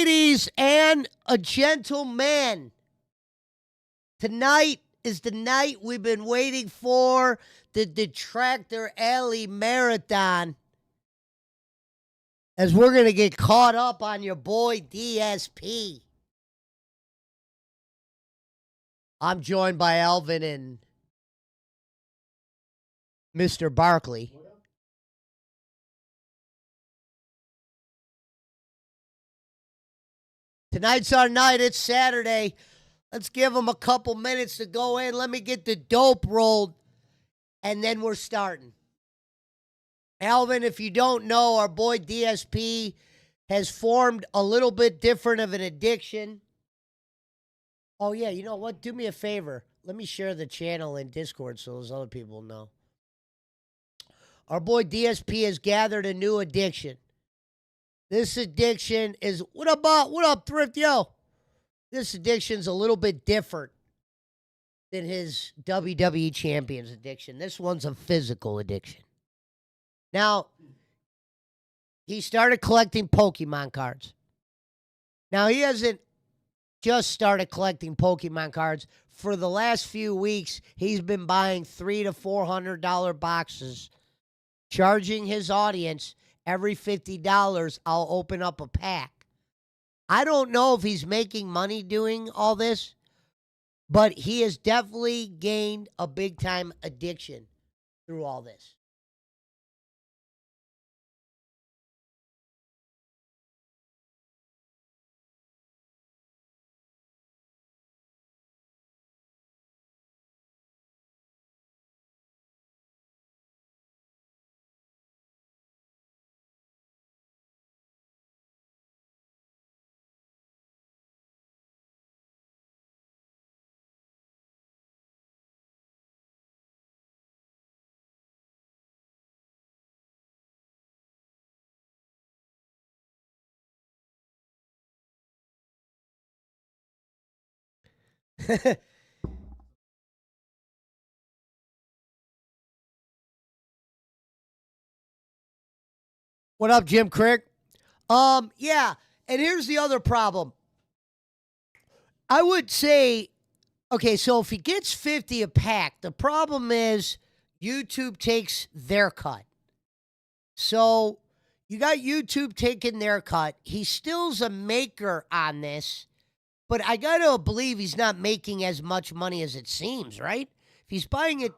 Ladies and a gentleman, tonight is the night we've been waiting for, the Detractor Alley Marathon. As we're going to get caught up on your boy DSP. I'm joined by Alvin and Mr. Barkley. Tonight's our night. It's Saturday. Let's give them a couple minutes to go in. Let me get the dope rolled, and then we're starting. Alvin, if you don't know, our boy DSP has formed a little bit different of an addiction. Oh, yeah, you know what? Do me a favor. Let me share the channel in Discord so those other people know. Our boy DSP has gathered a new addiction. This addiction is, what up, Thrift, yo? This addiction's a little bit different than his WWE Champions addiction. This one's a physical addiction. Now, he started collecting Pokemon cards. Now, he hasn't just started collecting Pokemon cards. For the last few weeks, he's been buying $300 to $400 boxes, charging his audience every $50, I'll open up a pack. I don't know if he's making money doing all this, but he has definitely gained a big-time addiction through all this. What up, Jim Crick? Yeah, and here's the other problem. I would say, okay, so if he gets 50 a pack, the problem is YouTube takes their cut. So you got YouTube taking their cut. He still's a maker on this, but I got to believe he's not making as much money as it seems, right? If he's buying it.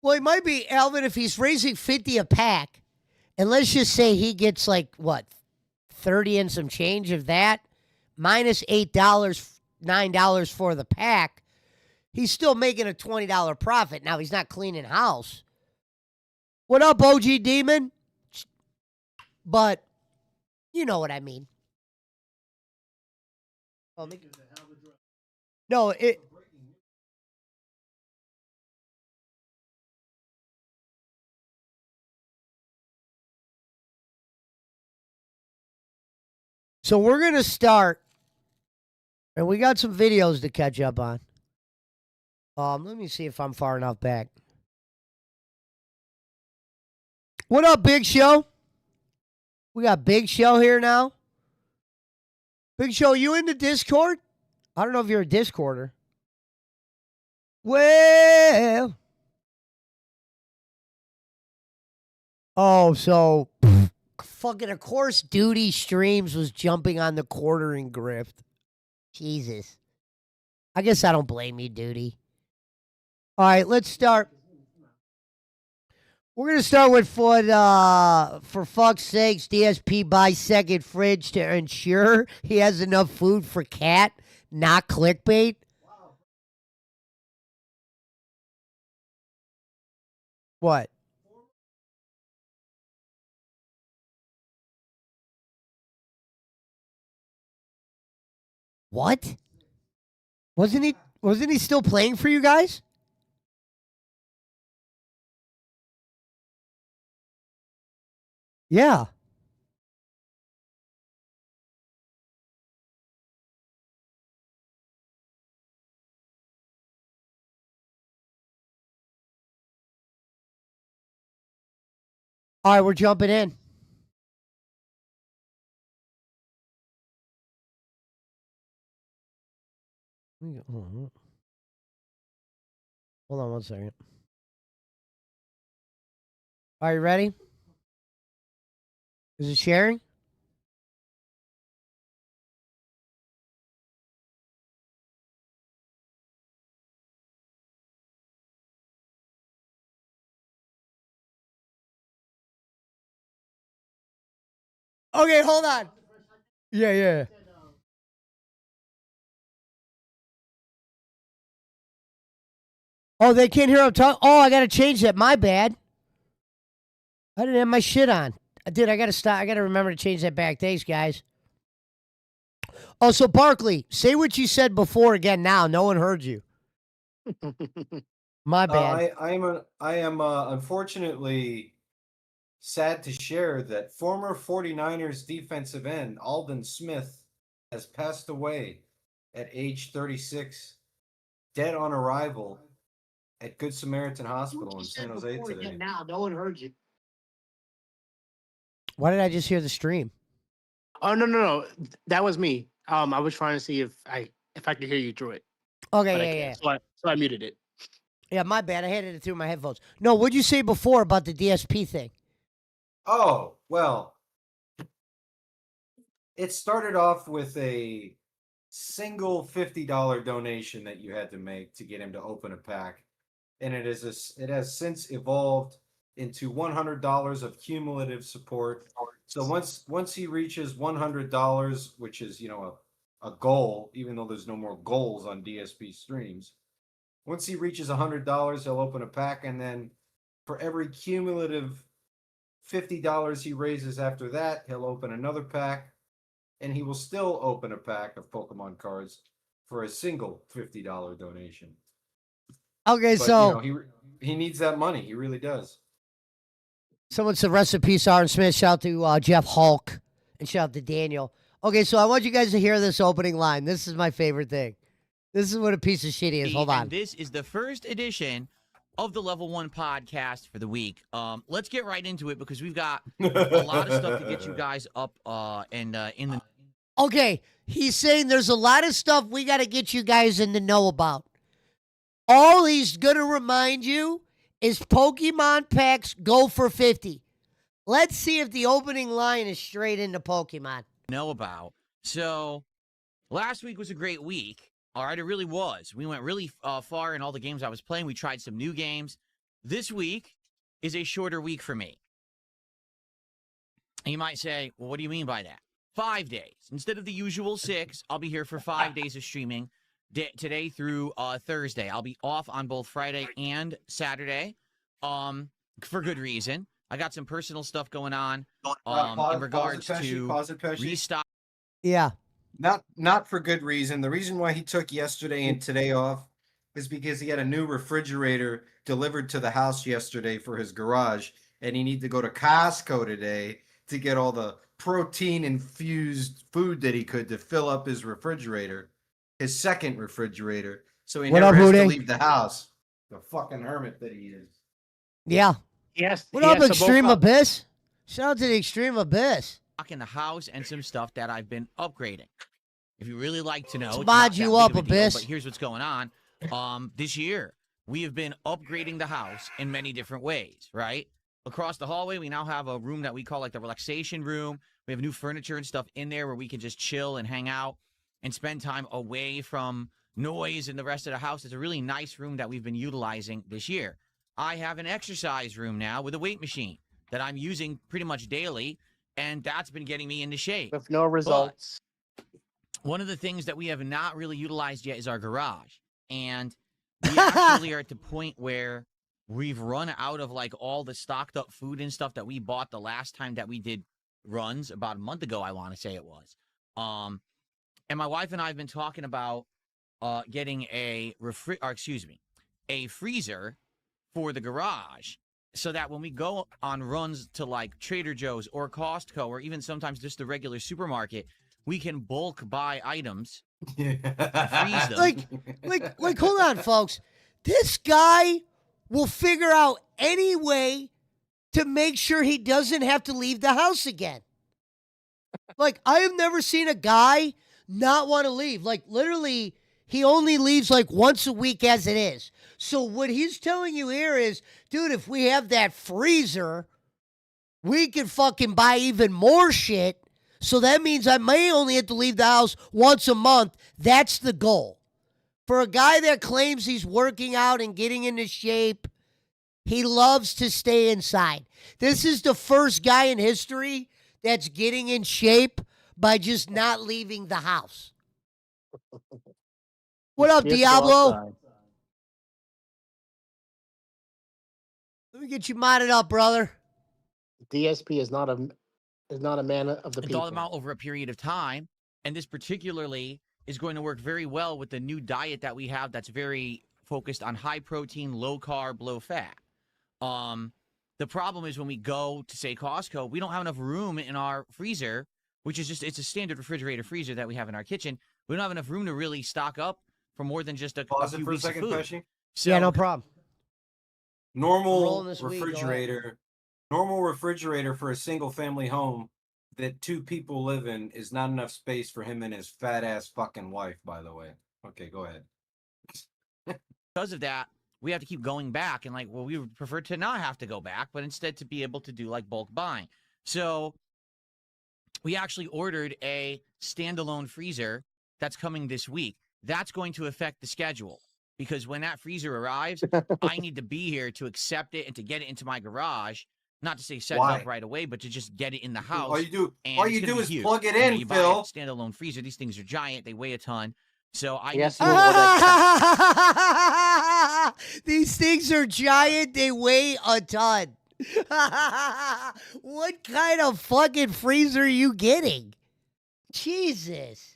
Well, it might be, Alvin, if he's raising 50 a pack, and let's just say he gets like, what, 30 and some change of that, minus $8, $9 for the pack, he's still making a $20 profit. Now, he's not cleaning house. What up, OG Demon? But you know what I mean. No, it. So we're going to start, and we got some videos to catch up on. Let me see if I'm far enough back. What up, Big Show? We got Big Show here now. Big Show, you in the Discord? I don't know if you're a Discorder. Well. Oh, so fucking, of course, Duty Streams was jumping on the quartering grift. Jesus. I guess I don't blame you, Duty. All right, let's start. We're going to start with for fuck's sakes, DSP buys second fridge to ensure he has enough food for cat, not clickbait. What? What? Wasn't he still playing for you guys? Yeah. All right, we're jumping in. Hold on 1 second. Are you ready? Is it sharing? Okay, hold on. Yeah. Oh, they can't hear him talk. Oh, I got to change that. My bad. I didn't have my shit on. Dude, I got to stop. I got to remember to change that back. Thanks, guys. Oh, so Barkley, say what you said before again now. No one heard you. My bad. I am unfortunately sad to share that former 49ers defensive end Aldon Smith has passed away at age 36, dead on arrival at Good Samaritan Hospital in San Jose today. Now, no one heard you. Why did I just hear the stream? Oh no, that was me. I was trying to see if I could hear you through it. Okay, yeah. So I muted it. Yeah, my bad. I had it through my headphones. No, what'd you say before about the DSP thing? Oh, well, it started off with a single $50 donation that you had to make to get him to open a pack, and it has since evolved into $100 of cumulative support. So once he reaches $100, which is a goal, even though there's no more goals on DSP streams, once he reaches $100, he'll open a pack, and then for every cumulative $50 he raises after that, he'll open another pack, and he will still open a pack of Pokemon cards for a single $50 donation. Okay, but, so he needs that money. He really does. Someone said rest in peace, Aaron Smith. Shout out to Jeff Hulk and shout out to Daniel. Okay, so I want you guys to hear this opening line. This is my favorite thing. This is what a piece of shit he is. Hold on. And this is the first edition of the Level 1 podcast for the week. Let's get right into it because we've got a lot of stuff to get you guys up in the... Okay, he's saying there's a lot of stuff we got to get you guys in the know about. All he's going to remind you is Pokemon packs go for 50. Let's see if the opening line is straight into Pokemon. Know about. So, last week was a great week. All right, it really was. We went really far in all the games I was playing. We tried some new games. This week is a shorter week for me. And you might say, well, what do you mean by that? 5 days. Instead of the usual 6, I'll be here for 5 days of streaming. Today through Thursday. I'll be off on both Friday and Saturday for good reason. I got some personal stuff going on in regards to restock. Yeah. Not for good reason. The reason why he took yesterday and today off is because he had a new refrigerator delivered to the house yesterday for his garage, and he needed to go to Costco today to get all the protein-infused food that he could to fill up his refrigerator. His second refrigerator, so he never has to leave the house. The fucking hermit that he is. Yeah. Yes. What up, Extreme Abyss? Shout out to the Extreme Abyss. In the house and some stuff that I've been upgrading. If you really like to know, let's mod you up, Abyss. But here's what's going on. This year we have been upgrading the house in many different ways. Right across the hallway, we now have a room that we call like the relaxation room. We have new furniture and stuff in there where we can just chill and hang out and spend time away from noise and the rest of the house. It's a really nice room that we've been utilizing this year. I have an exercise room now with a weight machine that I'm using pretty much daily, and that's been getting me into shape. With no results. But one of the things that we have not really utilized yet is our garage. And we actually are at the point where we've run out of like all the stocked up food and stuff that we bought the last time that we did runs about a month ago, I want to say it was. And my wife and I have been talking about getting a freezer for the garage so that when we go on runs to like Trader Joe's or Costco or even sometimes just the regular supermarket, we can bulk buy items, freeze them. Like, hold on, folks. This guy will figure out any way to make sure he doesn't have to leave the house again. Like, I have never seen a guy not want to leave. Like, literally, he only leaves like once a week as it is. So what he's telling you here is, dude, if we have that freezer, we can fucking buy even more shit. So that means I may only have to leave the house once a month. That's the goal. For a guy that claims he's working out and getting into shape, he loves to stay inside. This is the first guy in history that's getting in shape by just not leaving the house. What up, Scared to go Diablo? outside. Let me get you modded up, brother. DSP is not a man of the It's people. all them out over a period of time. And this particularly is going to work very well with the new diet that we have that's very focused on high protein, low carb, low fat. The problem is when we go to, say, Costco, we don't have enough room in our freezer, which is it's a standard refrigerator freezer that we have in our kitchen. We don't have enough room to really stock up for more than just a Pause it few for a weeks of second, food. Pesci. So, Yeah, no problem. Normal Rolling this weed, go ahead. refrigerator for a single family home that 2 people live in is not enough space for him and his fat ass fucking wife, by the way. Okay, go ahead. because of that, we have to keep going back. And like, well, we would prefer to not have to go back, but instead to be able to do like bulk buying. So we actually ordered a standalone freezer that's coming this week. That's going to affect the schedule because when that freezer arrives, I need to be here to accept it and to get it into my garage. Not to say set it Why? up right away, but to just get it in the house. All you do, and all it's you gonna do be is huge. plug it You know, in, you buy Phil. a standalone freezer. These things are giant. They weigh a ton. So I Yes, need you to- will order These things are giant. They weigh a ton. What kind of fucking freezer are you getting? Jesus.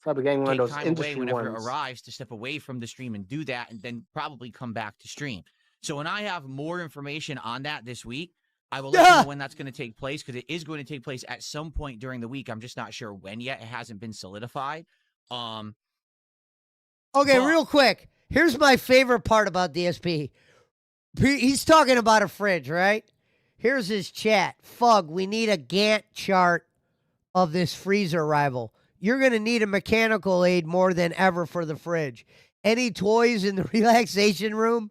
probably getting one take of those time away industry whenever ones. it arrives to step away from the stream and do that, and then probably come back to stream. So when I have more information on that this week, I will let you know when that's going to take place because it is going to take place at some point during the week. I'm just not sure when yet. It hasn't been solidified. Okay, But- real quick. Here's my favorite part about DSP. He's talking about a fridge, right? Here's his chat. Fug, we need a Gantt chart of this freezer arrival. You're going to need a mechanical aid more than ever for the fridge. Any toys in the relaxation room,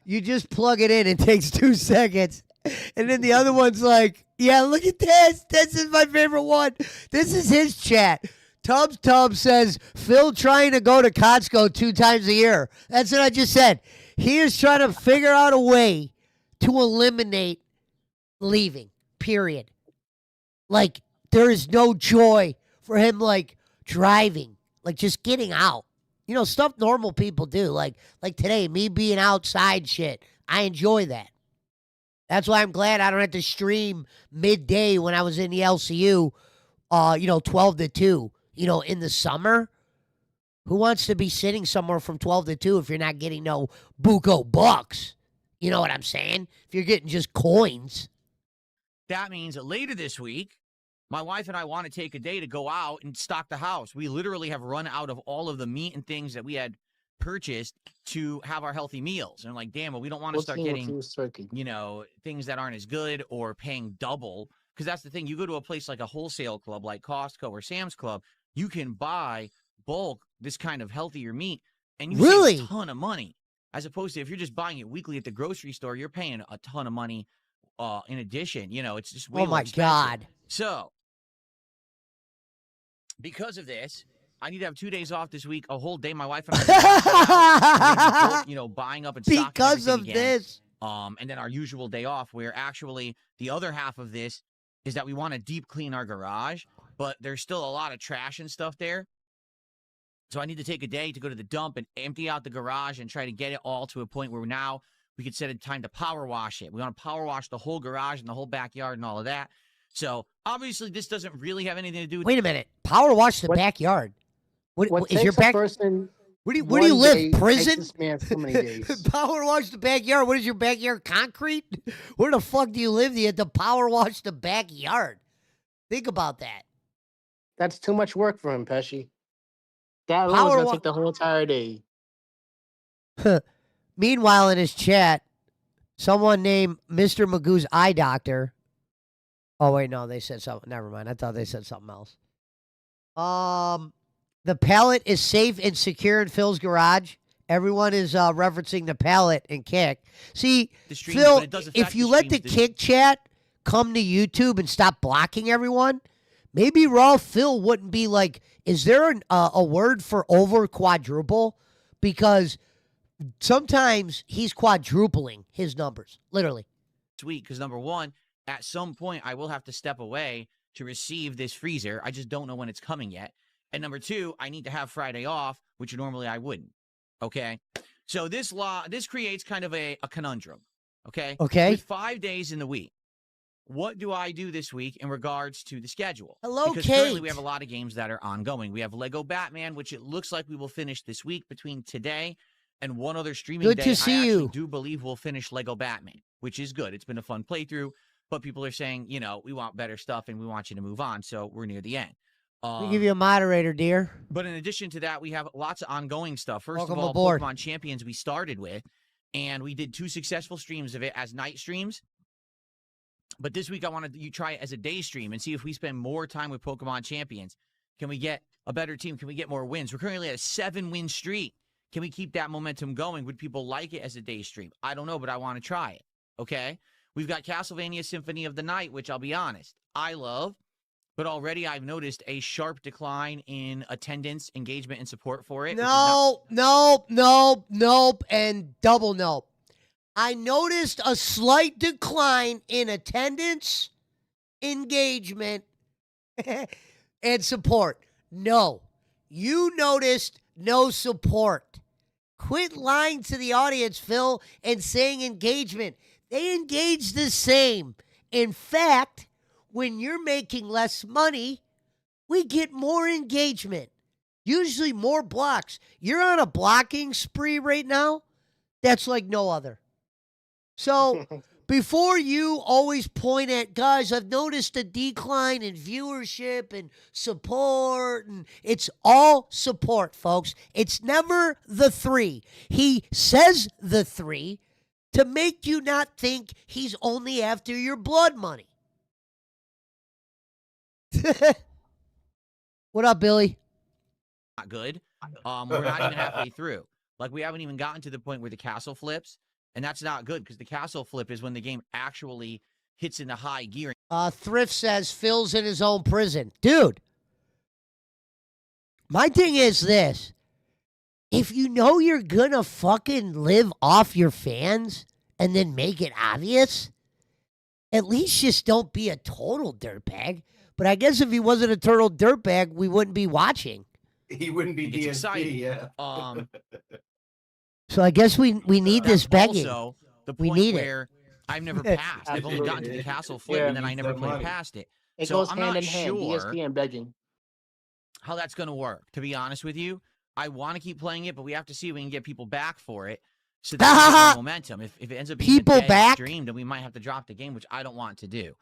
you just plug it in. It takes 2 seconds. And then the other one's like, yeah, look at this. This is my favorite one. This is his chat. Tubbs says, Phil trying to go to Costco 2 times a year. That's what I just said. He is trying to figure out a way to eliminate leaving, period. Like, there is no joy for him, like, driving, like, just getting out. You know, stuff normal people do. Like today, me being outside shit. I enjoy that. That's why I'm glad I don't have to stream midday when I was in the LCU, 12 to 2. You know, in the summer, who wants to be sitting somewhere from 12 to 2 if you're not getting no buco bucks? You know what I'm saying? If you're getting just coins. That means that later this week, my wife and I want to take a day to go out and stock the house. We literally have run out of all of the meat and things that we had purchased to have our healthy meals. And I'm like, damn, well, we don't want to start getting, things that aren't as good or paying double. Because that's the thing. You go to a place like a wholesale club like Costco or Sam's Club, you can buy bulk, this kind of healthier meat, and you save a ton of money. As opposed to if you're just buying it weekly at the grocery store, you're paying a ton of money in addition. You know, it's just way more expensive. God. So, because of this, I need to have 2 days off this week, a whole day. My wife and I are buying up and stocking because of again. this. And then our usual day off, where actually the other half of this is that we want to deep clean our garage, but there's still a lot of trash and stuff there. So I need to take a day to go to the dump and empty out the garage and try to get it all to a point where now we could set a time to power wash it. We want to power wash the whole garage and the whole backyard and all of that. So obviously this doesn't really have anything to do with... Wait a minute. Power wash the backyard. What is your back? Where do you live? Prison? This man so many days. Power wash the backyard. What is your backyard? Concrete? Where the fuck do you live? You have to power wash the backyard. Think about that. That's too much work for him, Pesci. That alone is gonna take the whole entire day. Meanwhile, in his chat, Someone named Mr. Magoo's eye doctor. Oh wait, no, they said something. Never mind. I thought they said something else. The pallet is safe and secure in Phil's garage. Everyone is referencing the pallet and Kick. See, The streams, Phil, but it does affect if you let the streams. Kick chat come to YouTube and stop blocking everyone, maybe Raw Phil wouldn't be like, is there a word for over quadruple? Because sometimes he's quadrupling his numbers, literally. Sweet, because number one, at some point I will have to step away to receive this freezer. I just don't know when it's coming yet. And number two, I need to have Friday off, which normally I wouldn't. Okay. So this creates kind of a conundrum. Okay. Okay. With 5 days in the week, what do I do this week in regards to the schedule? Hello, because currently Kate. we have a lot of games that are ongoing. We have Lego Batman, which it looks like we will finish this week between today and one other streaming Good day. to see I actually you. do believe we'll finish Lego Batman, which is good. It's been a fun playthrough, but people are saying, we want better stuff and we want you to move on. So we're near the end. Let me give you a moderator, dear. But in addition to that, we have lots of ongoing stuff. First Welcome of all, aboard. Pokemon Champions we started with, and we did 2 successful streams of it as night streams. But this week I want to try it as a day stream and see if we spend more time with Pokemon Champions. Can we get a better team? Can we get more wins? We're currently at a 7-win streak. Can we keep that momentum going? Would people like it as a day stream? I don't know, but I want to try it. Okay? We've got Castlevania Symphony of the Night, which I'll be honest, I love. But already I've noticed a sharp decline in attendance, engagement, and support for it. Nope, and double nope. I noticed a slight decline in attendance, engagement, and support. No, you noticed no support. Quit lying to the audience, Phil, and saying engagement. They engage the same. In fact, when you're making less money, we get more engagement, usually more blocks. You're on a blocking spree right now that's like no other. So before you always point at, guys, I've noticed a decline in viewership and support, and it's all support, folks. It's never the 3. He says the 3 to make you not think he's only after your blood money. What up, Billy? Not good. We're not even halfway through. Like, we haven't even gotten to the point where the castle flips, and that's not good because the castle flip is when the game actually hits into high gear. Thrift says Phil's in his own prison. Dude, my thing is this. If you know you're gonna fucking live off your fans and then make it obvious, at least just don't be a total dirtbag. But I guess if he wasn't a total dirtbag, we wouldn't be watching. He wouldn't be It's DSP, exciting. yeah. So I guess we need this begging. Also, the We point need it. where I've never passed. I've only gotten to the castle flip, and then I Use never that played money. past it. It So goes I'm hand not in hand. sure DSP and begging. how that's going to work, to be honest with you. I want to keep playing it, but we have to see if we can get people back for it. So that's momentum. If it ends up being People a dead back? stream, then we might have to drop the game, which I don't want to do.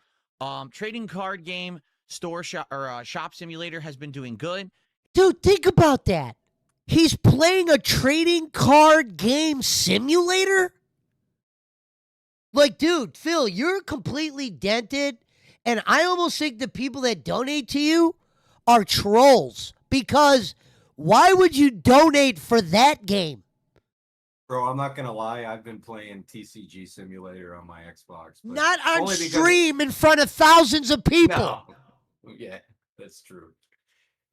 Trading card game store shop or shop simulator has been doing good. Dude, think about that. He's playing a trading card game simulator? Like, dude, Phil, you're completely dented, and I almost think the people that donate to you are trolls, because why would you donate for that game? Bro, I'm not gonna lie, I've been playing TCG Simulator on my Xbox. but Not on only because- stream in front of thousands of people. No. Yeah, that's true.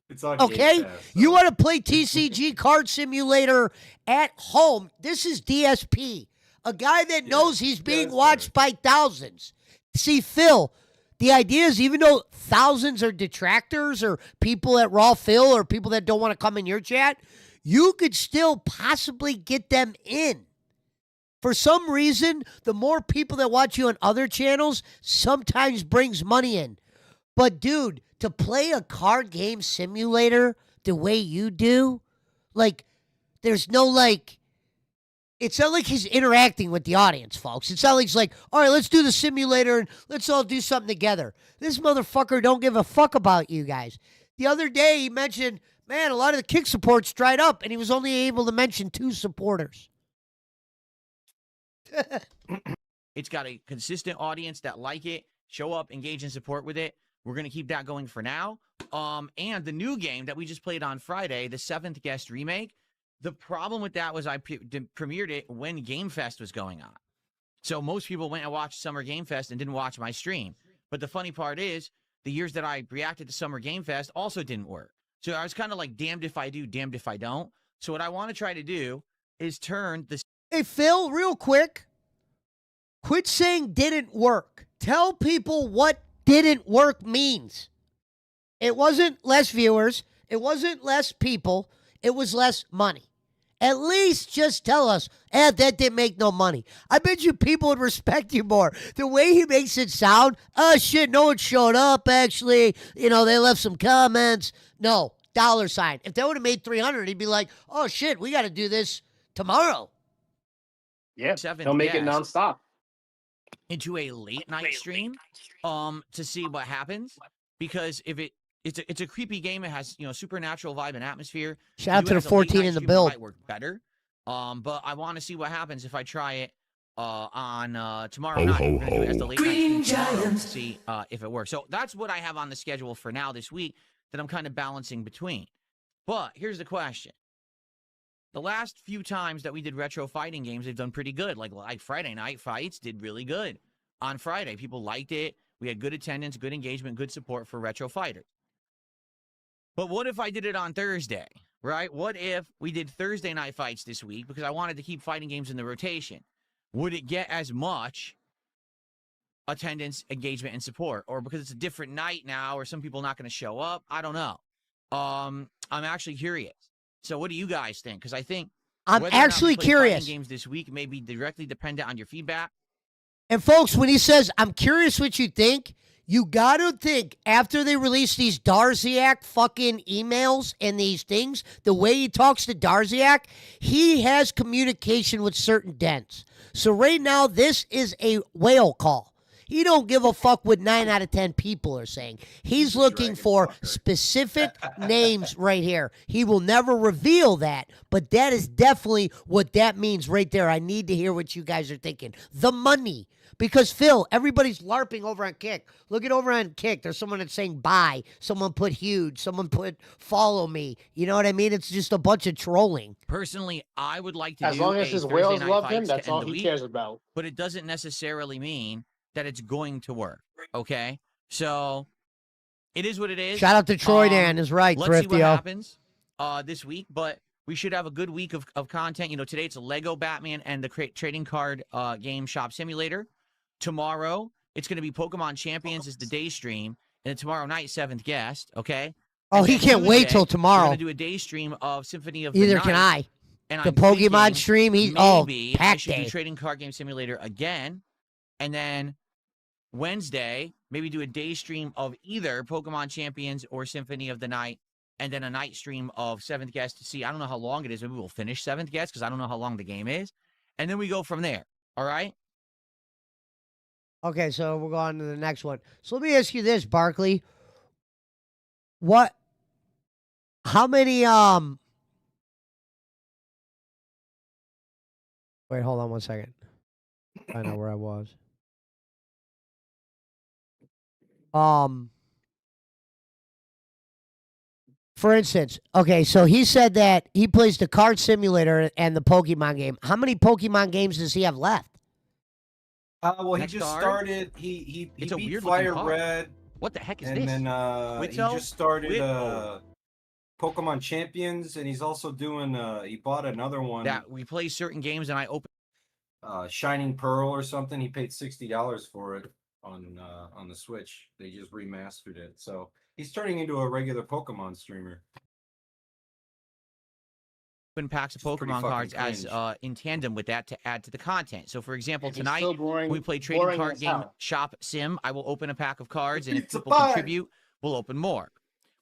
It's on Okay? Game Pass, You so- want to play TCG Card Simulator at home? This is DSP, a guy that knows he's being that's watched by thousands. See, Phil, the idea is even though thousands are detractors or people at Raw Phil or people that don't want to come in your chat, you could still possibly get them in. For some reason, the more people that watch you on other channels sometimes brings money in. But, dude, to play a card game simulator the way you do, like, there's no, like, it's not like he's interacting with the audience, folks. It's not like he's like, all right, let's do the simulator and let's all do something together. This motherfucker don't give a fuck about you guys. The other day, he mentioned, man, a lot of the kick supports dried up, and he was only able to mention 2 supporters. It's got a consistent audience that like it, show up, engage, and support with it. We're going to keep that going for now. And the new game that we just played on Friday, the 7th Guest remake, the problem with that was I premiered it when Game Fest was going on. So most people went and watched Summer Game Fest and didn't watch my stream. But the funny part is, the years that I reacted to Summer Game Fest also didn't work. So I was kind of like, damned if I do, damned if I don't. So what I want to try to do is turn the... Hey, Phil, real quick. Quit saying didn't work. Tell people what didn't work means. It wasn't less viewers. It wasn't less people. It was less money. At least just tell us, that didn't make no money. I bet you people would respect you more. The way he makes it sound, oh, shit, no one showed up, actually. You know, they left some comments. No, $sign. If they would have made 300, he'd be like, oh, shit, we got to do this tomorrow. Yeah, 7th he'll make it Guest nonstop. into a late night stream to see what happens, because if it's a creepy game, it has supernatural vibe and atmosphere. Shout out to the 14 in the build. Might work better, but I want to see what happens if I try it on tomorrow night. We're gonna do it as the late night stream tomorrow to see if it works. So that's what I have on the schedule for now this week that I'm kind of balancing between. But here's the question. The last few times that we did retro fighting games, they've done pretty good. Like Friday Night Fights did really good. On Friday, people liked it. We had good attendance, good engagement, good support for retro fighters. But what if I did it on Thursday, right? What if we did Thursday Night Fights this week because I wanted to keep fighting games in the rotation? Would it get as much attendance, engagement, and support? Or because it's a different night now, or some people not going to show up? I don't know. I'm actually curious. So what do you guys think? Because I think I'm actually curious. Games this week may be directly dependent on your feedback. And folks, when he says, I'm curious what you think, you got to think after they release these Darziak fucking emails and these things, the way he talks to Darziak, he has communication with certain dens. So right now, this is a whale call. He don't give a fuck what 9 out of 10 people are saying. He's looking for specific names right here. He will never reveal that, but that is definitely what that means right there. I need to hear what you guys are thinking. The money. Because, Phil, everybody's LARPing over on Kick. Look at over on Kick. There's someone that's saying bye. Someone put huge. Someone put follow me. You know what I mean? It's just a bunch of trolling. Personally, I would like to as do long as his whales love him, Fights that's to end all the he week, cares about. But it doesn't necessarily mean that it's going to work, okay? So it is what it is. Shout out to Troy Dan is right, Let's see what Thrifty. happens this week, but we should have a good week of content. You know, today it's a Lego Batman and the trading card game shop simulator. Tomorrow, it's going to be Pokemon Champions is the day stream, and then tomorrow night, 7th Guest, okay? Oh, And he then can't wait Tuesday, till tomorrow. We're going to do a day stream of Symphony of the Either Night. can I. And The I'm Pokemon thinking stream, he's maybe I pack should do day. Trading Card Game Simulator again, and then Wednesday, maybe do a day stream of either Pokemon Champions or Symphony of the Night, and then a night stream of 7th Guest to see. I don't know how long it is. Maybe we'll finish 7th Guest because I don't know how long the game is. And then we go from there. All right? Okay, so we'll go on to the next one. So let me ask you this, Barkley. How many, wait, hold on one second. I know where I was. For instance, okay, so he said that he plays the card simulator and the Pokemon game. How many Pokemon games does he have left? Well, Next he just card? started. He It's a beat weird looking Fire card. Red, What the heck is and this? then he Witto? just started Witto. Pokemon Champions, and he's also doing. He bought another one, That we play certain games and I open. Shining Pearl or something. He paid $60 for it on the Switch. They just remastered it, so he's turning into a regular Pokemon streamer. Packs of It's pretty Pokemon fucking cards as cringe. in tandem with that to add to the content. So, for example, He's tonight still boring, we play Trading boring Card as Game hell. Shop Sim. I will open a pack of cards, and if Pizza people pie. contribute, we'll open more.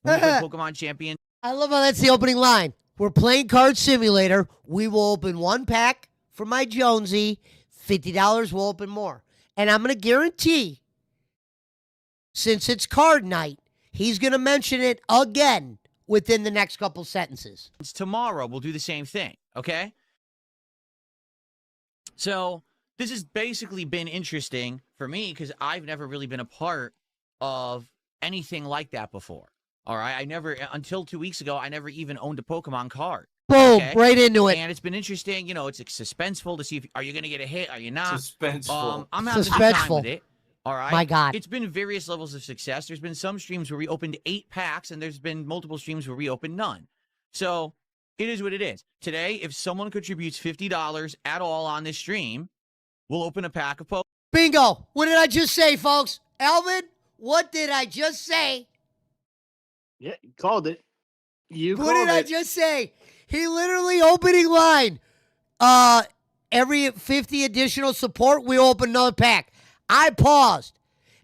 When we play Pokemon Champions, I love how that's the opening line. We're playing Card Simulator. We will open one pack for my Jonesy. $50 will open more. And I'm going to guarantee, since it's card night, he's going to mention it again within the next couple sentences. tomorrow we'll do the same thing, okay? So this has basically been interesting for me because I've never really been a part of anything like that before. All right. I never, until 2 weeks ago, I never even owned a Pokemon card. Boom, Okay? right into it. And it's been interesting. You know, it's suspenseful to see if are you going to get a hit? Are you not? Suspenseful. I'm having a good time Suspenseful. with it. All right. My God. It's been various levels of success. There's been some streams where we opened 8 packs, and there's been multiple streams where we opened none. So it is what it is. Today, if someone contributes $50 at all on this stream, we'll open a pack of Pokemon. Bingo. What did I just say, folks? Alvin, what did I just say? Yeah, you called it. You What called did I it. just say? He literally opening line. Every 50 additional support, we open another pack. I paused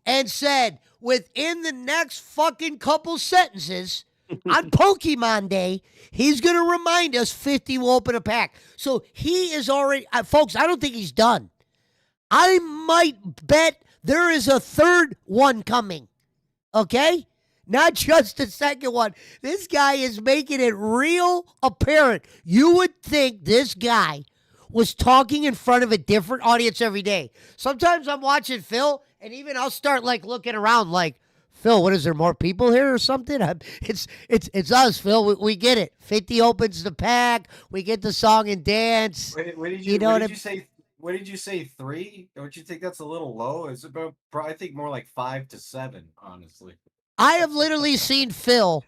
and said, within the next fucking couple sentences, on Pokemon Day, he's going to remind us 50 will open a pack. So he is already, folks, I don't think he's done. I might bet there is a third one coming. Okay? Not just the second one. This guy is making it real apparent. You would think this guy was talking in front of a different audience every day. Sometimes I'm watching Phil, and even I'll start like looking around like, Phil, what is there, more people here or something? It's us, Phil. We get it. 50 opens the pack. We get the song and dance. What did You know what you say? What did you say? 3? Don't you think that's a little low? It's about, I think, more like 5 to 7. Honestly, I have literally seen Phil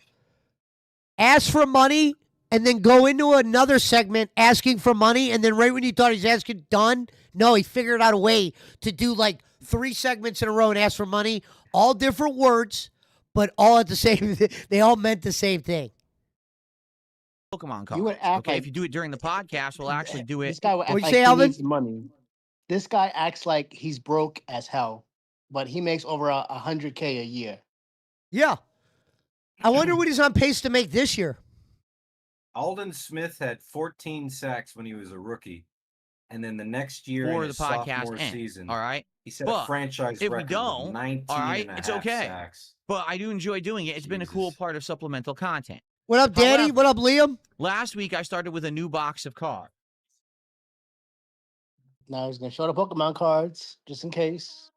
ask for money and then go into another segment asking for money, and then right when you thought he's asking done, no, he figured out a way to do like 3 segments in a row and ask for money, all different words, but all at the same. They all meant the same thing. Pokemon cards. You would act okay, like if you do it during the podcast, we'll actually do it. This guy would act What'd you like say, he Alvin? needs money. This guy acts like he's broke as hell, but he makes over 100K a year. Yeah. I wonder what he's on pace to make this year. Alden Smith had 14 sacks when he was a rookie, and then the next year For in the his podcast sophomore end. season, All right. he set But a franchise if we record don't, with 19 all right, and a it's half okay. sacks. But I do enjoy doing it. It's been a cool Jesus. part of supplemental content. What up, Daddy? However- What up, Liam? Last week, I started with a new box of cards. Now he's gonna show the Pokemon cards just in case.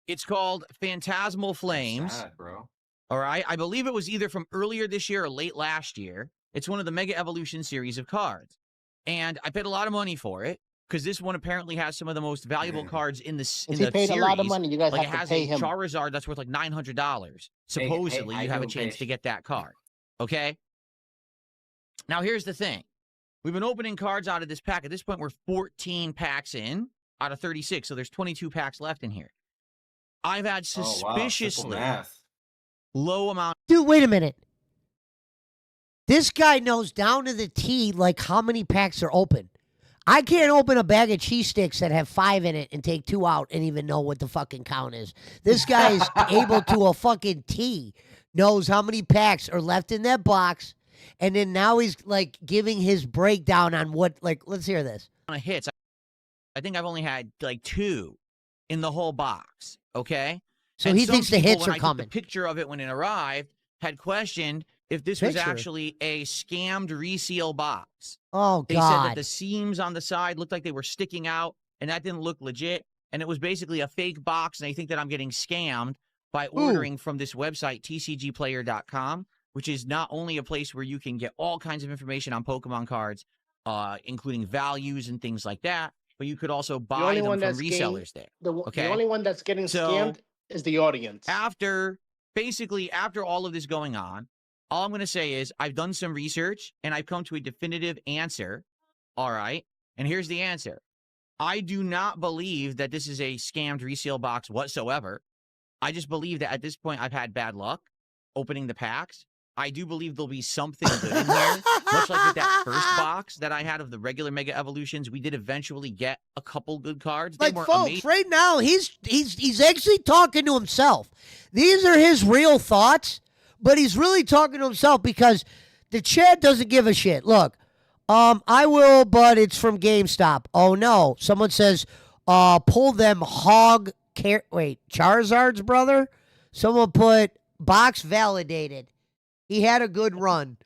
It's called Phantasmal That's Flames. sad, bro. All right. I believe it was either from earlier this year or late last year. It's one of the Mega Evolution series of cards. And I paid a lot of money for it because this one apparently has some of the most valuable cards in the Since in he the paid series. a lot of money, you guys Like it have to has pay a him. Charizard that's worth like $900. Supposedly, I you have a don't chance pay. to get that card. Okay. Now here's the thing: we've been opening cards out of this pack. At this point, we're 14 packs in out of 36, so there's 22 packs left in here. I've had Oh, wow. Simple suspiciously math. low amount. Dude, wait a minute. This guy knows down to the T like how many packs are open. I can't open a bag of cheese sticks that have 5 in it and take 2 out and even know what the fucking count is. This guy is able to a fucking T, knows how many packs are left in that box, and then now he's like giving his breakdown on what, like, let's hear this. Of hits. I think I've only had like 2 in the whole box. Okay. So And he some thinks the people, hits when are I took coming. the picture of it when it arrived had questioned if this was Picture? actually a scammed reseal box. Oh, They said that God. the seams on the side looked like they were sticking out, and that didn't look legit. And it was basically a fake box, and they think that I'm getting scammed by ordering from this website, tcgplayer.com, which is not only a place where you can get all kinds of information on Pokemon cards, including values and things like that, but you could also buy only them one from that's getting- resellers there. The Okay. only one that's getting So- scammed is the audience. After all of this going on, all I'm going to say is I've done some research and I've come to a definitive answer. All right. And here's the answer. I do not believe that this is a scammed resale box whatsoever. I just believe that at this point I've had bad luck opening the packs. I do believe there'll be something good in here. Much like with that first box that I had of the regular Mega Evolutions, we did eventually get a couple good cards. They Like, weren't folks, amazing. right now he's actually talking to himself. These are his real thoughts, but he's really talking to himself because the chat doesn't give a shit. Look, I will, but it's from GameStop. Oh no, someone says, pull them Charizards, brother. Someone put box validated. He had a good run.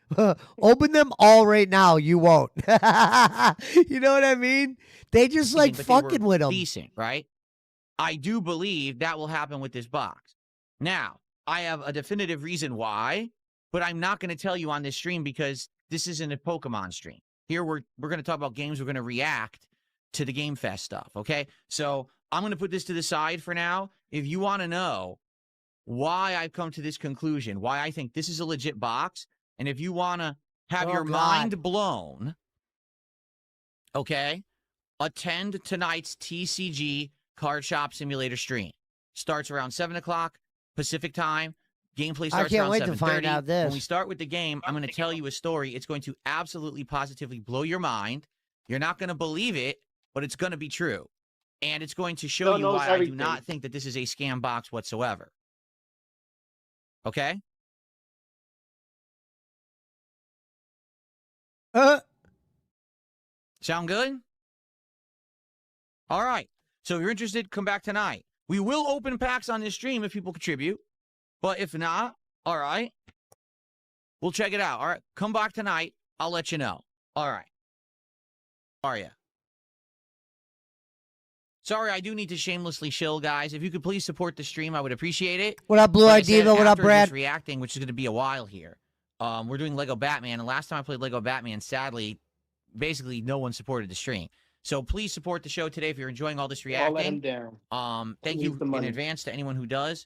Open them all right now. You won't. You know what I mean? They just like but they were fucking with him. decent, right? I do believe that will happen with this box. Now, I have a definitive reason why, but I'm not going to tell you on this stream because this isn't a Pokemon stream. Here we're going to talk about games. We're going to react to the Game Fest stuff, okay? So I'm going to put this to the side for now. If you want to know why I've come to this conclusion, why I think this is a legit box, and if you want to have your mind blown, okay, attend tonight's TCG Card Shop Simulator stream. Starts around 7 o'clock Pacific time. Gameplay starts I can't around wait to find 7:30. out this. When we start with the game, I'm going to tell you a story. It's going to absolutely, positively blow your mind. You're not going to believe it, but it's going to be true. And it's going to show you why I do not think that this is a scam box whatsoever. Okay? Sound good? All right. So if you're interested, come back tonight. We will open packs on this stream if people contribute. But if not, all right. We'll check it out. All right. Come back tonight. I'll let you know. All right. How are you? Sorry, I do need to shamelessly shill, guys. If you could please support the stream, I would appreciate it. What up, Blue Like Idea? What up, Brad? Reacting, which is going to be a while here. We're doing Lego Batman, and last time I played Lego Batman, sadly, basically no one supported the stream. So please support the show today if you're enjoying all this reacting. I'll let him down. Thank you in advance to anyone who does.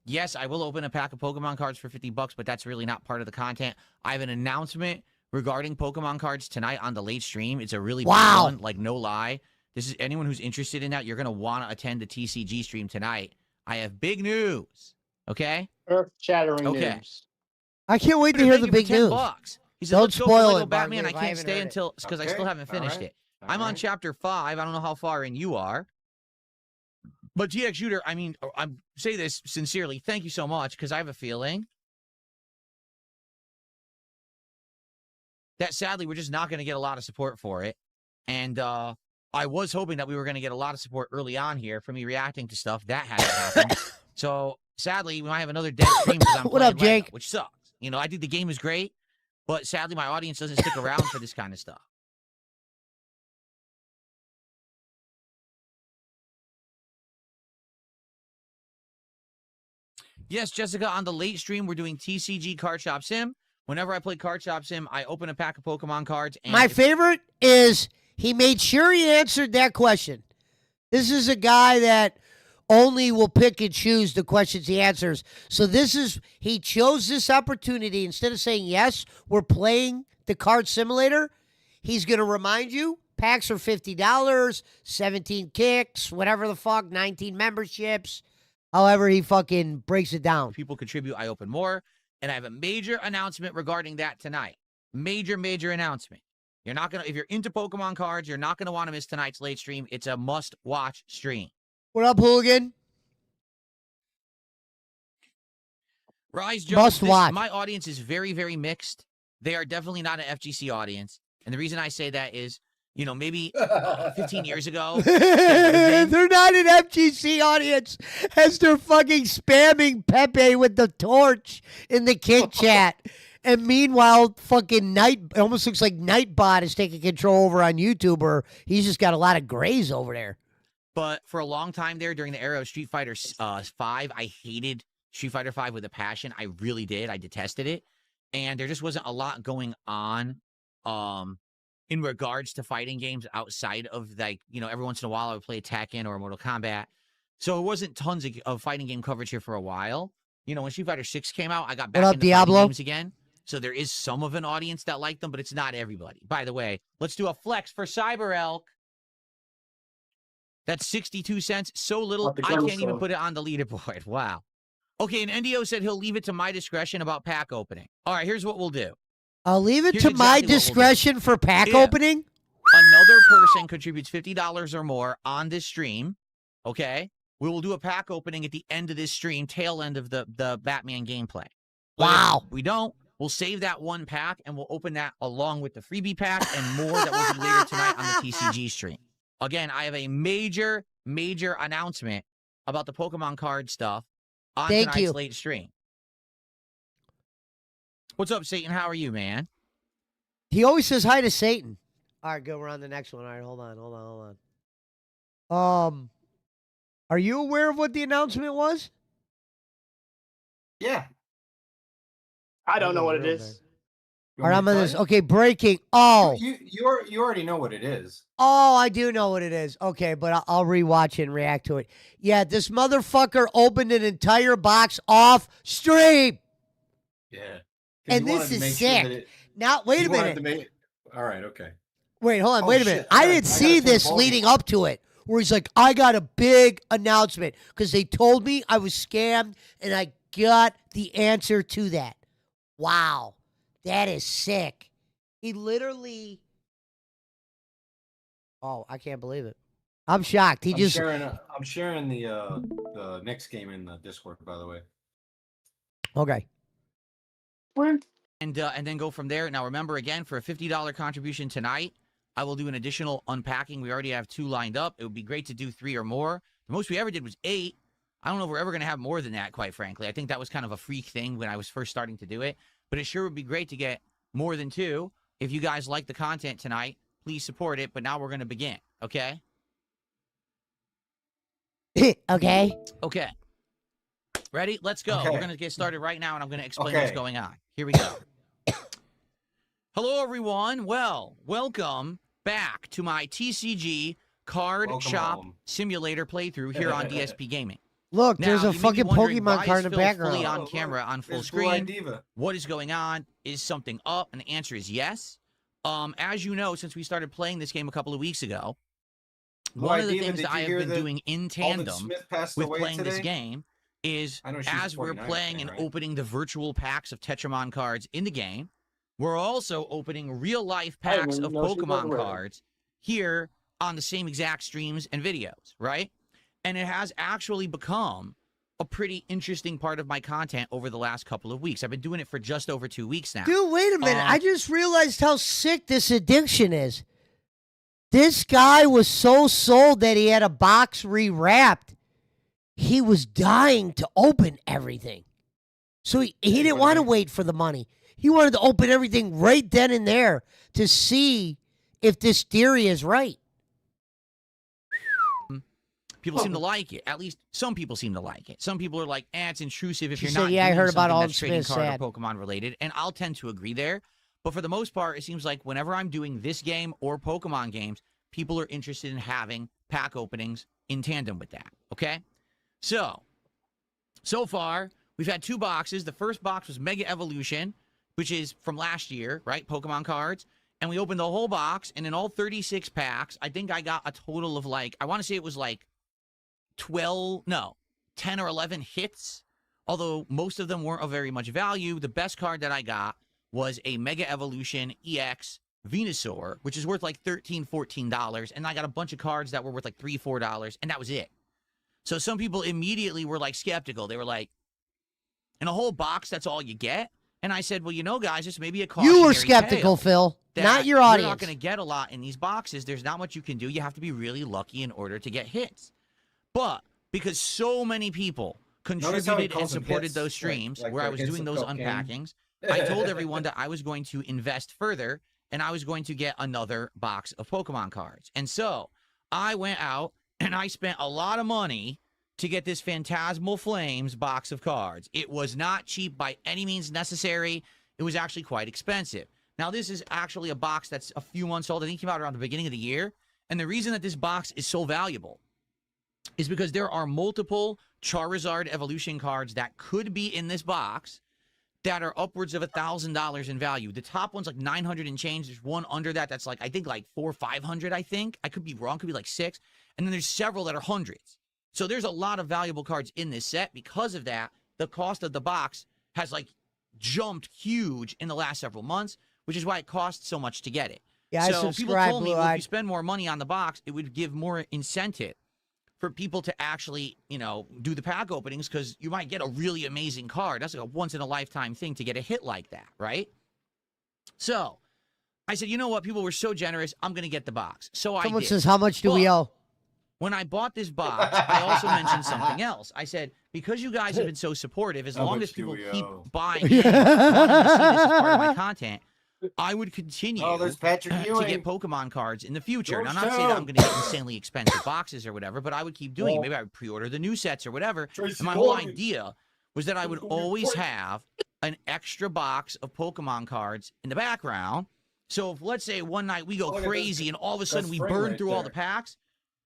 Yes, I will open a pack of Pokemon cards for $50, but that's really not part of the content. I have an announcement regarding Pokemon cards tonight on the late stream. It's a really big one, like no lie. This is anyone who's interested in that. You're going to want to attend the TCG stream tonight. I have big news. Okay? Earth-shattering news. I can't wait to hear the big news. He said, Don't let's go for spoil Lego it, Batman. Barkley, I can't stay until, because I still haven't finished it. I'm on chapter 5. I don't know how far in you are. But GX Shooter, I mean, I say this sincerely. Thank you so much, because I have a feeling that sadly we're just not going to get a lot of support for it. And I was hoping that we were going to get a lot of support early on here for me reacting to stuff. That hasn't happened. So sadly, we might have another dead stream because I'm What up, playing Lego, Jake? which sucks. You know, I think the game is great, but sadly my audience doesn't stick around for this kind of stuff. Yes, Jessica, on the late stream, we're doing TCG Card Shop Sim. Whenever I play Card Shop Sim, I open a pack of Pokemon cards. And my favorite is he made sure he answered that question. This is a guy that only will pick and choose the questions he answers. So he chose this opportunity. Instead of saying, yes, we're playing the card simulator, he's going to remind you, packs are $50, 17 kicks, whatever the fuck, 19 memberships. However he fucking breaks it down. People contribute, I open more. And I have a major announcement regarding that tonight. Major announcement. You're not going to, if you're into Pokemon cards, you're not going to want to miss tonight's late stream. It's a must-watch stream. What up, Hooligan? Rise Jones, Must watch. My audience is very, very mixed. They are definitely not an FGC audience. And the reason I say that is, you know, maybe 15 years ago. They're not an FGC audience as they're fucking spamming Pepe with the torch in the King chat. And meanwhile, fucking it almost looks like Nightbot is taking control over on YouTube, or he's just got a lot of grays over there. But for a long time there, during the era of Street Fighter 5, I hated Street Fighter 5 with a passion. I really did. I detested it. And there just wasn't a lot going on in regards to fighting games outside of, like, you know, every once in a while I would play Tekken or Mortal Kombat. So it wasn't tons of fighting game coverage here for a while. You know, when Street Fighter 6 came out, I got back into fighting games again. So there is some of an audience that liked them, but it's not everybody. By the way, let's do a flex for Cyber Elk. That's 62 cents. So little, I can't even put it on the leaderboard. Wow. Okay, and NDO said he'll leave it to my discretion about pack opening. All right, here's what we'll do. I'll leave it to my discretion for pack opening. Another person contributes $50 or more on this stream, okay? We will do a pack opening at the end of this stream, tail end of the Batman gameplay. Wow. If we don't, we'll save that one pack, and we'll open that along with the freebie pack and more that will be later tonight on the TCG stream. Again, I have a major announcement about the Pokemon card stuff on tonight's late stream. What's up, Satan? How are you, man? He always says hi to Satan. All right, good. We're on the next one. All right, hold on. Are you aware of what the announcement was? Yeah. I don't know what it Real is. You All right, want I'm me on to this. tell you? Okay, breaking. Oh, You already know what it is. I do know what it is. Okay, but I'll rewatch it and react to it. Yeah, this motherfucker opened an entire box off stream. Yeah. 'Cause And he wanted this to is make sure sick. that it- Now, wait he a wanted minute. to make- All right. Okay. Wait, hold on. Oh, Wait a shit, minute. I I gotta- didn't I gotta see turn the this volume leading up. up to it, where he's like, I got a big announcement because they told me I was scammed and I got the answer to that. Wow. That is sick. He literally. Oh, I can't believe it. I'm shocked. He I'm just. sharing the next game in the Discord, by the way. Okay. And then go from there. Now, remember, again, for a $50 contribution tonight, I will do an additional unpacking. We already have 2 lined up. It would be great to do 3 or more. The most we ever did was 8. I don't know if we're ever going to have more than that, quite frankly. I think that was kind of a freak thing when I was first starting to do it. But it sure would be great to get more than 2. If you guys like the content tonight, please support it. But now we're going to begin, okay? Okay. Okay. Ready? Let's go. Okay. We're going to get started right now, and I'm going to explain Okay. what's going on. Here we go. Hello, everyone. Well, welcome back to my TCG Card Welcome Shop home. Simulator playthrough here on DSP Gaming. Look, Now, there's a you may be fucking wondering, Pokemon why card is in the Phil background. fully on Oh, camera, on full It's Blue-Eyed screen? Diva. What is going on? Is something up? And the answer is yes. As you know, since we started playing this game a couple of weeks ago, one of the Diva, things did that you I have hear been that doing in Alden tandem Smith passed with away playing this today? game is I know she's a as we're 49er playing fan, and right? opening the virtual packs of Tetramon cards in the game, we're also opening real-life I didn't packs even of know she was Pokemon ready. cards here on the same exact streams and videos, right? And it has actually become a pretty interesting part of my content over the last couple of weeks. I've been doing it for just over 2 weeks now. Dude, wait a minute. Um, I just realized how sick this addiction is. This guy was so sold that he had a box rewrapped. He was dying to open everything. So he didn't want to wait for the money. He wanted to open everything right then and there to see if this theory is right. People seem to like it. At least some people seem to like it. Some people are like, it's intrusive if She you're said, not "Yeah, I doing heard about something Alden that's trading Smith, card sad." or Pokemon related." And I'll tend to agree there. But for the most part, it seems like whenever I'm doing this game or Pokemon games, people are interested in having pack openings in tandem with that. Okay? So far, we've had 2 boxes. The first box was Mega Evolution, which is from last year, right? Pokemon cards. And we opened the whole box, and in all 36 packs, I think I got a total of I want to say it was 10 or 11 hits, although most of them weren't of very much value. The best card that I got was a Mega Evolution EX Venusaur, which is worth $13, $14, and I got a bunch of cards that were worth $3, $4, and that was it. So some people immediately were skeptical. They were like, in a whole box, that's all you get? And I said, well, guys, this may be a cautionary You were skeptical, tale Phil, that not your You're audience. not going to get a lot in these boxes. There's not much you can do. You have to be really lucky in order to get hits. But because so many people Notice how he contributed and calls them supported hits, those streams like where I they're was hits doing of those cocaine. unpackings, I told everyone that I was going to invest further and I was going to get another box of Pokemon cards. And so I went out and I spent a lot of money to get this Phantasmal Flames box of cards. It was not cheap by any means necessary. It was actually quite expensive. Now, this is actually a box that's a few months old. I think it came out around the beginning of the year. And the reason that this box is so valuable is because there are multiple Charizard evolution cards that could be in this box that are upwards of $1,000 in value. The top one's 900 and change. There's one under that that's I think 400 or 500, I think. I could be wrong. Could be 6. And then there's several that are hundreds. So there's a lot of valuable cards in this set. Because of that, the cost of the box has jumped huge in the last several months, which is why it costs so much to get it. Yeah, I so people subscribe, told me, well, if Blue-Eyed. you spend more money on the box, it would give more incentive for people to actually, do the pack openings because you might get a really amazing card. That's a once-in-a-lifetime thing to get a hit like that, right? So I said, you know what? People were so generous. I'm going to get the box. So Someone I did. says, how much do we But owe? when I bought this box, I also mentioned something else. I said, because you guys have been so supportive, as How long much as do people we keep owe? buying in, wanting to see this as part of my content, I would continue Oh, there's Patrick to Ewing. get Pokemon cards in the future. And I'm not saying that Georgetown. I'm going to get insanely expensive boxes or whatever, but I would keep doing it. Well, Maybe I would pre-order the new sets or whatever. Tracy And my whole Morgan. idea was that I would It's gonna be always great. have an extra box of Pokemon cards in the background. So if, let's say, one night we go Oh, look at crazy this- and all of a that's sudden we spring burn right through all the there. packs,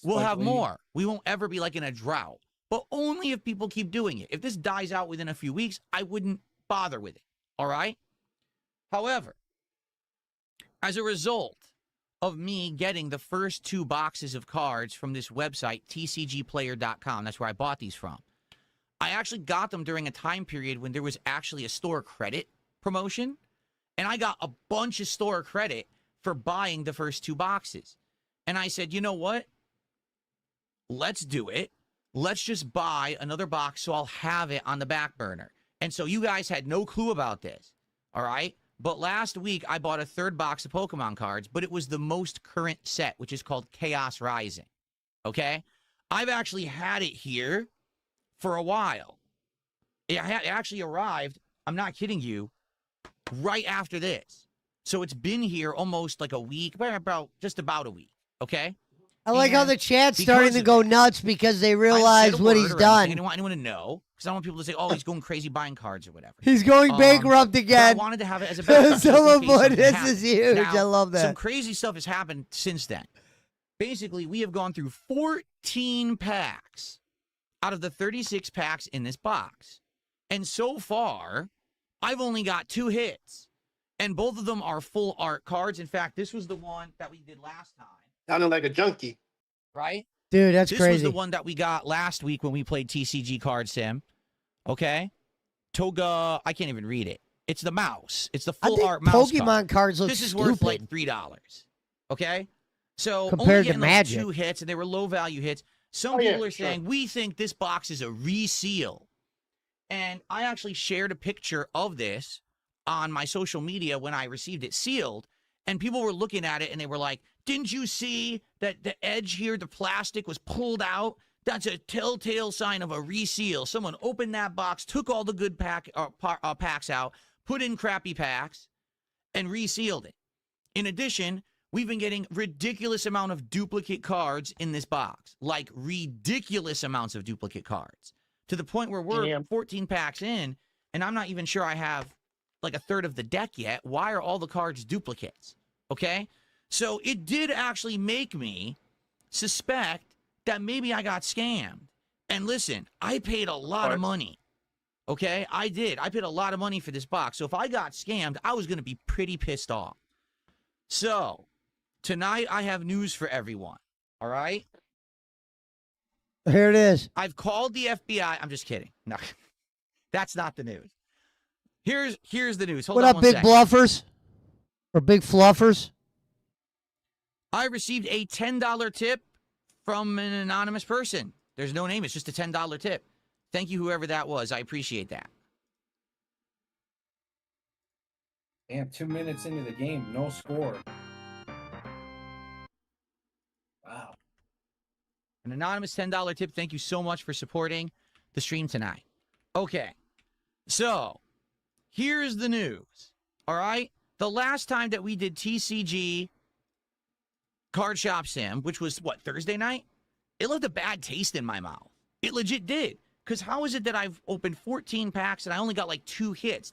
we'll Spike have Lee. more. We won't ever be like in a drought, but only if people keep doing it. If this dies out within a few weeks, I wouldn't bother with it. All right? However, as a result of me getting the first 2 boxes of cards from this website, tcgplayer.com, that's where I bought these from, I actually got them during a time period when there was actually a store credit promotion, and I got a bunch of store credit for buying the first 2 boxes. And I said, you know what? Let's do it. Let's just buy another box so I'll have it on the back burner. And so you guys had no clue about this, all right? But last week, I bought a 3rd box of Pokemon cards, but it was the most current set, which is called Chaos Rising, okay? I've actually had it here for a while. It actually arrived, I'm not kidding you, right after this. So it's been here almost like a week, just about a week, okay? I like how And the chat's because starting to of go that, nuts because they I haven't realize said a what word he's or anything. I done. didn't want anyone to know, because I don't want people to say, oh, he's going crazy buying cards or whatever. He's going bankrupt But I again. wanted to have it as a backup. just in Someone case put something this happened. is huge. Now, I love Some that. crazy stuff has happened since then. Basically, we have gone through 14 packs out of the 36 packs in this box. And so far, I've only got 2 hits. And both of them are full art cards. In fact, this was the one that we did last time, Sounding like a junkie. right? Dude, that's This crazy. was the one that we got last week when we played TCG Card Sim. Okay? Toga, I can't even read it. It's the mouse. It's the I full think art mouse Pokemon card. cards look This is stupid. worth like $3. Okay? So Compared only to getting those Magic. 2 hits, and they were low value hits. Some Oh, yeah, people are sure. saying, we think this box is a reseal. And I actually shared a picture of this on my social media when I received it sealed. And people were looking at it and they were like, didn't you see that the edge here, the plastic was pulled out? That's a telltale sign of a reseal. Someone opened that box, took all the good packs out, put in crappy packs, and resealed it. In addition, we've been getting ridiculous amount of duplicate cards in this box, like ridiculous amounts of duplicate cards, to the point where we're Damn. 14 packs in, and I'm not even sure I have like a third of the deck yet. Why are all the cards duplicates? Okay? So it did actually make me suspect that maybe I got scammed. And listen, I paid a lot of money. Okay? I did. I paid a lot of money for this box. So if I got scammed, I was going to be pretty pissed off. So tonight I have news for everyone. All right? Here it is. I've called the FBI. I'm just kidding. No, that's not the news. Here's the news. Hold What on up, one big second. bluffers? Or big fluffers? I received a $10 tip from an anonymous person. There's no name. It's just a $10 tip. Thank you, whoever that was. I appreciate that. Damn, 2 minutes into the game, no score. Wow. An anonymous $10 tip. Thank you so much for supporting the stream tonight. Okay. So, here's the news. All right? The last time that we did TCG Card Shop Sim, which was, Thursday night? It left a bad taste in my mouth. It legit did. Because how is it that I've opened 14 packs and I only got like 2 hits?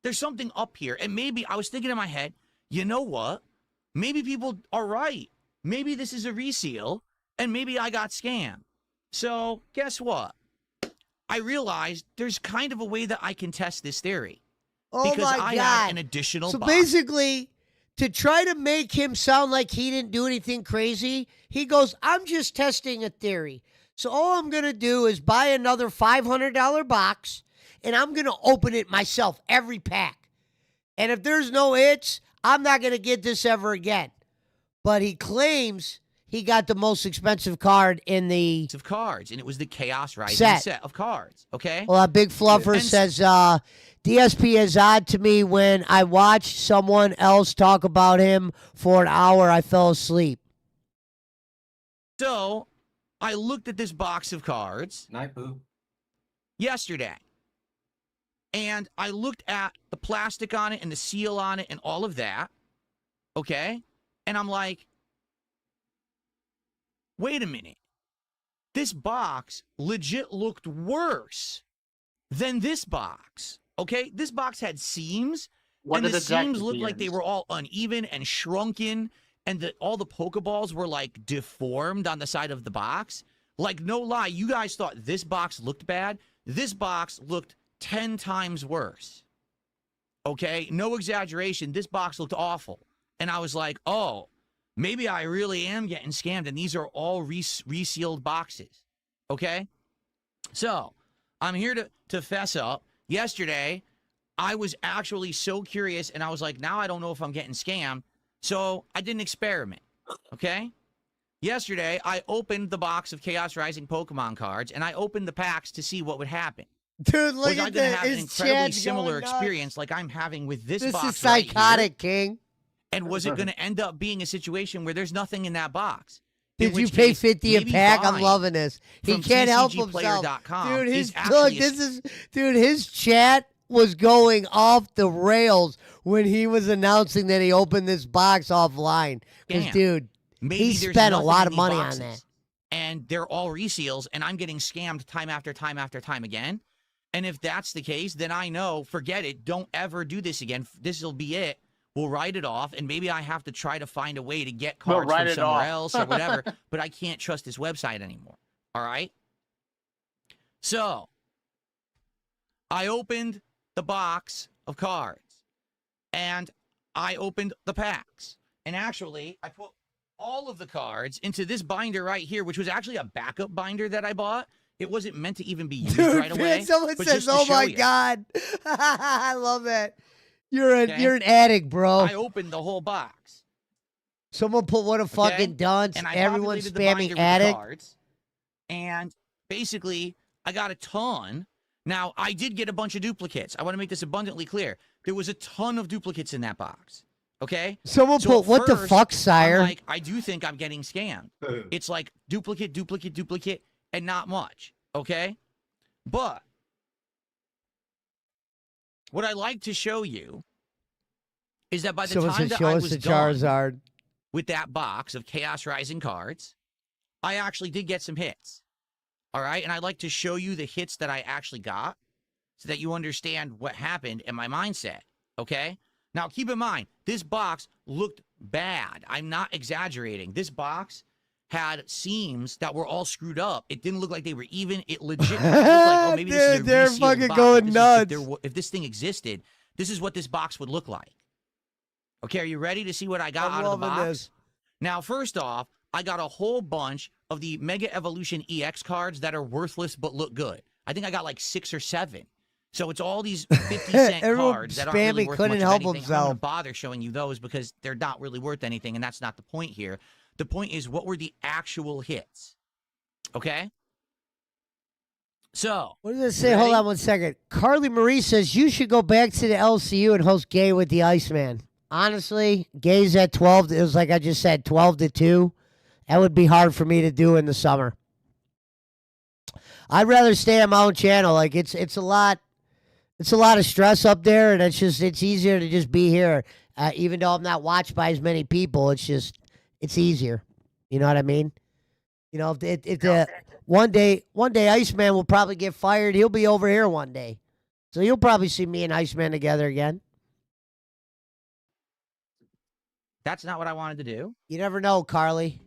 There's something up here. And maybe I was thinking in my head, you know what? Maybe people are right. Maybe this is a reseal, and maybe I got scammed. So, guess what? I realized there's kind of a way that I can test this theory. Oh because my I God. have an additional So box. basically, to try to make him sound like he didn't do anything crazy, he goes, I'm just testing a theory. So all I'm going to do is buy another $500 box, and I'm going to open it myself, every pack. And if there's no hits, I'm not going to get this ever again. But he claims he got the most expensive card in the... of cards, and it was the Chaos Rising Set. set of cards, okay? Well, a big fluffer And- says, DSP is odd to me. When I watched someone else talk about him for an hour, I fell asleep. So, I looked at this box of cards Night boo. yesterday. And I looked at the plastic on it and the seal on it and all of that. Okay? And I'm like, wait a minute. This box legit looked worse than this box. Okay? This box had seams. What and did the seams Detractor looked like they use? were all uneven and shrunken. And all the Pokeballs were like deformed on the side of the box. Like, no lie, you guys thought this box looked bad. This box looked 10 times worse. Okay? No exaggeration. This box looked awful. And I was like, oh, maybe I really am getting scammed. And these are all resealed boxes. Okay? So, I'm here to fess up. Yesterday, I was actually so curious. And I was like, now I don't know if I'm getting scammed. So, I did an experiment. Okay? Yesterday, I opened the box of Chaos Rising Pokemon cards. And I opened the packs to see what would happen. Dude, look Was I at going to that. have an His incredibly chat's similar going nuts. experience like I'm having with this This box is right here? psychotic, King. And was it going to end up being a situation where there's nothing in that box? Did In you which pay case, 50 a maybe pack? I'm buying loving this. He from can't help himself. TCGplayer.com Dude, is look, actually dude, his chat was going off the rails when he was announcing that he opened this box offline. Because, Scam. dude, maybe he there's spent a nothing lot in of these money boxes, on that. and they're all reseals, and I'm getting scammed time after time after time again. And if that's the case, then I know, forget it. Don't ever do this again. This will be it. We'll write it off, and maybe I have to try to find a way to get We'll cards write from it somewhere off. else or whatever. But I can't trust this website anymore. All right? So, I opened the box of cards, and I opened the packs. And actually, I put all of the cards into this binder right here, which was actually a backup binder that I bought. It wasn't meant to even be used Dude, right away. man, someone but says, just to "Oh show my you." god!" I love that. You're Okay. an addict, bro. I opened the whole box. Someone put what a fucking dunce. And I Everyone's populated the binder spamming with the addict. cards. And basically, I got a ton. Now, I did get a bunch of duplicates. I want to make this abundantly clear. There was a ton of duplicates in that box. Okay? Someone So put what the first, fuck, sire? I'm like, I do think I'm getting scammed. It's like duplicate, duplicate, duplicate, and not much. Okay? But what I like to show you is that by the Someone time said, that "Show I us was the done Charizard." with that box of Chaos Rising cards, I actually did get some hits. All right? And I'd like to show you the hits that I actually got so that you understand what happened in my mindset. Okay? Now, keep in mind, this box looked bad. I'm not exaggerating. This box had seams that were all screwed up. It didn't look like they were even. It legit looked like, oh, maybe this is a Dude, they're resealed fucking box. going If nuts. if this thing existed, this is what this box would look like. Okay, are you ready to see what I got I'm out of the loving box? this. Now, first off, I got a whole bunch of the Mega Evolution EX cards that are worthless but look good. I think I got like 6 or 7. So it's all these 50-cent Everyone cards that aren't really spamming, worth couldn't much of help anything. I'm not himself. going to bother showing you those because they're not really worth anything, and that's not the point here. The point is, what were the actual hits? Okay? So, What does it say? ready? Hold on one second. Carly Marie says you should go back to the LCU and host Gay with the Iceman. Honestly, Gay's at 12. It was like I just said, 12 to 2. That would be hard for me to do in the summer. I'd rather stay on my own channel. Like it's a lot of stress up there, and it's easier to just be here. Even though I'm not watched by as many people, it's easier. You know what I mean? You know, one day Iceman will probably get fired. He'll be over here one day, so you'll probably see me and Iceman together again. that's not what I wanted to do. You never know, Carly.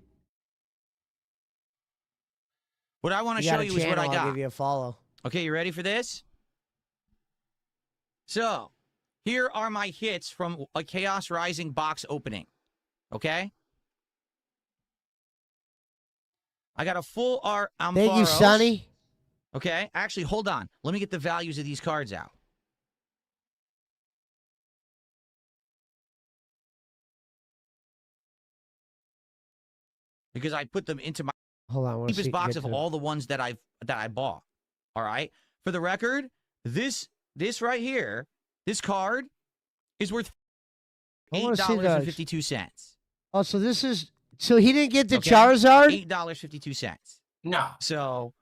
What I want to You show got a you is what I channel, I'll got. give you a follow. Okay, you ready for this? So, here are my hits from a Chaos Rising box opening. Okay? I got a full art Ampharos. Thank you, Sonny. Okay? Actually, hold on. Let me get the values of these cards out. Because I put them into my Hold on. I wanna see cheapest if you box get of to- all the ones that I bought. All right? For the record, this right here, this card is worth I wanna see those. $8.52. Oh, so this is. So he didn't get the Okay. Charizard? $8.52. No. So,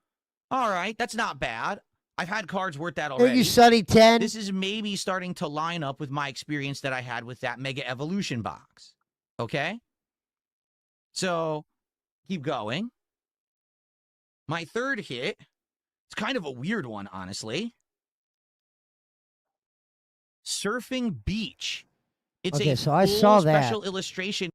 all right, that's not bad. I've had cards worth that Thank already. you, Sunny 10. This is maybe starting to line up with my experience that I had with that Mega Evolution box. Okay? So, keep going. My third hit, it's kind of a weird one, honestly. Surfing Beach. It's Okay, a so I full saw that. special illustration.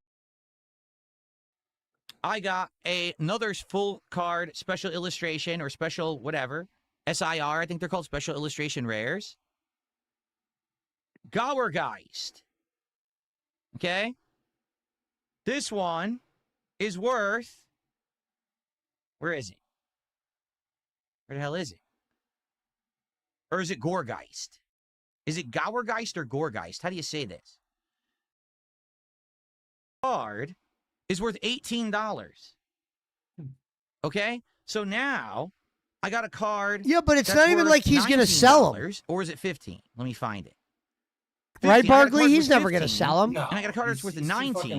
I got another full card special illustration or special whatever. SIR, I think they're called special illustration rares. Gowergeist. Okay? This one is worth. Where is it? Where the hell is it? Or is it Goregeist? Is it Gowergeist or Goregeist? How do you say this? Card is worth $18. Okay? So now I got a card. Yeah, but it's that's not even worth like he's going to sell them. $19, or is it 15? Let me find it. Right, 15. I got a Barkley? card He's worth never going to 15, sell them. No. And I got a card that's worth 19,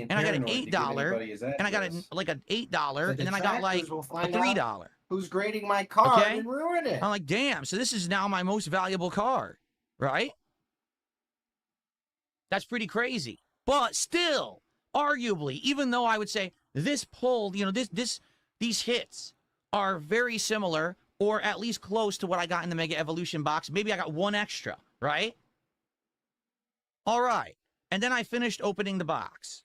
and I got an $8, and I got like an $8, and then I got like a $3. Who's grading my card Okay? and ruin it? I'm like, damn, so this is now my most valuable card, right? That's pretty crazy. But still, arguably, even though I would say this pull, you know, these hits are very similar or at least close to what I got in the Mega Evolution box. Maybe I got one extra, right? All right. And then I finished opening the box.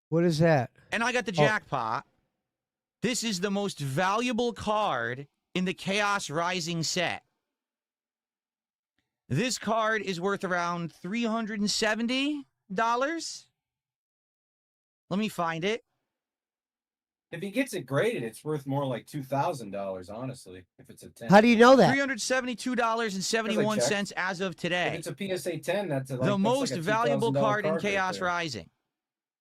What is that? And I got the jackpot. This is the most valuable card in the Chaos Rising set. This card is worth around $370. Let me find it. If he gets it graded, it's worth more like $2,000, honestly, if it's a 10. How do you know that? $372.71 as of today. If it's a PSA 10, that's like, The most like a valuable $2,000 card in right Chaos there. Rising.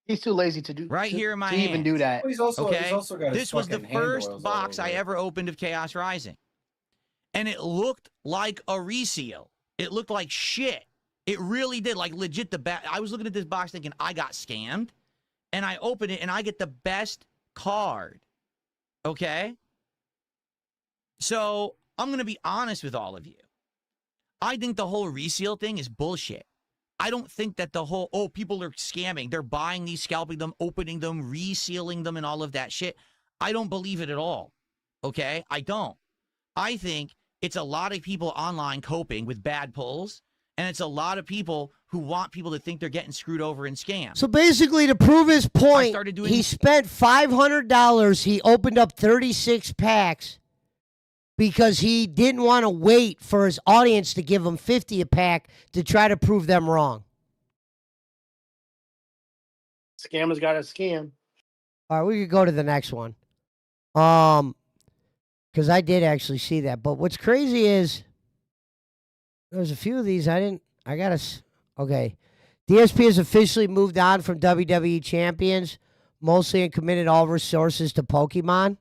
He's too lazy to do Right to, here in my to even do hands. that. Well, he's also Okay, got his this was the fucking hand first oils box all I over it. ever opened of Chaos Rising. And it looked like a reseal. It looked like shit. It really did. Like, legit, I was looking at this box thinking, I got scammed. And I open it, and I get the best card. Okay? So, I'm going to be honest with all of you. I think the whole reseal thing is bullshit. I don't think that the whole, people are scamming. They're buying these, scalping them, opening them, resealing them, and all of that shit. I don't believe it at all. Okay? I don't. I think it's a lot of people online coping with bad pulls, and it's a lot of people who want people to think they're getting screwed over and scammed. So basically, to prove his point, started doing- he spent $500. He opened up 36 packs because he didn't want to wait for his audience to give him 50 a pack to try to prove them wrong. Scammers got a scam. All right, we could go to the next one. Because I did actually see that. But what's crazy is there's a few of these okay. DSP has officially moved on from WWE champions, mostly and committed all resources to Pokemon.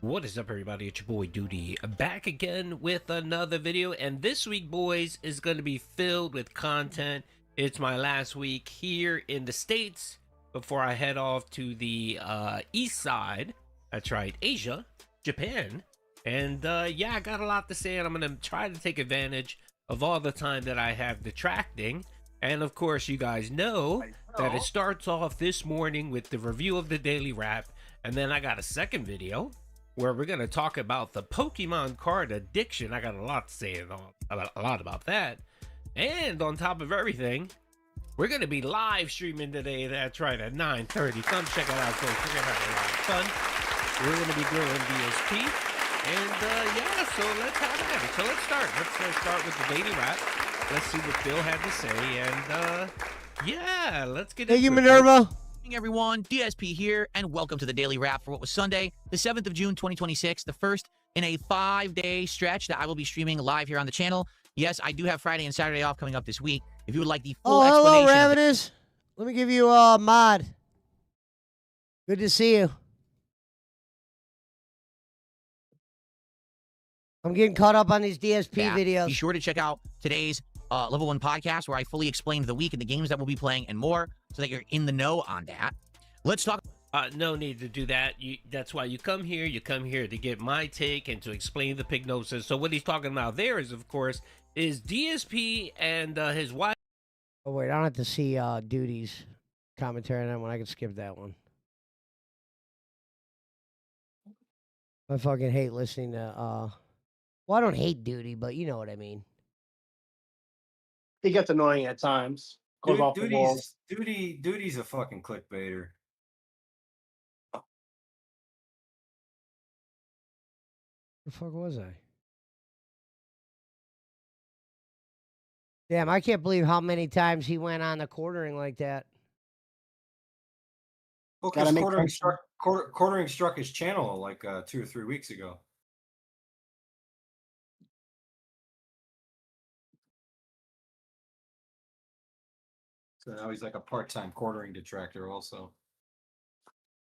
What is up, everybody? It's your boy Duty, back again with another video, and this week, boys, is going to be filled with content. It's my last week here in the States before I head off to the east side. That's right, Asia, Japan, and yeah, I got a lot to say, and I'm going to try to take advantage of all the time that I have detracting. And of course, you guys know that it starts off this morning with the review of the Daily Wrap, and then I got a second video where we're going to talk about the Pokemon card addiction. I got a lot to say about that. And on top of everything, we're going to be live streaming today. That's right, at 9:30. Come check it out, folks. We're going to have a lot of fun. We're going to be doing DSP. And yeah, so let's have at it. So let's start. Let's start with the Daily Wrap. Let's see what Bill had to say. And yeah, let's get Thank you, into it. Minerva. Everyone, DSP here, and welcome to the Daily Wrap for what was Sunday, the 7th of June, 2026, the first in a 5-day stretch that I will be streaming live here on the channel. Yes, I do have Friday and Saturday off coming up this week. If you would like the full Oh, hello, explanation of Ravenous. Let me give you a mod. Good to see you. I'm getting caught up on these DSP that, videos. be sure to check out today's Level 1 podcast where I fully explained the week and the games that we'll be playing and more so that you're in the know on that. Let's talk. No need to do that. That's why you come here. You come here to get my take and to explain the prognosis. So what he's talking about there is, of course, is DSP and his wife. Oh, wait, I don't have to see Duty's commentary on that one. I can skip that one. I fucking hate listening to, well, I don't hate Duty, but you know what I mean. He gets annoying at times. Goes off the wall. Duty's a fucking clickbaiter. The fuck was I? Damn, I can't believe how many times he went on the quartering like that. Well, Gotta because make quartering struck his channel like 2 or 3 weeks ago. So now he's like a part-time quartering detractor also.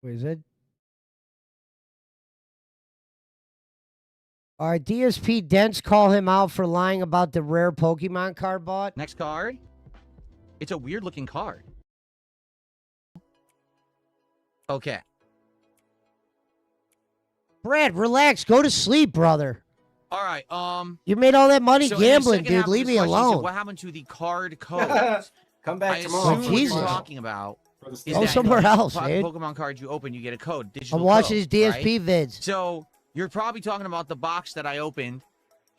Wait, is it? All right, DSP Dents call him out for lying about the rare Pokemon card bought. Next card. It's a weird looking card. Okay. Brad, relax. Go to sleep, brother. All right. You made all that money So in the gambling, second half dude. of Leave this me question, he said, alone. what happened to the card codes? Come back I tomorrow. assume Oh, what you're Jesus. talking about is Go that somewhere else, dude. Pokemon cards you open, you get a code. Digital I'm watching code, his right? DSP vids. So you're probably talking about the box that I opened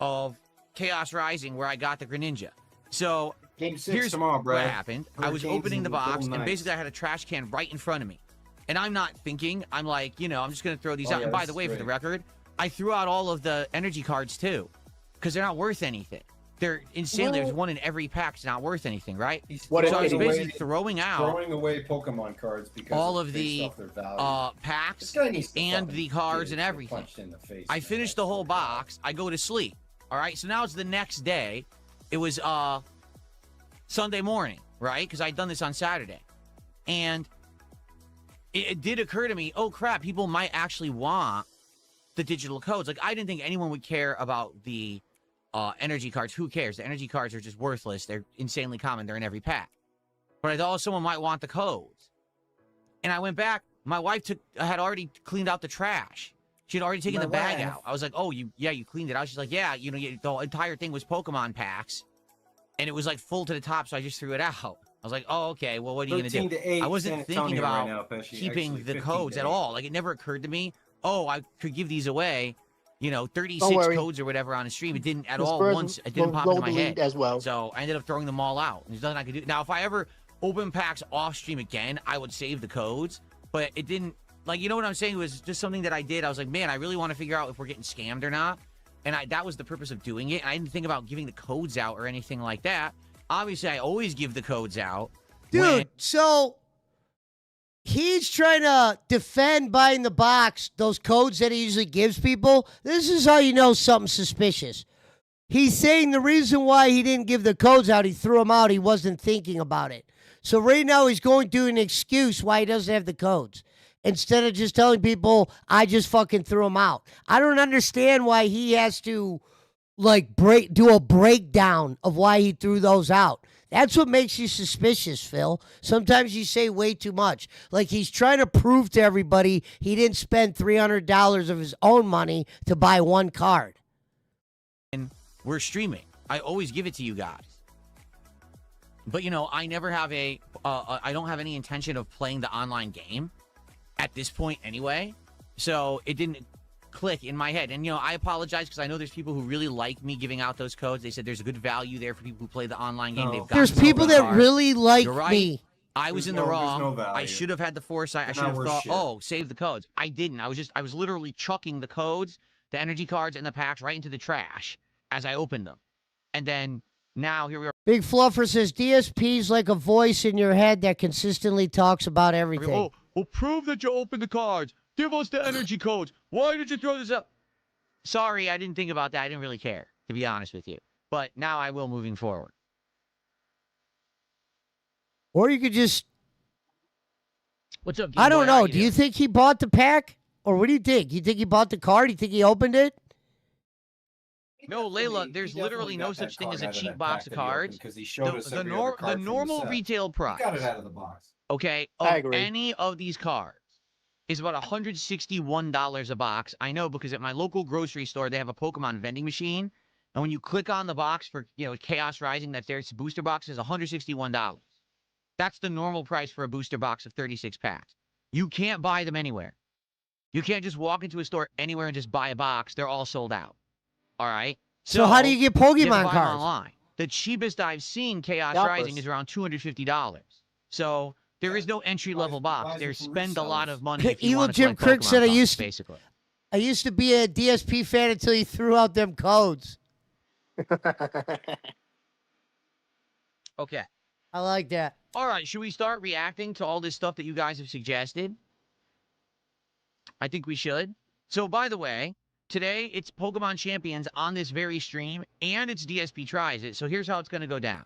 of Chaos Rising where I got the Greninja. So Game 6 here's tomorrow, bro. what happened. I was Hurricanes opening the and box, Golden and Knights. basically I had a trash can right in front of me. And I'm not thinking. I'm like, I'm just going to throw these Oh, out. yeah, And by this the is way, for the great. record, I threw out all of the energy cards too because they're not worth anything. They're insane. There's one in every pack. It's not worth anything, right? He's What So I was Anyway, basically throwing out throwing away Pokemon cards because all it's of based the off their value. This packs guy needs to and fucking the cards get and everything. punched in the face, I man. finished the whole box. I go to sleep. All right. So now it's the next day. It was Sunday morning, right? Because I'd done this on Saturday. And it did occur to me, oh crap, people might actually want the digital codes. Like I didn't think anyone would care about the energy cards. Who cares? The energy cards are just worthless. They're insanely common. They're in every pack. But I thought someone might want the codes. And I went back. My wife had already cleaned out the trash. She had already taken My the bag wife. out. I was like, oh, you cleaned it out. She's like, yeah, the entire thing was Pokemon packs. And it was like full to the top, so I just threw it out. I was like, oh, okay, well, what are you going to 13 do? to 8 I wasn't San thinking Antonio about right now, Pesci. keeping Actually, the 15 codes to at 8. all. Like, it never occurred to me, oh, I could give these away, 36 worry. codes or whatever on a stream. It didn't at The all Spurs once. It will didn't pop blow into my the lead head. as well. So I ended up throwing them all out. There's nothing I could do. Now, if I ever open packs off stream again, I would save the codes. But it didn't, like, you know what I'm saying? It was just something that I did. I was like, man, I really want to figure out if we're getting scammed or not. And that was the purpose of doing it. And I didn't think about giving the codes out or anything like that. Obviously, I always give the codes out. Dude, when- so he's trying to defend buying the box, those codes that he usually gives people. This is how you know something suspicious. He's saying the reason why he didn't give the codes out, he threw them out, he wasn't thinking about it. So right now he's going to an excuse why he doesn't have the codes. Instead of just telling people, I just fucking threw them out. I don't understand why he has to do a breakdown of why he threw those out. That's what makes you suspicious, Phil. Sometimes you say way too much. Like he's trying to prove to everybody he didn't spend $300 of his own money to buy one card. And we're streaming. I always give it to you guys. But, I never have I don't have any intention of playing the online game at this point anyway. So it didn't click in my head. And, I apologize because I know there's people who really like me giving out those codes. They said there's a good value there for people who play the online game. No. They've got There's some people good that cards. really like You're right. me. I was There's in the no wrong. I value. should have had the foresight. I They're should not have worth thought, shit. save the codes. I didn't. I was literally chucking the codes, the energy cards, and the packs right into the trash as I opened them. And then now here we are. Big Fluffer says DSP's like a voice in your head that consistently talks about everything. Oh, well, prove that you opened the cards. Give us the energy codes. Why did you throw this up? Sorry, I didn't think about that. I didn't really care, to be honest with you. But now I will moving forward. Or you could just, What's up, I don't Game Boy? How know. Do you doing? think he bought the pack? Or what do you think? You think he bought the card? You think he opened it? No, Layla, there's literally no such thing as a cheap box of cards. because he showed us every other The card from the normal set. retail He price, got it out of the box. okay, I of agree. any of these cards is about $161 a box. I know because at my local grocery store, they have a Pokemon vending machine. And when you click on the box for, Chaos Rising, that there's booster box is $161. That's the normal price for a booster box of 36 packs. You can't buy them anywhere. You can't just walk into a store anywhere and just buy a box. They're all sold out. All right? So how do you get you have to Pokemon buy them cards? online. The cheapest I've seen Chaos Scalpers. Rising is around $250. So there is no entry-level box. buys it There's from spend a lot resellers. of money if you Evil want to Jim collect Crick Pokemon said I cards, used to- basically. I used to be a DSP fan until he threw out them codes. Okay. I like that. All right, should we start reacting to all this stuff that you guys have suggested? I think we should. So, by the way, today it's Pokemon Champions on this very stream, and it's DSP Tries It. So here's how it's going to go down.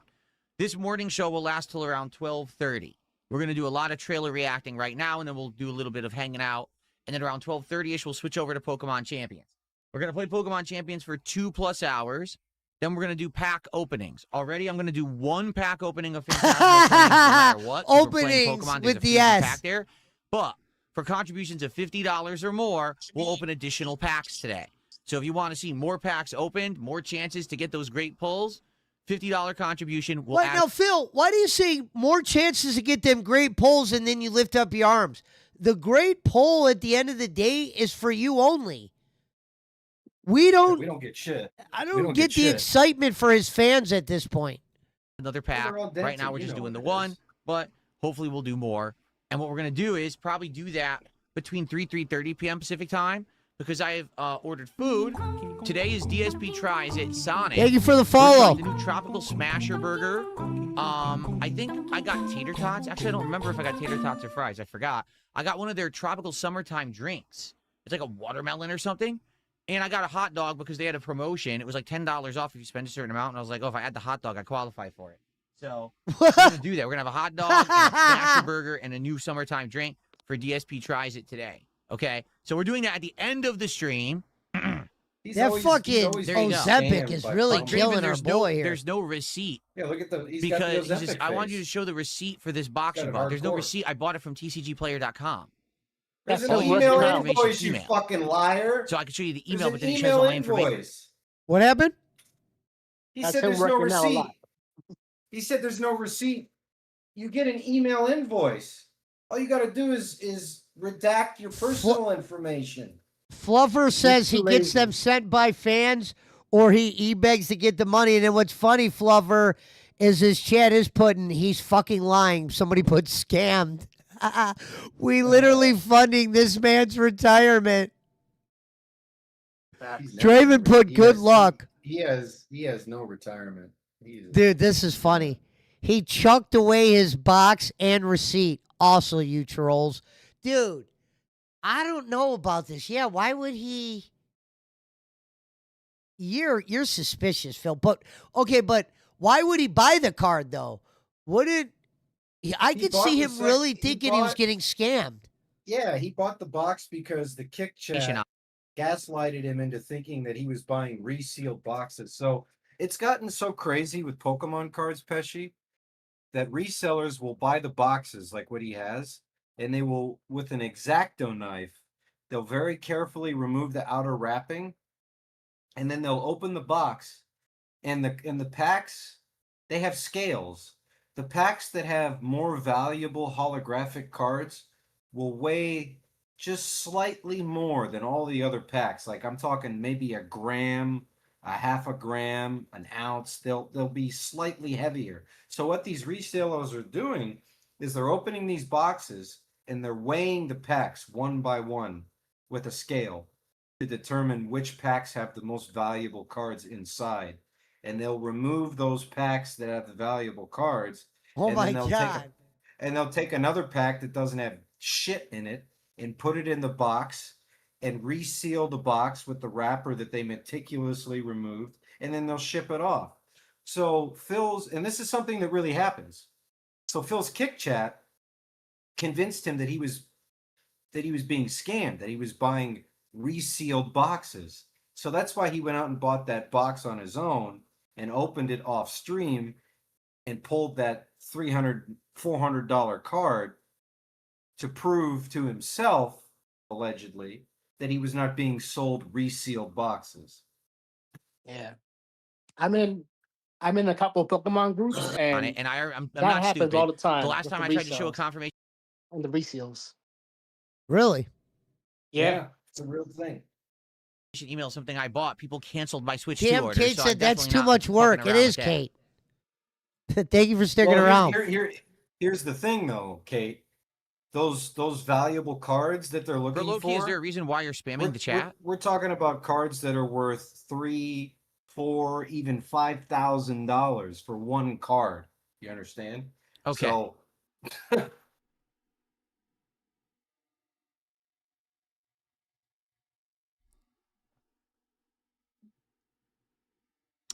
This morning show will last till around 12:30. We're going to do a lot of trailer reacting right now, and then we'll do a little bit of hanging out. And then around 12:30ish, we'll switch over to Pokemon Champions. We're going to play Pokemon Champions for 2+ hours. Then we're going to do pack openings. Already, I'm going to do one pack opening of Phantasmal Flames no matter what. 'Cause we're playing Openings Pokemon, with there's a the free S. pack there. But for contributions of $50 or more, we'll open additional packs today. So if you want to see more packs opened, more chances to get those great pulls, $50 contribution will Wait, add. now, Phil, why do you say more chances to get them great pulls and then you lift up your arms? The great pull at the end of the day is for you only. We don't get shit. I we don't don't get get the shit. excitement for his fans at this point. Another pack. they're all Right now, dented, we're you just know doing the what it one, is. but hopefully we'll do more. And what we're going to do is probably do that between 3:30 p.m. Pacific time because I have ordered food. Today is DSP Tries It Sonic. Thank you for the We're follow. trying the new Tropical Smasher Burger. I think I got tater tots. Actually, I don't remember if I got tater tots or fries. I forgot. I got one of their tropical summertime drinks. It's like a watermelon or something. And I got a hot dog because they had a promotion. It was like $10 off if you spend a certain amount. And I was like, oh, if I add the hot dog, I qualify for it. So we're going to do that. We're going to have a hot dog, and a Smasher Burger, and a new summertime drink for DSP Tries It today. Okay? So we're doing that at the end of the stream. That fucking There you go. Ozempic is really But Draven, killing our there's boy here. There's no receipt. Yeah, look at the. He's Because got the he says, Ozempic I want face. you to show the receipt for this box Got you it bought. There's no hardcore. receipt. I bought it from tcgplayer.com. There's an That's so email Russian invoice, you email. fucking liar. So I can show you the There's email, an but then he shows email all my information. invoice. What happened? He That's said him there's no working out a receipt. lot. He said there's no receipt. You get an email invoice. All you got to do is redact your personal information. Fluffer says he too gets lazy. them sent by fans or he begs to get the money. And then what's funny, Fluffer, is his chat is putting, he's fucking lying. Somebody put scammed. We literally funding this man's retirement. He's Draven never- put he good has- luck. He has no retirement. Dude, this is funny. He chucked away his box and receipt. Also, you trolls. Dude, I don't know about this. Yeah, why would he? You're suspicious, Phil. But okay, but why would he buy the card though? Wouldn't I He could bought see the him sec- really he thinking he was bought- getting scammed. Yeah, he bought the box because the kick Information chat out. gaslighted him into thinking that he was buying resealed boxes. So it's gotten so crazy with Pokemon cards, Pesci, that resellers will buy the boxes like what he has, and they will, with an X-Acto knife, they'll very carefully remove the outer wrapping, and then they'll open the box, and the packs, they have scales. The packs that have more valuable holographic cards will weigh just slightly more than all the other packs. Like I'm talking maybe a gram, a half a gram, an ounce. They'll be slightly heavier. So what these resellers are doing is they're opening these boxes and they're weighing the packs one by one with a scale to determine which packs have the most valuable cards inside. And they'll remove those packs that have the valuable cards. Oh and my then they'll god. and they'll take another pack that doesn't have shit in it and put it in the box and reseal the box with the wrapper that they meticulously removed, and then they'll ship it off. So and this is something that really happens. So Phil's Kick Chat convinced him that he was being scammed, that he was buying resealed boxes. So that's why he went out and bought that box on his own and opened it off stream and pulled that $400 card to prove to himself, allegedly, that he was not being sold resealed boxes. Yeah. I'm in a couple of Pokemon groups, on and it, and I'm that not happens stupid. all the time. The last with time the I tried to show a resales confirmation and the reseals. Really? Yeah. It's a real thing. email, something I bought, people canceled my Switch 2 Damn, order. Kate so I'm said that's definitely too not much fucking work. It around is, with that. Kate. Thank you for sticking Well, around. here's the thing, though, Kate. Those valuable cards that they're looking Loki, for. is there a reason why you're spamming the chat? We're talking about cards that are worth $3,000, $4,000, even $5,000 for one card. You understand? Okay. So,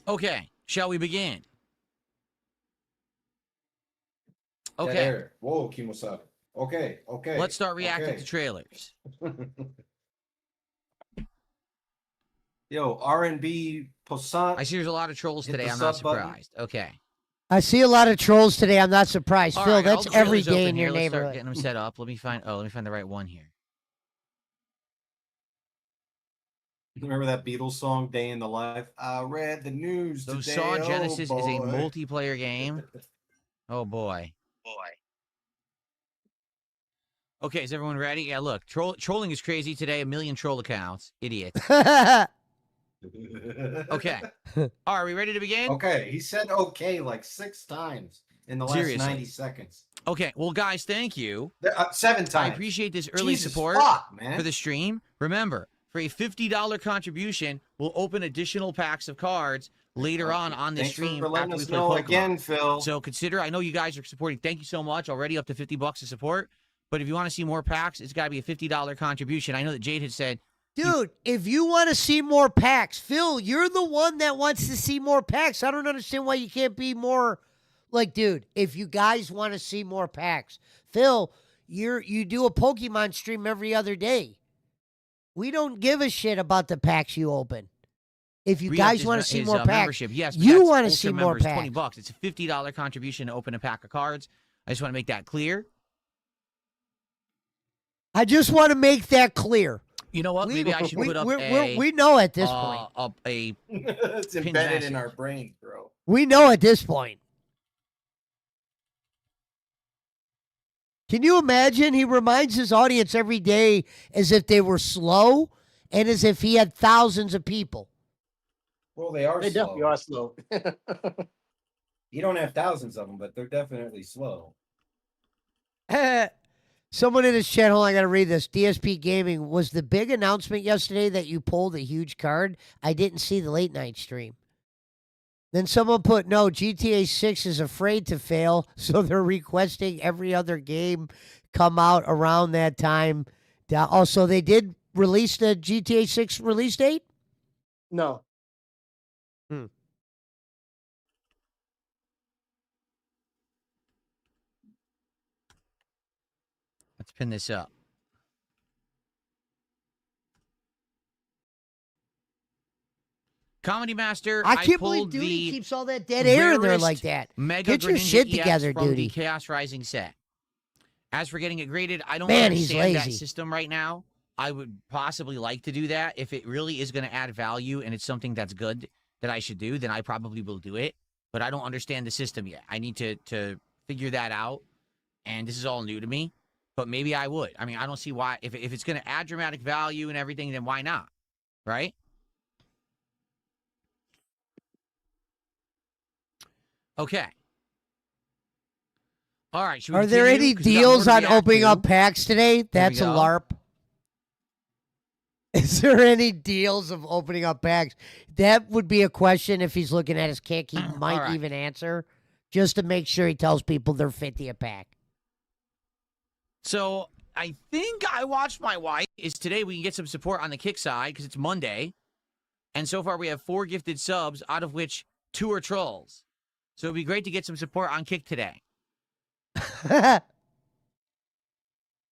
Okay. Shall we begin? Okay. there. Whoa, Kimosabe. Okay. Let's start reacting to trailers. Yo, R&B Posant. I see there's a lot of trolls Hit today. the I'm not sub button. surprised. Okay. I see a lot of trolls today. I'm not surprised. All Phil, right, that's all the every trailers day open in here. your Let's start neighborhood. getting them set up. Let me find the right one here. Remember that Beatles song, Day in the Life? I read the news So today. Saw oh, Genesis is a boy. multiplayer game. Oh boy. Okay, is everyone ready? Yeah, look, trolling is crazy today. 1 million troll accounts. Idiots. Okay. All right, are we ready to begin? Okay, he said okay like 6 times in the last Seriously. 90 seconds. Okay, well, guys, thank you. 7 times. I appreciate this early Jesus support fuck, man. for the stream. Remember, for a $50 contribution, we'll open additional packs of cards later on the Thanks stream for letting after we us play know Pokemon. again, Phil. So consider, I know you guys are supporting. Thank you so much. Already up to $50 to support. But if you want to see more packs, it's got to be a $50 contribution. I know that Jade had said, Dude, if you want to see more packs, Phil, you're the one that wants to see more packs. I don't understand why you can't be more like, dude, if you guys want to see more packs, Phil, you do a Pokemon stream every other day. We don't give a shit about the packs you open. If you guys want to see more packs, membership. Yes, but you that's want to Ultra see more members, packs. $20. It's a $50 contribution to open a pack of cards. I just want to make that clear. I just want to make that clear. You know what? Maybe I should put up we know at this point. It's Pin embedded message. in our brains, bro. We know at this point. Can you imagine? He reminds his audience every day as if they were slow and as if he had thousands of people. Well, they are They slow. definitely are slow. You don't have thousands of them, but they're definitely slow. Someone in his chat, hold on, I got to read this. DSP Gaming, was the big announcement yesterday that you pulled a huge card? I didn't see the late night stream. Then someone put, no, GTA 6 is afraid to fail, so they're requesting every other game come out around that time. Also, they did release the GTA 6 release date? No. Let's pin this up. Comedy Master, I can't believe pulled Duty the keeps all that dead air in there rarest like that. Mega Get your Greninja shit EX together, from Duty. the Chaos Rising set. As for getting it graded, I don't Man, he's understand that lazy. system right now. I would possibly like to do that. If it really is going to add value and it's something that's good that I should do, then I probably will do it. But I don't understand the system yet. I need to figure that out. And this is all new to me. But maybe I would. I mean, I don't see why. If it's going to add dramatic value and everything, then why not? Right? Okay. All right. Should we Are there continue? any 'Cause we got more deals to on react opening to. up packs today? That's a go. LARP. Is there any deals of opening up packs? That would be a question if he's looking at his kick. He might right. even answer just to make sure he tells people they're 50 a pack. So I think I watched my wife. Is today we can get some support on the kick side because it's Monday. And so far we have 4 gifted subs, out of which 2 are trolls. So it'd be great to get some support on kick today.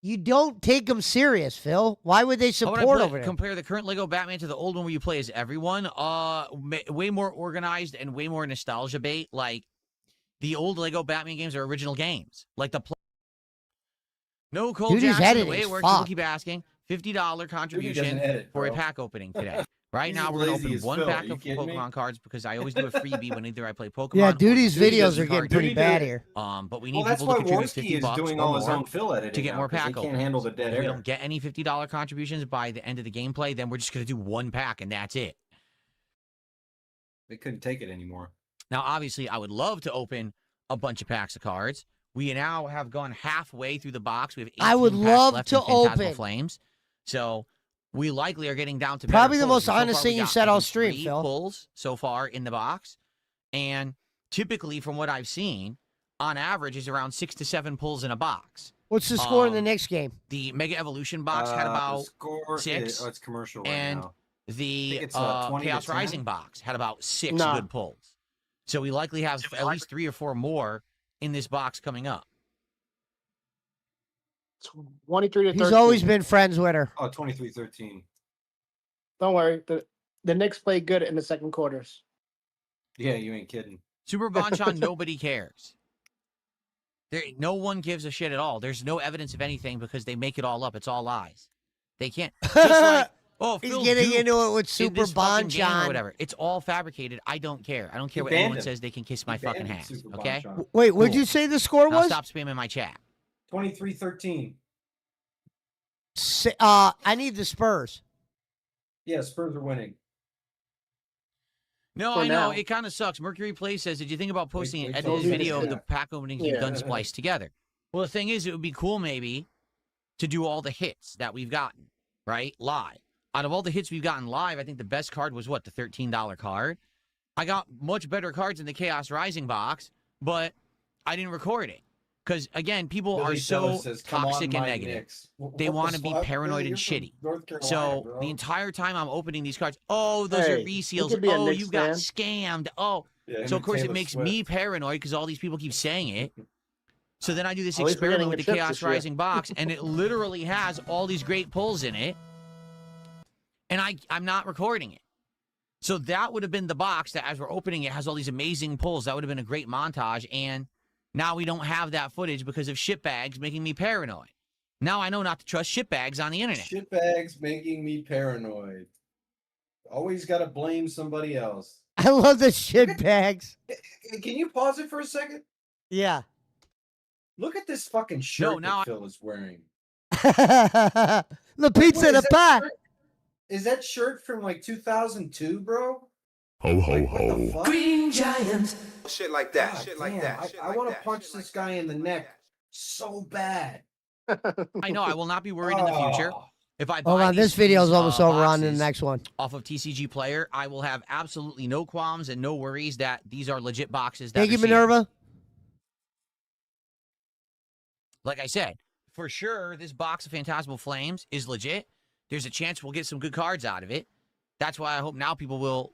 You don't take them serious, Phil. Why would they How would I support play- over there? compare the current Lego Batman to the old one where you play as everyone? Way more organized and way more nostalgia bait. Like the old Lego Batman games are original games. Like the no Cole Dude, his Jackson. The editing way is it works, people fucked. keep asking $50 contribution edit, for a bro. pack opening today. Right He's now, as we're gonna lazy open as one Phil. pack Are you of kidding me? Pokemon cards because I always do a freebie when either I play Pokemon. Yeah, or Duty's Duty videos doesn't are getting card- pretty Duty bad did- here. But we need Well, that's people to why contribute Worski $50 is doing or all his more own fill editing to get now, more 'cause pack They can't openings. handle the dead If we air. don't get any $50 contributions by the end of the gameplay, then we're just gonna do one pack and that's it. They couldn't take it anymore. Now, obviously, I would love to open a bunch of packs of cards. We now have gone halfway through the box. We have 18 I would packs love left to in Phantasmal open. Flames. So we likely are getting down to Probably better the pulls. most So honest far, thing we you've got, said I all think, stream, 3 Phil. pulls so far in the box. And typically, from what I've seen, on average is around 6 to 7 pulls in a box. What's the score in the Um, next game? The Mega Evolution box had The about score 6, it's commercial right and now. the think it's, 20 to Chaos 10? Rising box had about 6 Nah. good pulls. So we likely have at least 3 or 4 more in this box coming up. 23 to 13. He's always been friends with her. Oh, 23-13. Don't worry. The Knicks played good in the second quarters. Yeah, you ain't kidding. Super Bonchon, nobody cares. No one gives a shit at all. There's no evidence of anything because they make it all up. It's all lies. They can't. Just like, oh, He's Phil getting duped into it with in Super this fucking game or Bonchon. whatever. It's all fabricated. I don't care. I don't care He what banned anyone him. says. They can kiss He my fucking banned ass. Super Okay? Bonchon. Wait, what'd Cool. you say the score Now was? stop spamming my chat. 23-13. I need the Spurs. Yeah, Spurs are winning. No, For I know. now. It kind of sucks. Mercury Play says, did you think about posting wait an till edited the video of end. the pack openings you've Yeah. done spliced together? Well, the thing is, it would be cool maybe to do all the hits that we've gotten, right? Live. Out of all the hits we've gotten live, I think the best card was what? The $13 card? I got much better cards in the Chaos Rising box, but I didn't record it. Because, again, people are Billy so Sellers says, "Come on, toxic and my negative. Knicks." They What want the to be fuck? paranoid Billy, and you're from shitty. North Carolina, So bro. the entire time I'm opening these cards, oh, those are Hey, you reseals. could be a Oh, Knicks you got fan. scammed. Oh. Yeah, him So, of and course, it Taylor makes Swift. me paranoid because all these people keep saying it. So then I do this At least we're experiment getting with a the chip Chaos this year. Rising box, and it literally has all these great pulls in it. And I'm not recording it. So that would have been the box that, as we're opening it, has all these amazing pulls. That would have been a great montage. And now we don't have that footage because of shitbags making me paranoid. Now I know not to trust shitbags on the internet. Shitbags making me paranoid. Always got to blame somebody else. I love the shit bags. Can you pause it for a second? Yeah. Look at this fucking shirt now that Phil is wearing. The Wait, pizza in a is that pot. shirt- Is that shirt from like 2002, bro? Ho ho Like, what the ho. fuck? Green Giant. Shit like that. God Shit like damn, that. shit I like want to that, punch shit this like guy that. in the neck so bad. I know I will not be worried in the future. Oh. If I buy Hold on, these this video's almost over. On to the boxes next one. off of TCG Player, I will have absolutely no qualms and no worries that these are legit boxes. That Thank you, are sealed. Minerva. Like I said, for sure, this box of Phantasmal Flames is legit. There's a chance we'll get some good cards out of it. That's why I hope now people will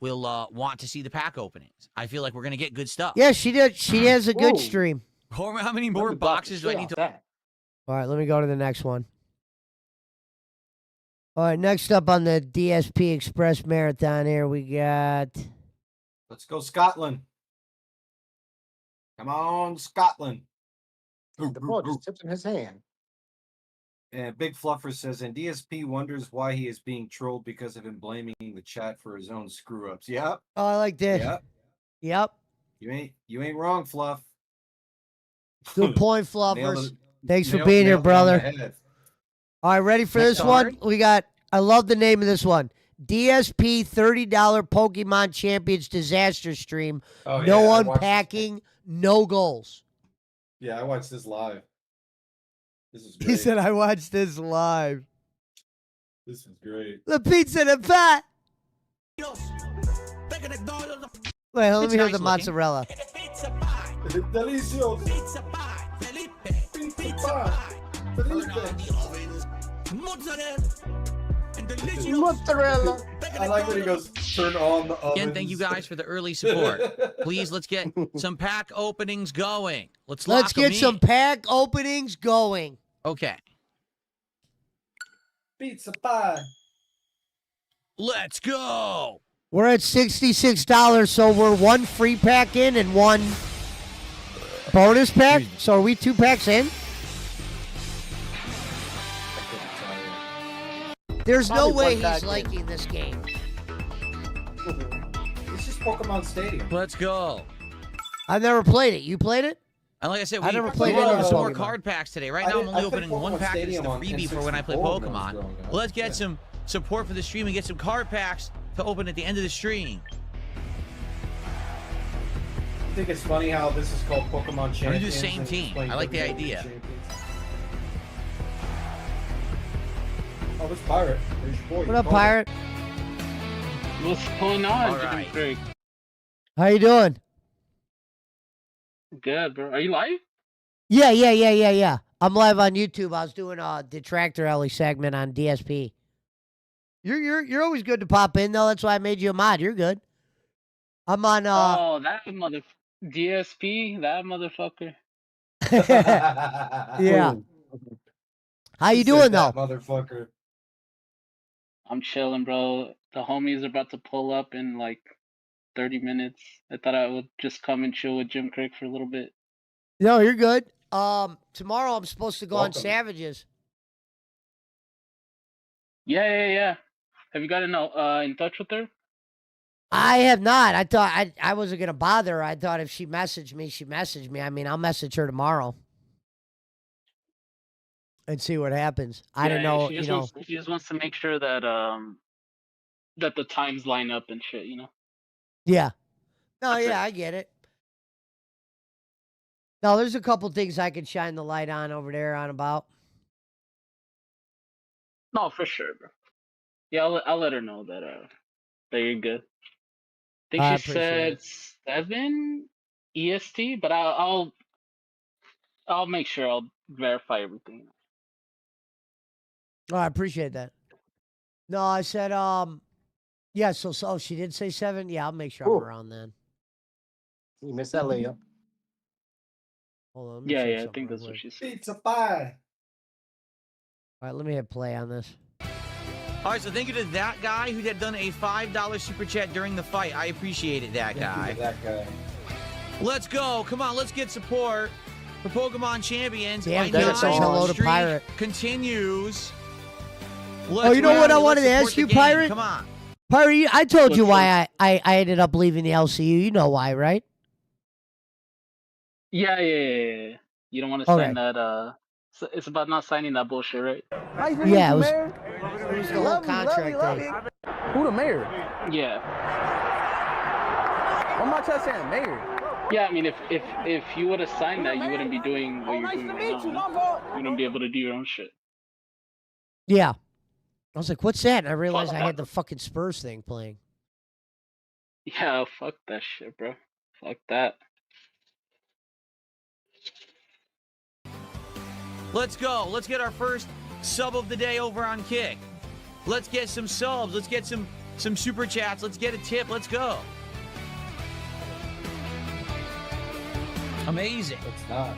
want to see the pack openings. I feel like we're gonna get good stuff. Yeah, she did. She has a good Whoa. stream. How many more boxes do I need to? That. All right, let me go to the next one. All right, next up on the DSP Express Marathon here, we got Let's go Scotland. Come on, Scotland. The ball just tips in his hand. And Big Fluffer says, and DSP wonders why he is being trolled because of him blaming the chat for his own screw ups. Yep. Oh, I like this. Yep. Yep. You ain't wrong, Fluff. Good point, Nailed Fluffers. it- Thanks for nailed- being here, nailed it on the brother. head. All right, ready for Next this one? card. We got, I love the name of this one. DSP $30 Pokemon Champions Disaster Stream. Oh, No yeah, I watched- unpacking, no goals. Yeah, I watched this live. This is great. He said, I watched this live. This is great. The pizza in a pot. Wait, let It's me hear nice the looking. mozzarella. Delicioso. Mozzarella. I like when he goes, turn on the ovens. Again, thank you guys for the early support. Please, let's get some pack openings going. Let's lock Let's get 'em some in. pack openings going. Okay. Pizza pie. Let's go. We're at $66, so we're one free pack in and one bonus pack. So are we 2 packs in? There's no Probably way one pack he's in. liking this game. It's just Pokemon Stadium. Let's go. I've never played it. You played it? And like I said, I never we played any opened of the some more Pokemon. card packs today. Right I now, I'm did- only I played opening one Pokemon pack. It's Stadium the on freebie for when I play N64 when I was Pokemon. growing up. Let's get Yeah. some support for the stream and get some card packs to open at the end of the stream. I think it's funny how this is called Pokemon Champions. We're gonna do the same and it's team. playing I like the WWE idea. Champions. Oh, this pirate. There's your boy. What up, Pirate? What's going on, All Chicken right. Freak? How you doing? Good, bro. Are you live? Yeah. I'm live on YouTube. I was doing a Detractor Ellie segment on DSP. You're always good to pop in though. That's why I made you a mod. You're good. I'm on Oh, that DSP, that motherfucker. yeah. How you doing though? Motherfucker. I'm chilling, bro. The homies are about to pull up in like 30 minutes. I thought I would just come and chill with Jim Craig for a little bit. No, you're good. Tomorrow I'm supposed to go on Welcome. Savages. Yeah. Have you gotten in touch with her? I have not. I thought I wasn't gonna bother her. I thought if she messaged me, she messaged me. I mean, I'll message her tomorrow and see what happens. I don't know. She just wants to make sure that that the times line up and shit. Yeah. No, That's yeah, it. I get it. No, there's a couple things I could shine the light on over there on about. No, for sure, bro. Yeah, I'll let her know that that you're good. I I think she appreciate said 7 EST, but I'll make sure I'll verify everything. Oh, I appreciate that. No, I said, yeah, so she did say 7. Yeah, I'll make sure I'm Ooh. around then. You missed that layup. Hold on. Let me Yeah, check I something think real that's what quick. she said. Pizza pie. All right, let me hit play on this. All right, so thank you to that guy who had done a $5 super chat during the fight. I appreciate it, that guy. That guy. Let's go. Come on, let's get support for Pokemon Champions. Damn, My Dennis says hello nine to streak Pirate. continues. Oh, you know what I wanted to Let's ask support you, the game. Pirate? Come on. Pirate, I told you What's why I ended up leaving the LCU. You know why, right? Yeah. You don't want to Okay. sign that. It's about not signing that bullshit, right? Yeah, it was the whole contract thing. Who the mayor? Yeah. I'm not just saying mayor. Yeah, I mean, if you would have signed that, you wouldn't be doing what you're doing right now. You wouldn't be able to do your own shit. Yeah. I was like, what's that? And I realized I had the fucking Spurs thing playing. Yeah, fuck that shit, bro. Fuck that. Let's go. Let's get our first sub of the day over on Kick. Let's get some subs. Let's get some super chats. Let's get a tip. Let's go. Amazing. It's not.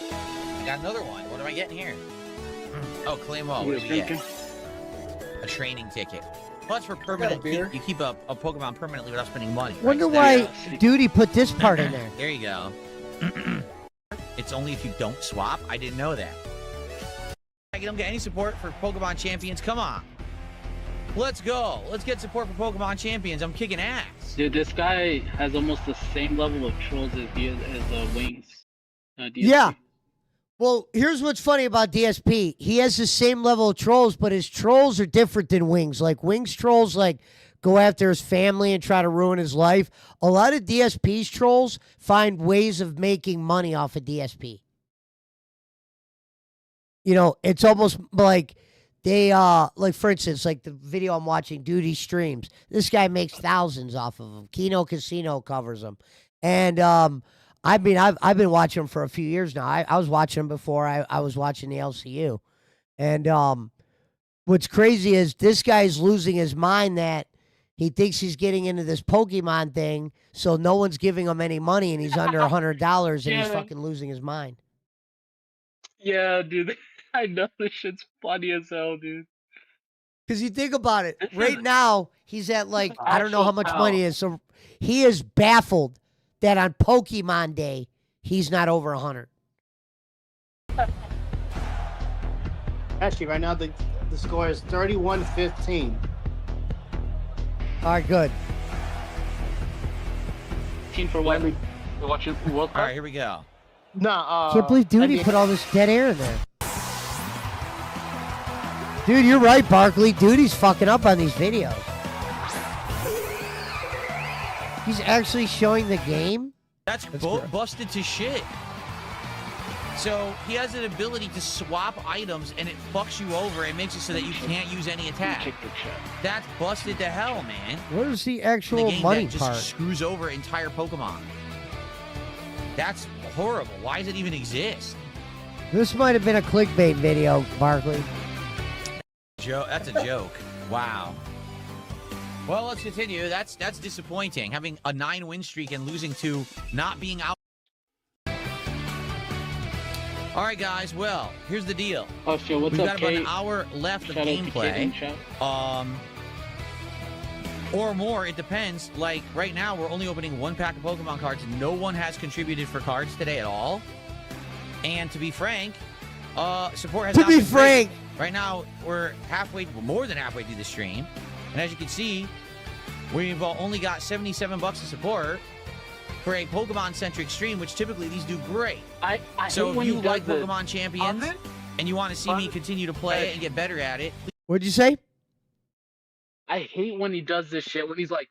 I got another one. What am I getting here? Oh, claim all. What do we get? A training ticket. Well, that's for permanent. beer. You keep a Pokemon permanently without spending money. right? Wonder So there why you go. Duty put this part in there. There you go. It's only if you don't swap. I didn't know that. I don't get any support for Pokemon Champions. Come on. Let's go. Let's get support for Pokemon Champions. I'm kicking ass. Dude, this guy has almost the same level of trolls as he as Wings. DSP. Yeah. Well, here's what's funny about DSP. He has the same level of trolls, but his trolls are different than Wings. Like, Wings trolls, like, go after his family and try to ruin his life. A lot of DSP's trolls find ways of making money off of DSP. You know, it's almost like they, like, for instance, like the video I'm watching, Duty streams. This guy makes thousands off of him. Kino Casino covers him. And, I mean, I've been watching him for a few years now. I was watching him before I was watching the LCU. And what's crazy is this guy's losing his mind that he thinks he's getting into this Pokemon thing, so no one's giving him any money, and he's under $100, and he's Yeah. fucking losing his mind. Yeah, dude. I know this shit's funny as hell, dude. Because you think about it, This right is now he's at like I don't know actual how much hell. money is. So he is baffled that on Pokemon Day he's not over 100. Actually, right now the score is 31-15. All right, good. Team for what? We're watching World Cup. All right, here we go. Nah, Can't believe Duty NBA put all this dead air in there. Dude, you're right, Barkley. Duty's fucking up on these videos. He's actually showing the game. That's good. busted to shit. So he has an ability to swap items, and it fucks you over. It makes it so that you can't use any attack. Check the chat. That's busted to hell, man. Where's the In the actual game money that just part? screws over entire Pokemon. That's horrible. Why does it even exist? This might have been a clickbait video, Barkley. That's a joke. Wow. Well, let's continue. That's disappointing. Having a 9-win streak and losing to not being out. All right, guys. Well, here's the deal. Oh shit, what's We've up, got about Kate? an hour left of Shout out to Kate in gameplay. chat. Or more. It depends. Like right now, we're only opening one pack of Pokemon cards. No one has contributed for cards today at all. And to be frank, support has To not be been great. frank, Right now, we're more than halfway through the stream. And as you can see, we've only got $77 of support for a Pokemon-centric stream, which typically these do great. I So hate if when you he like does this. Pokemon Champions and you want to see me continue to play it and get better at it, what'd you say? I hate when he does this shit. When he's like,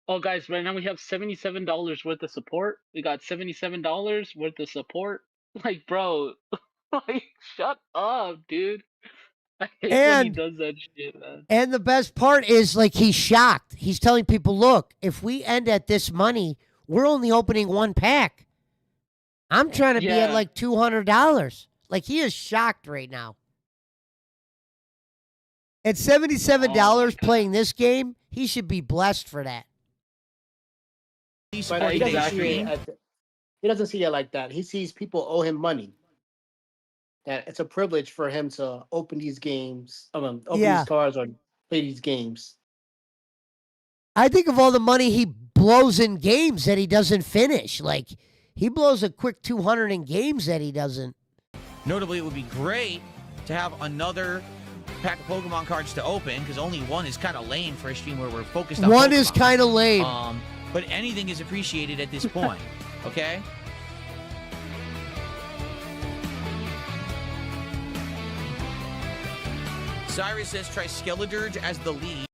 "Oh, guys, right now we have $77 worth of support. We got $77 worth of support." Like, bro, like, shut up, dude. I hate when he And- does that shit, man. And the best part is, like, he's shocked. He's telling people, look, if we end at this money, we're only opening one pack. I'm trying to be at Yeah. like $200. Like, he is shocked right now. At $77 playing this game, he should be blessed for that. please But support he today's doesn't see stream. he doesn't see it like that. He sees people owe him money. That it's a privilege for him to open these games, open Yeah. these cards or play these games. I think of all the money he blows in games that he doesn't finish. Like, he blows a quick 200 in games that he doesn't. Notably, it would be great to have another pack of Pokemon cards to open, because only one is kind of lame for a stream where we're focused on One is Pokemon. kind of lame. But anything is appreciated at this point, okay? Cyrus says try Skeledirge as the lead.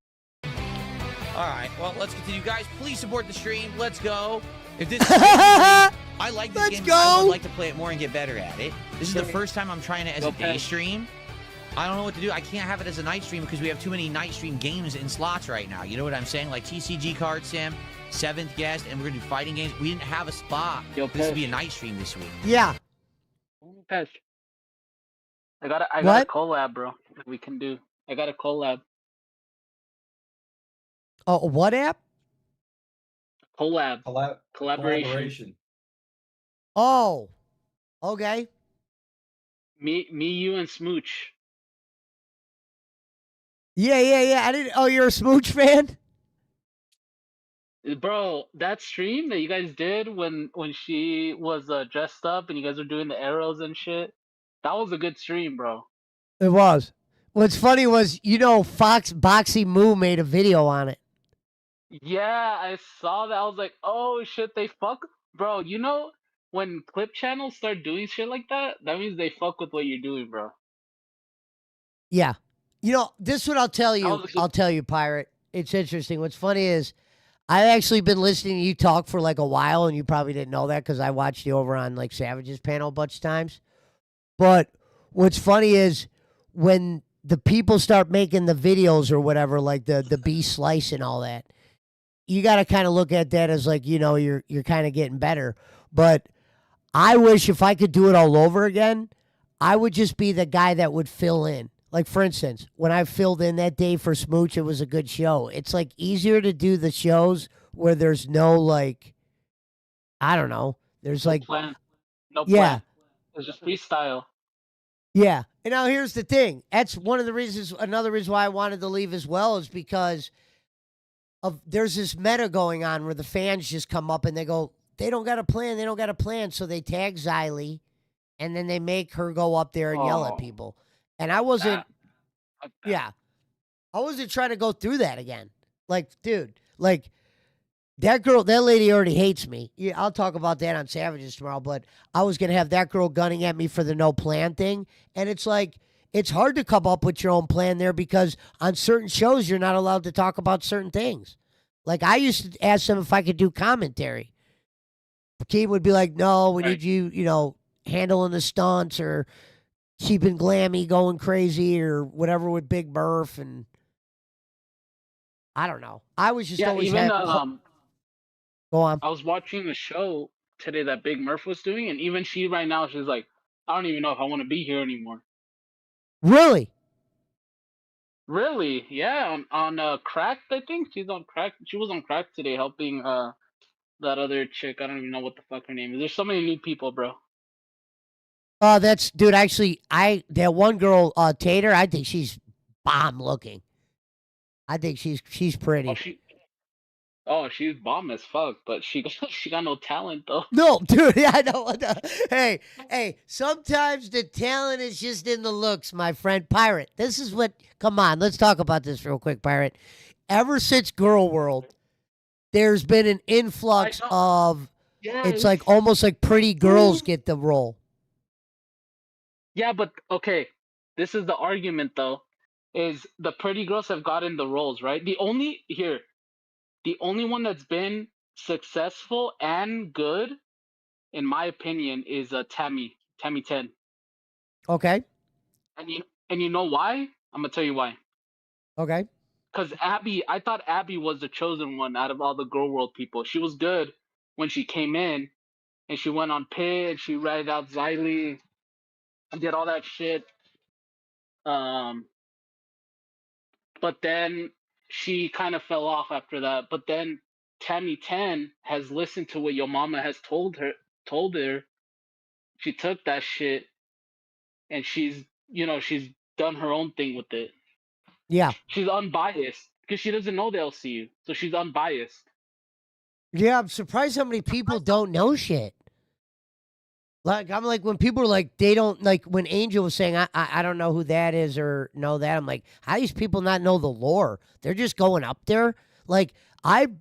All right, well, let's continue. Guys, please support the stream. Let's go. If this is I like this Let's game. go. I would like to play it more and get better at it. This is the Okay. first time I'm trying it as a day Okay. stream. I don't know what to do. I can't have it as a night stream because we have too many night stream games in slots right now. You know what I'm saying? Like TCG Card Sim, 7th Guest, and we're going to do fighting games. We didn't have a spot. Yo, This would be a Pish. night stream this week. Yeah. Pesh. I got a What? collab, bro. That we can do. I got a collab. Oh, what app? Collab. Collaboration. Collaboration. Oh, okay. Me, you, and Smooch. Yeah. I didn't. Oh, you're a Smooch fan? Bro, that stream that you guys did when she was dressed up and you guys were doing the arrows and shit, that was a good stream, bro. It was. What's funny was, Fox Boxy Moo made a video on it. Yeah, I saw that. I was like, oh shit, they fuck, bro. You know when clip channels start doing shit like that, that means they fuck with what you're doing, bro. Yeah. This is what I'll tell you. was a good- I'll tell you, Pirate. It's interesting. What's funny is I've actually been listening to you talk for like a while, and you probably didn't know that because I watched you over on like Savage's panel a bunch of times. But what's funny is when the people start making the videos or whatever, like the B slice and all that, you got to kind of look at that as like, you're kind of getting better. But I wish if I could do it all over again, I would just be the guy that would fill in. Like, for instance, when I filled in that day for Smooch, it was a good show. It's like easier to do the shows where there's no like, I don't know. There's like, plan. No plan. yeah. It's just freestyle. Yeah. And now here's the thing. That's one of the reasons. Another reason why I wanted to leave as well is because of there's this meta going on where the fans just come up and they go, they don't got a plan. They don't got a plan. So they tag Xylee, and then they make her go up there and yell at Oh, people. And I wasn't. fuck that. Yeah. I wasn't trying to go through that again. Like, dude, like that girl, that lady already hates me. Yeah, I'll talk about that on Savages tomorrow, but I was going to have that girl gunning at me for the no plan thing. And it's like, it's hard to come up with your own plan there because on certain shows, you're not allowed to talk about certain things. Like, I used to ask them if I could do commentary. Keith would be like, no, we need you, handling the stunts or keeping Glammy going crazy or whatever with Big Murph. And I don't know. I was just Yeah, always even go on. I was watching the show today that Big Murph was doing, and even she right now, she's like, I don't even know if I want to be here anymore. Really? Really? Yeah, on Cracked, I think she's on Cracked. She was on Cracked today, helping that other chick. I don't even know what the fuck her name is. There's so many new people, bro. That's dude. Actually, that one girl, Tater. I think she's bomb looking. I think she's Oh, pretty. she's bomb as fuck, but she she got no talent though. No, dude. Yeah, I know. Hey. Sometimes the talent is just in the looks, my friend. Pirate. This is what. Come on, let's talk about this real quick, Pirate. Ever since Girl World, there's been an influx know. of. Yeah, It's like almost like pretty girls get the role. yeah, but okay. This is the argument though, is the pretty girls have gotten the roles, right? The only one that's been successful and good, in my opinion, is Tammy 10. Okay. And you know why? I'm gonna tell you why. Okay. Because I thought Abby was the chosen one out of all the Girl World people. She was good when she came in, and she went on Pit, and she ratted out Xylee, and did all that shit. Um, but then she kind of fell off after that. But then Tammy 10 has listened to what your mama has told her. She took that shit, and she's done her own thing with it. Yeah. She's unbiased because she doesn't know the LCU, so she's unbiased. Yeah. I'm surprised how many people don't know shit. Like I'm like when people are like they don't like when Angel was saying I don't know who that is or know that I'm like how do these people not know the lore? They're just going up there. Like I've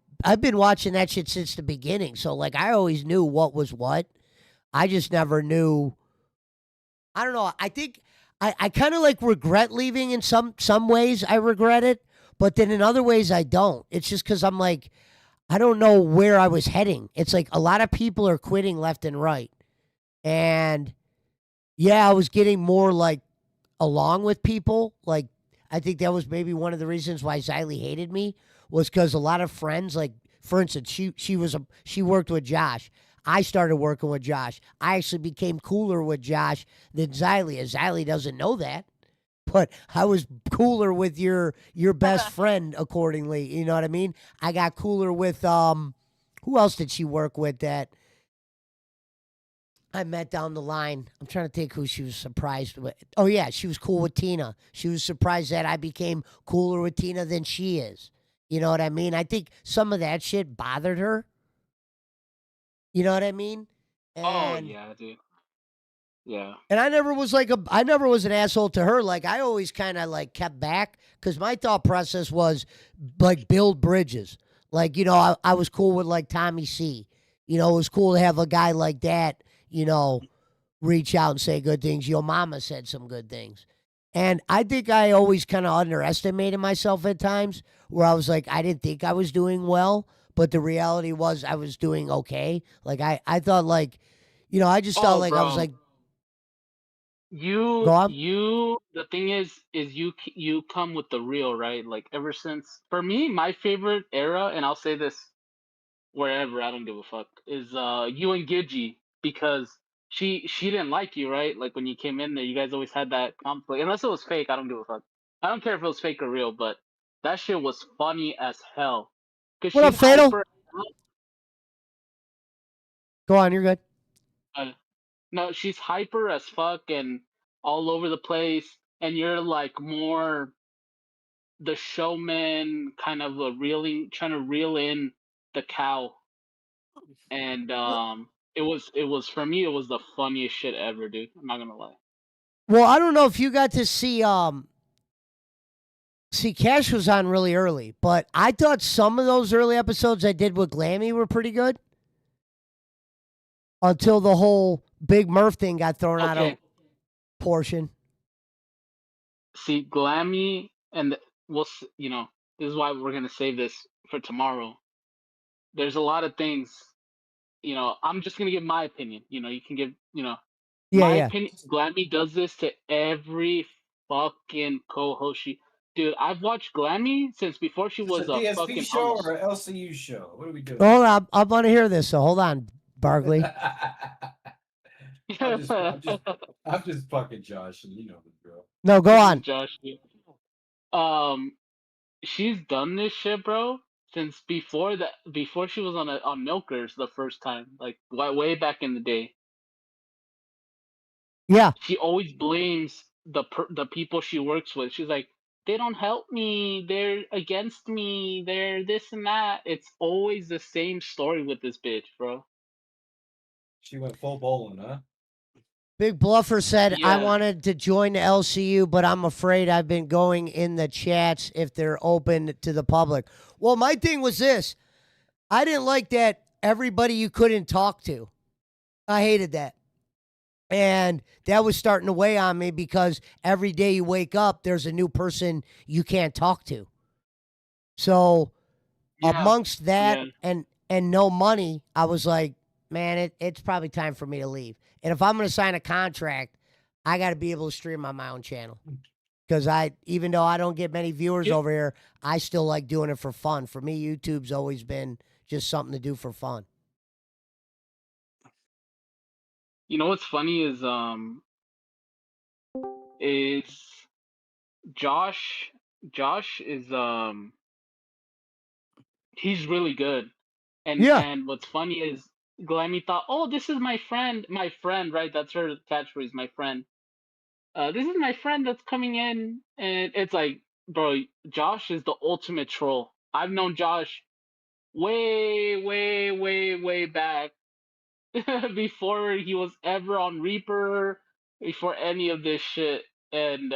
been watching that shit since the beginning, so like I always knew what was what. I just never knew. I don't know. I think I kind of like regret leaving in some ways. I regret it, but then in other ways I don't. It's just because I'm like I don't know where I was heading. It's like a lot of people are quitting left and right. And yeah, I was getting more like along with people. Like I think that was maybe one of the reasons why Xylee hated me was because a lot of friends, like for instance, she worked with Josh. I started working with Josh. I actually became cooler with Josh than Xylee. As Xylee doesn't know that, but I was cooler with your best friend accordingly. You know what I mean? I got cooler with who else did she work with that I met down the line? I'm trying to think who she was surprised with. Oh yeah, she was cool with Tina. She was surprised that I became cooler with Tina than she is. You know what I mean? I think some of that shit bothered her. You know what I mean? Oh And yeah, dude. Yeah. and I never was an asshole to her. Like I always kind of like kept back because my thought process was like build bridges. Like I was cool with like Tommy C. It was cool to have a guy like that. Reach out and say good things. Your mama said some good things. And I think I always kind of underestimated myself at times where I was like, I didn't think I was doing well, but the reality was I was doing okay. Like I thought like, I just felt like I was bro. like, go on. The thing is you come with the real, right? Like ever since, for me, my favorite era, and I'll say this wherever, I don't give a fuck, is you and Gidgy, because she didn't like you, right? Like when you came in there, you guys always had that conflict. Unless it was fake, I don't give a fuck. I don't care if it was fake or real, but that shit was funny as hell. Cause What up, she's Fatal? hyper. Go on, you're good. No, she's hyper as fuck, and all over the place, and you're like more the showman, kind of trying to reel in the cow, and it was for me, it was the funniest shit ever, dude. I'm not gonna lie. Well, I don't know if you got to see Cash was on really early, but I thought some of those early episodes I did with Glammy were pretty good until the whole Big Murph thing got thrown out of Okay, portion. see, Glammy, and this is why we're gonna save this for tomorrow. There's a lot of things, I'm just gonna give my opinion. You can give, Yeah, my yeah. opinion. Glammy does this to every fucking co-host. Dude, I've watched Glammy since before she Is this was a a DSP fucking show host. or an LCU show? What are we doing? Hold on, I want to hear this. So hold on, Barkley. I'm just fucking joshing. You know the drill. No, go on. Josh. Um, she's done this shit, bro, since before she was on Milkers the first time, like way back in the day. Yeah, She always blames the people she works with. She's like, they don't help me. They're against me. They're this and that. It's always the same story with this bitch, bro. She went full bowling, huh? Big Bluffer said I Yeah. wanted to join the LCU, but I'm afraid I've been going in the chats if they're open to the public. Well, my thing was this. I didn't like that everybody you couldn't talk to. I hated that. And that was starting to weigh on me because every day you wake up, there's a new person you can't talk to. So Yeah. amongst that Yeah. and no money, I was like, man, it's probably time for me to leave. And if I'm going to sign a contract, I got to be able to stream on my own channel. Because even though I don't get many viewers Yeah. over here, I still like doing it for fun. For me, YouTube's always been just something to do for fun. You know what's funny is Josh. Josh is he's really good. Yeah. And what's funny is Glammy thought, oh, this is my friend, right? That's her catchphrase, my friend. This is my friend that's coming in, and it's like, bro, Josh is the ultimate troll. I've known Josh way, way, way, way back before he was ever on Reaper, before any of this shit, and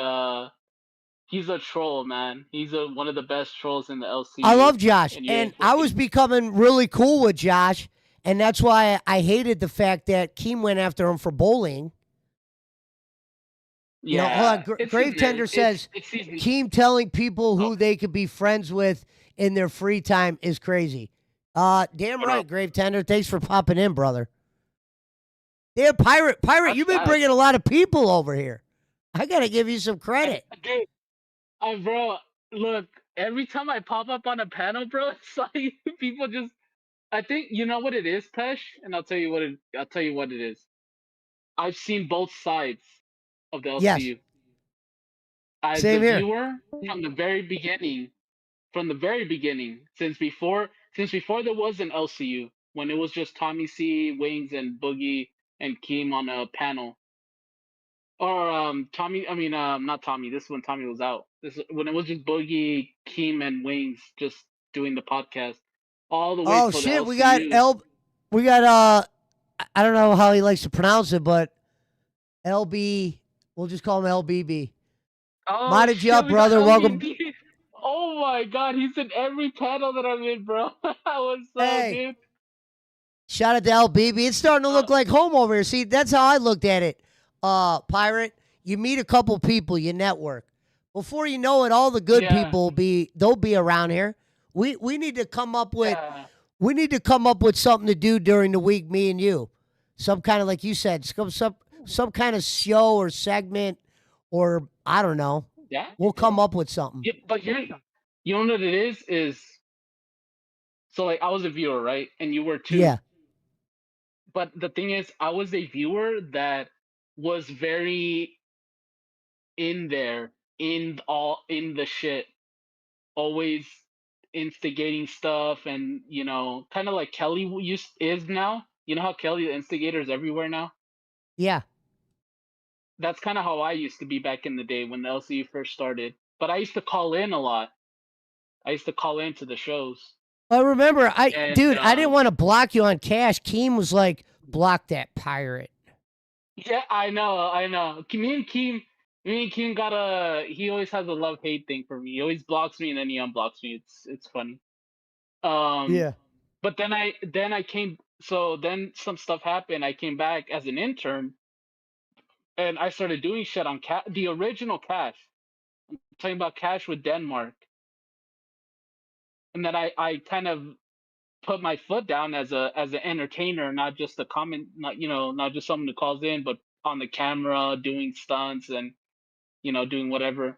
he's a troll, man. He's one of the best trolls in the LCU. I love Josh. And I was becoming really cool with Josh. And that's why I hated the fact that Keem went after him for bullying. yeah, Hold on. Grave Tender says Keem telling people who they could be friends with in their free time is crazy. Damn right, Grave Tender. Thanks for popping in, brother. Damn, Pirate, you've been bringing a lot of people over here. I got to give you some credit. Dude, bro, look, every time I pop up on a panel, bro, it's like people just. I think you know what it is, Pesh, and I'll tell you what it is. I've seen both sides of the LCU. Yes. As Same a here. viewer from the very beginning, since before there was an LCU, when it was just Tommy C, Wings, and Boogie and Keem on a panel. Or Tommy, I mean not Tommy. This is when Tommy was out. This is when it was just Boogie, Keem, and Wings just doing the podcast. All the way Oh till shit, the we LCU. got I don't know how he likes to pronounce it, but LB, we'll just call him LBB. Oh, Modded you up, we got brother. Welcome. LBB. Oh my god, he's in every panel that I'm in, bro. Hey. Dude. Shout out to LBB. It's starting to look like home over here. See, that's how I looked at it. Pirate, you meet a couple people, you network. Before you know it, all the good people they'll be around here. We need to come up with something to do during the week, me and you. Some kind of, like you said, some kind of show or segment, or I don't know. Yeah. We'll come up with something. Yeah, but you know what it is so like I was a viewer, right? And you were too. Yeah. But the thing is, I was a viewer that was very in there, in the shit, always instigating stuff, and kind of like Kelly is now. You know how Kelly the instigator is everywhere now. Yeah. that's kind of how I used to be back in the day when the LCU first started. But I used to call in a lot. I used to call into the shows. I remember, And dude, I didn't want to block you on Cash. Keem was like, block that pirate. yeah, I know. Me and Keem got he always has a love hate thing for me. He always blocks me and then he unblocks me. It's funny. Yeah. But then I came. So then some stuff happened. I came back as an intern, and I started doing shit on the original Cash. I'm talking about Cash with Denmark. And then I kind of put my foot down as an entertainer, not just a comment, not just someone who calls in, but on the camera doing stunts and doing whatever.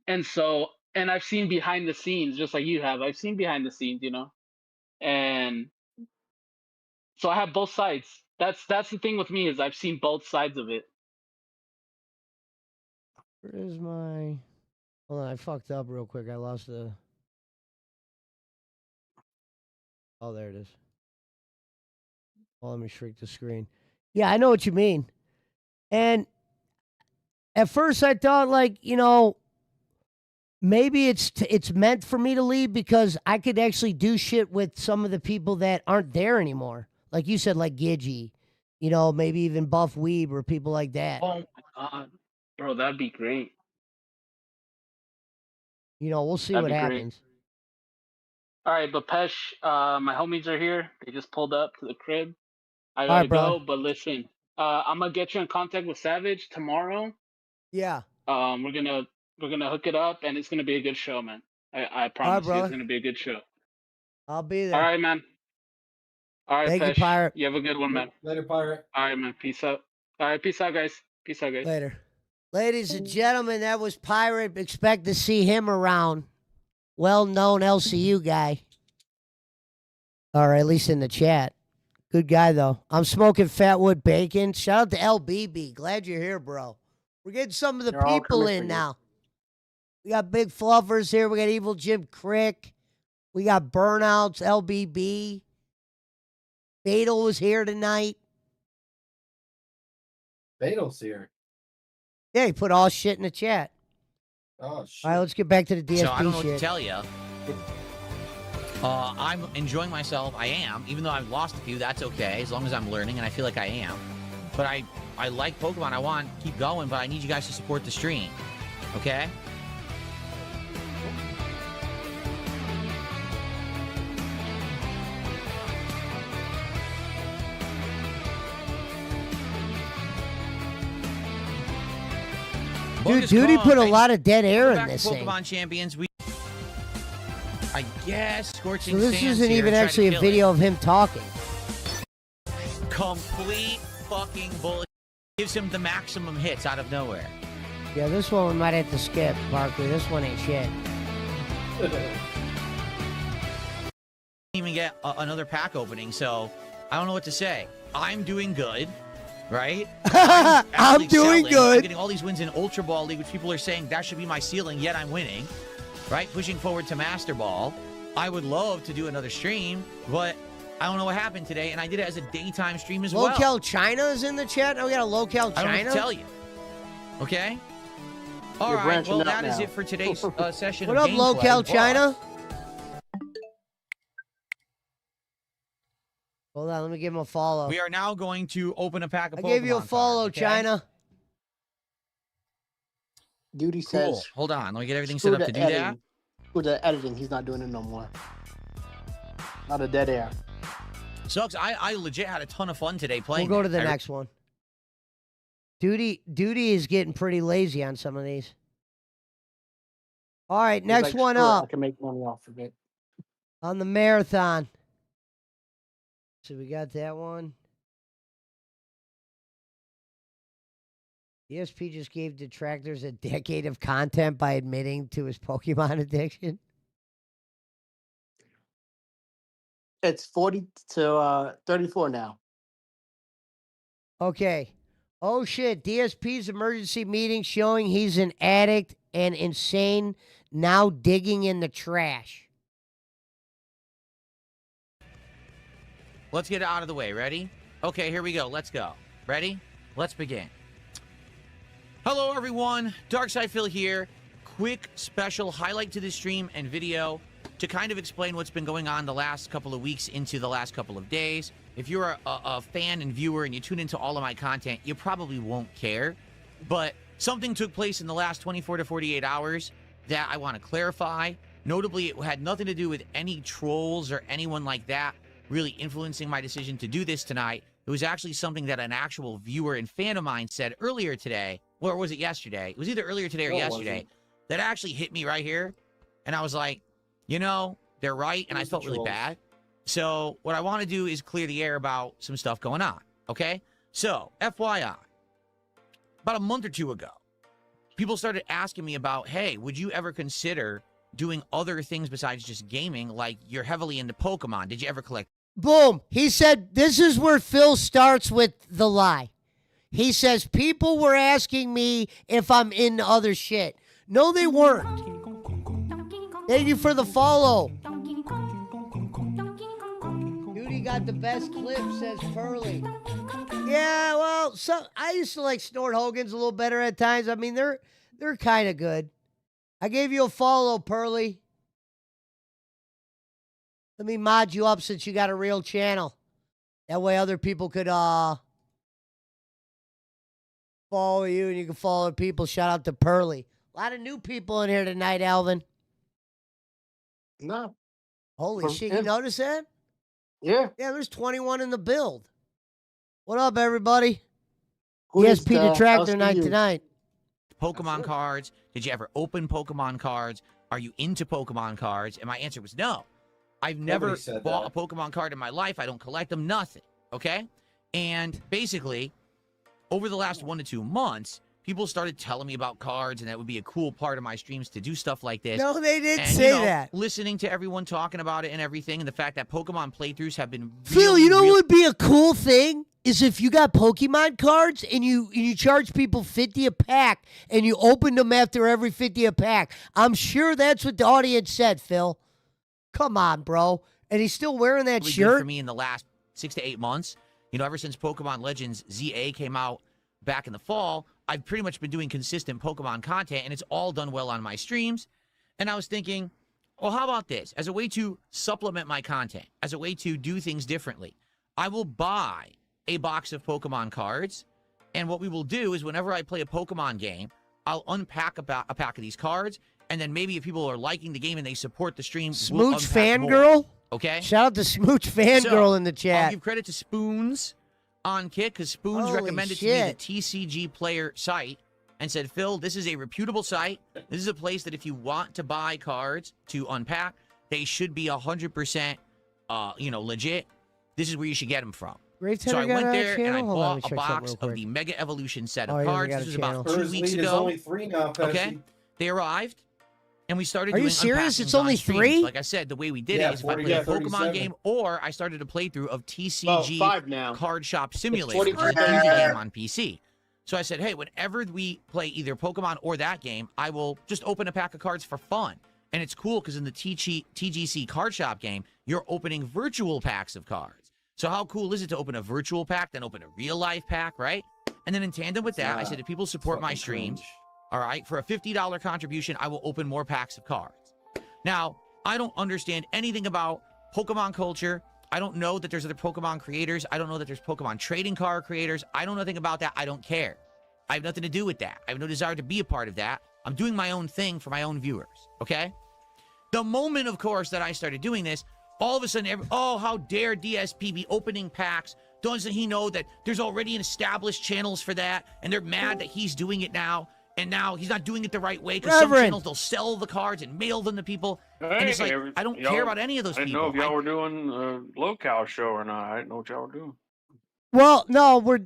And so, and I've seen behind the scenes, just like you have. I've seen behind the scenes, and so I have both sides. That's the thing with me is I've seen both sides of it. Where is my... Hold on, I fucked up real quick. I lost the... Oh, there it is. Well, let me shrink the screen. Yeah, I know what you mean. And at first I thought, like, maybe it's meant for me to leave because I could actually do shit with some of the people that aren't there anymore. Like you said, like Gidgy, maybe even Buff Weeb or people like that. Oh my god, bro, that'd be great. We'll see That'd what be great. happens. All right, but Pesh, my homies are here. They just pulled up to the crib. I All gotta right, brother. go, but listen, I'm gonna get you in contact with Savage tomorrow. Yeah. We're gonna hook it up, and it's gonna be a good show, man. I promise you, brother. it's gonna be a good show. I'll be there. All right, man. All right, Thank you, Pesh. Pirate. You have a good one, man. Later, pirate. All right, man. Peace out. All right, peace out, guys. Peace out, guys. Later. Ladies and gentlemen, that was Pirate. Expect to see him around. Well-known LCU guy. Or at least in the chat. Good guy, though. I'm smoking Fatwood Bacon. Shout out to LBB. Glad you're here, bro. We're getting some of the They're all people coming for in you. now. We got Big Fluffers here. We got Evil Jim Crick. We got Burnouts, LBB. Beetle was here tonight. Beetle's here. Yeah, he put all shit in the chat. Oh, shit. All right, let's get back to the DSP So I don't know what to shit. tell you. I'm enjoying myself. I am, even though I've lost a few. That's okay, as long as I'm learning, and I feel like I am. But I like Pokemon. I want to keep going, but I need you guys to support the stream. Okay? Dude, Duty put a lot of dead air in Back to this thing. Pokemon Champions. I guess Scorching So this Sands isn't here even tried to actually a kill video it. of him talking. Complete fucking bullshit. Gives him the maximum hits out of nowhere. Yeah, this one we might have to skip, Barkley. This one ain't shit. Even get another pack opening, so I don't know what to say. I'm doing good, right? I'm actually doing selling. good. I'm getting all these wins in Ultra Ball League, which people are saying that should be my ceiling, yet I'm winning, right? Pushing forward to Master Ball. I would love to do another stream, but I don't know what happened today, and I did it as a daytime stream as well. Local China is in the chat. Oh, we got a Local I don't know China. what to tell you. Okay? All You're right, branching well, out that is now. it for today's session What of up, gameplay, Local but- China? Hold on, let me give him a follow. We are now going to open a pack of I Pokemon gave you a cards, follow, okay? China. Duty Cool. says. Hold on. Let me get everything screw set up the to do that. editing. Screw the editing. He's not doing it no more. Not a dead air. Sucks. I legit had a ton of fun today playing. We'll go to it. the next one. Duty is getting pretty lazy on some of these. All right, He's next like, one "Screw it, I up can make money off of it." on the marathon. So we got that one. ESP just gave Detractors a decade of content by admitting to his Pokemon addiction. It's 40 to 34 now. Okay. Oh shit, DSP's emergency meeting showing he's an addict and insane, now digging in the trash. Let's get it out of the way. Ready? Okay, here we go. Let's go. Ready? Let's begin. Hello, everyone. Darkside Phil here. Quick special highlight to this stream and video to kind of explain what's been going on the last couple of weeks into the last couple of days. If you're a fan and viewer and you tune into all of my content, you probably won't care. But something took place in the last 24 to 48 hours that I want to clarify. Notably, it had nothing to do with any trolls or anyone like that really influencing my decision to do this tonight. It was actually something that an actual viewer and fan of mine said earlier today, or was it yesterday? It was either earlier today or No, it yesterday. wasn't. That actually hit me right here. And I was like, you know, they're right. And I was the felt really trolls. bad. So what I want to do is clear the air about some stuff going on. Okay? So, FYI, about a month or two ago, people started asking me about, hey, would you ever consider doing other things besides just gaming? Like, you're heavily into Pokemon. Did you ever collect? Boom. He said, this is where Phil starts with the lie. He says, people were asking me if I'm into other shit. No, they weren't. Thank you for the follow. Duty got the best clip, says Pearly. Yeah, well, I used to like Snort Hogan's a little better at times. I mean, they're kind of good. I gave you a follow, Pearly. Let me mod you up since you got a real channel. That way other people could follow you and you can follow other people. Shout out to Pearly. A lot of new people in here tonight, Alvin. No. Holy From shit, him. you notice that? Yeah. Yeah, there's 21 in the build. What up, everybody? Who is ESP the Detractor house night for you? tonight. Pokemon That's it. cards? Did you ever open Pokemon cards? Are you into Pokemon cards? And my answer was no. I've never Nobody said bought that. a Pokemon card in my life. I don't collect them, nothing. Okay? And basically, over the last 1 to 2 months, people started telling me about cards, and that would be a cool part of my streams to do stuff like this. No, they didn't And, say you know, that. listening to everyone talking about it and everything, and the fact that Pokemon playthroughs have been Phil, really, you know really- what would be a cool thing? Is if you got Pokemon cards and you charge people 50 a pack and you opened them after every 50 a pack. I'm sure that's what the audience said, Phil. Come on, bro. And he's still wearing that really good for shirt? me in the last 6 to 8 months. You know, ever since Pokemon Legends ZA came out back in the fall, I've pretty much been doing consistent Pokemon content, and it's all done well on my streams. And I was thinking, well, how about this? As a way to supplement my content, as a way to do things differently, I will buy a box of Pokemon cards, and what we will do is whenever I play a Pokemon game, I'll unpack a pack of these cards, and then maybe if people are liking the game and they support the stream, we'll Smooch unpack more, Fangirl? okay? Shout out to Smooch Fangirl in the I'll chat. give credit to Spoons on Kick, because Spoons Holy recommended shit. to me the TCG Player site and said, Phil, this is a reputable site. This is a place that if you want to buy cards to unpack, they should be 100% legit. This is where you should get them from. Grave So I Tender got went a there and I channel? Hold on, let me bought a check something box real of quick. the Mega Evolution set Oh, of he doesn't cards. got This a was about channel. 2 First weeks lead is ago. only 3 now, Pesci. Okay. They arrived, and we started Are you doing serious? It's unpackings on only streams. 3? Like I said, the way we did Yeah, it is if I 40, played a yeah, Pokemon 37. game, or I started a playthrough of Well, TCG 5 now. Card Shop Simulator, 40 which is a days easy there. game on PC. So I said, hey, whenever we play either Pokemon or that game, I will just open a pack of cards for fun. And it's cool because in the TGC Card Shop game, you're opening virtual packs of cards. So how cool is it to open a virtual pack, then open a real life pack, right? And then in tandem with that, I said, if people support my Fucking streams, cringe. all right, for a $50 contribution, I will open more packs of cards. Now, I don't understand anything about Pokemon culture. I don't know that there's other Pokemon creators. I don't know that there's Pokemon trading card creators. I don't know anything about that. I don't care. I have nothing to do with that. I have no desire to be a part of that. I'm doing my own thing for my own viewers, okay? The moment, of course, that I started doing this, all of a sudden, how dare DSP be opening packs? Doesn't he know that there's already an established channels for that, and they're mad that he's doing it now, and now he's not doing it the right way because some Reverend. channels, they'll sell the cards and mail them to people. Hey, And it's like, I don't care y'all- about any of those I didn't people. know if y'all were doing a low-cal show or not. I didn't know what y'all were doing. Well, no, we're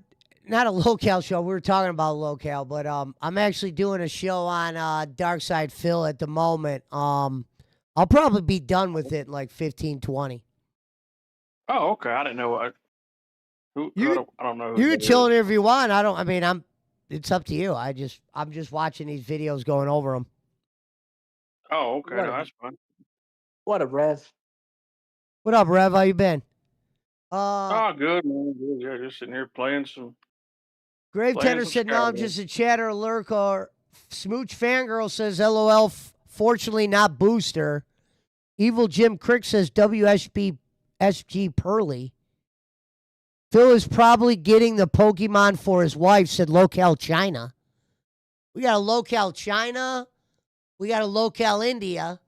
not a local show. We were talking about local, but I'm actually doing a show on Darkside Phil at the moment. I'll probably be done with it in like 15, 20. Oh, okay. I didn't know. I don't know. who You that can is. chill in if you want. It's up to you. I'm just watching these videos, going over them. Oh, okay. What No, a- that's fine. What a Rev. What up, Rev? How you been? Oh, good, man. Good. Yeah, just sitting here playing some Grave Playing Tender some said, no, I'm Skyrim. just a chatter lurker. Smooch Fangirl says, LOL, fortunately not booster. Evil Jim Crick says, WSB SG Pearly. Phil is probably getting the Pokemon for his wife, said Locale China. We got a Locale China. We got a Locale India.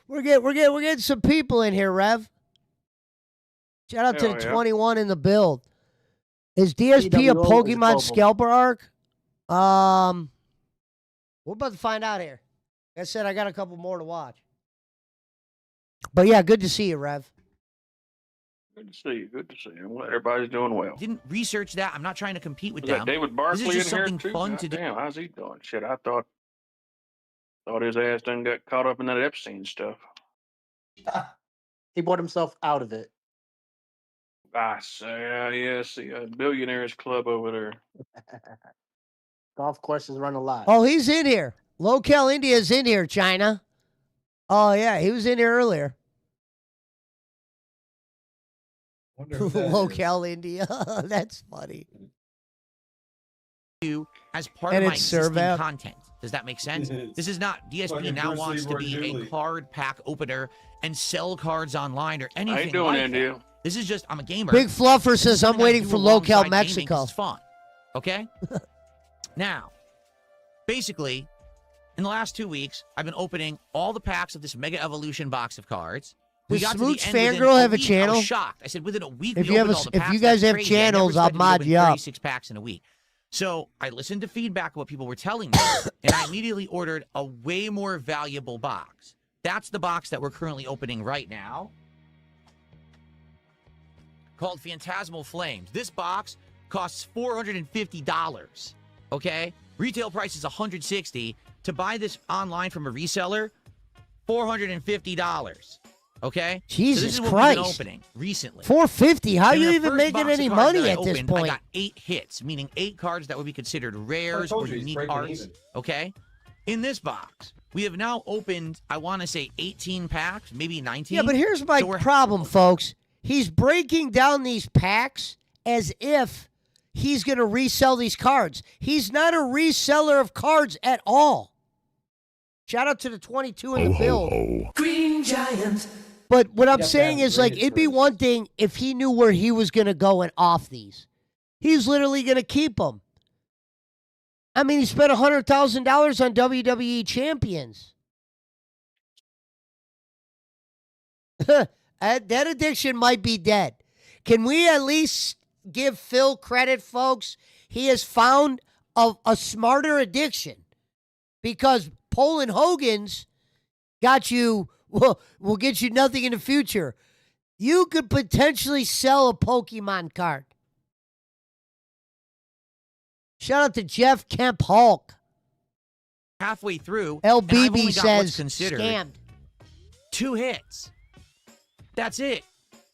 We're getting some people in here, Rev. Shout out to Hell the yeah. 21 in the build. Is DSP a CWO is Pokemon global. scalper arc? We're about to find out here. Like I said, I got a couple more to watch. But yeah, good to see you, Rev. Good to see you. Good to see you. I'm glad everybody's doing well. Didn't research that. I'm not trying to compete with Is that them. David This Barkley is just in here something too? fun God to do. damn, how's he doing? Shit, I thought his ass done got caught up in that Epstein stuff. He bought himself out of it. I say, yeah, see, a billionaires club over there. Golf courses run a lot. Oh, he's in here. Locale India's in here, China. Oh, yeah, he was in here earlier. Wonder who that is. Locale India. That's funny. You as part And of my it's existing Servap. content. Does that make sense? It is. This is not DSP Fucking now Bruce wants to Leroy be a Dooley. card pack opener and sell cards online or anything How you doing, like India? that. This is just I'm a gamer. Big Fluffer This is says, I'm something I waiting do for Locale alongside gaming 'cause Mexico. It's fun. Okay? Now, basically, in the last 2 weeks, I've been opening all the packs of this Mega Evolution box of cards. We Does got to the Smooch end within Fangirl have a week. I channel? was shocked. I said within a week If we you have opened a- all the if packs. you guys That's have crazy. I never channels, I'll expected to mod open you up. 36 packs in a week. So I listened to feedback of what people were telling me, and I immediately ordered a way more valuable box. That's the box that we're currently opening right now, called Phantasmal Flames. This box costs $450. Okay, retail price is $160. To buy this online from a reseller, $450. Okay, Jesus so this is what we've been Christ. opening recently. $450. How are And you the even first making box of any cards money that I at this opened, point? I got 8 hits, meaning 8 cards that would be considered rares told or you, he's unique breaking cards. even. Okay, in this box, we have now opened, I want to say 18 packs, maybe 19. Yeah, but here's my So we're- problem, folks. He's breaking down these packs as if he's going to resell these cards. He's not a reseller of cards at all. Shout out to the 22 in the build. Green Giant. But what I'm Yep, saying that's is, like, rated it'd be first. one thing if he knew where he was going to go and off these. He's literally going to keep them. I mean, he spent $100,000 on WWE champions. that addiction might be dead. Can we at least give Phil credit, folks? He has found a smarter addiction, because Poland Hogan's got you, will get you nothing in the future. You could potentially sell a Pokemon card. Shout out to Jeff Kemp Hulk. halfway through, and I've only LBB got what's says considered scammed. 2 hits. That's it.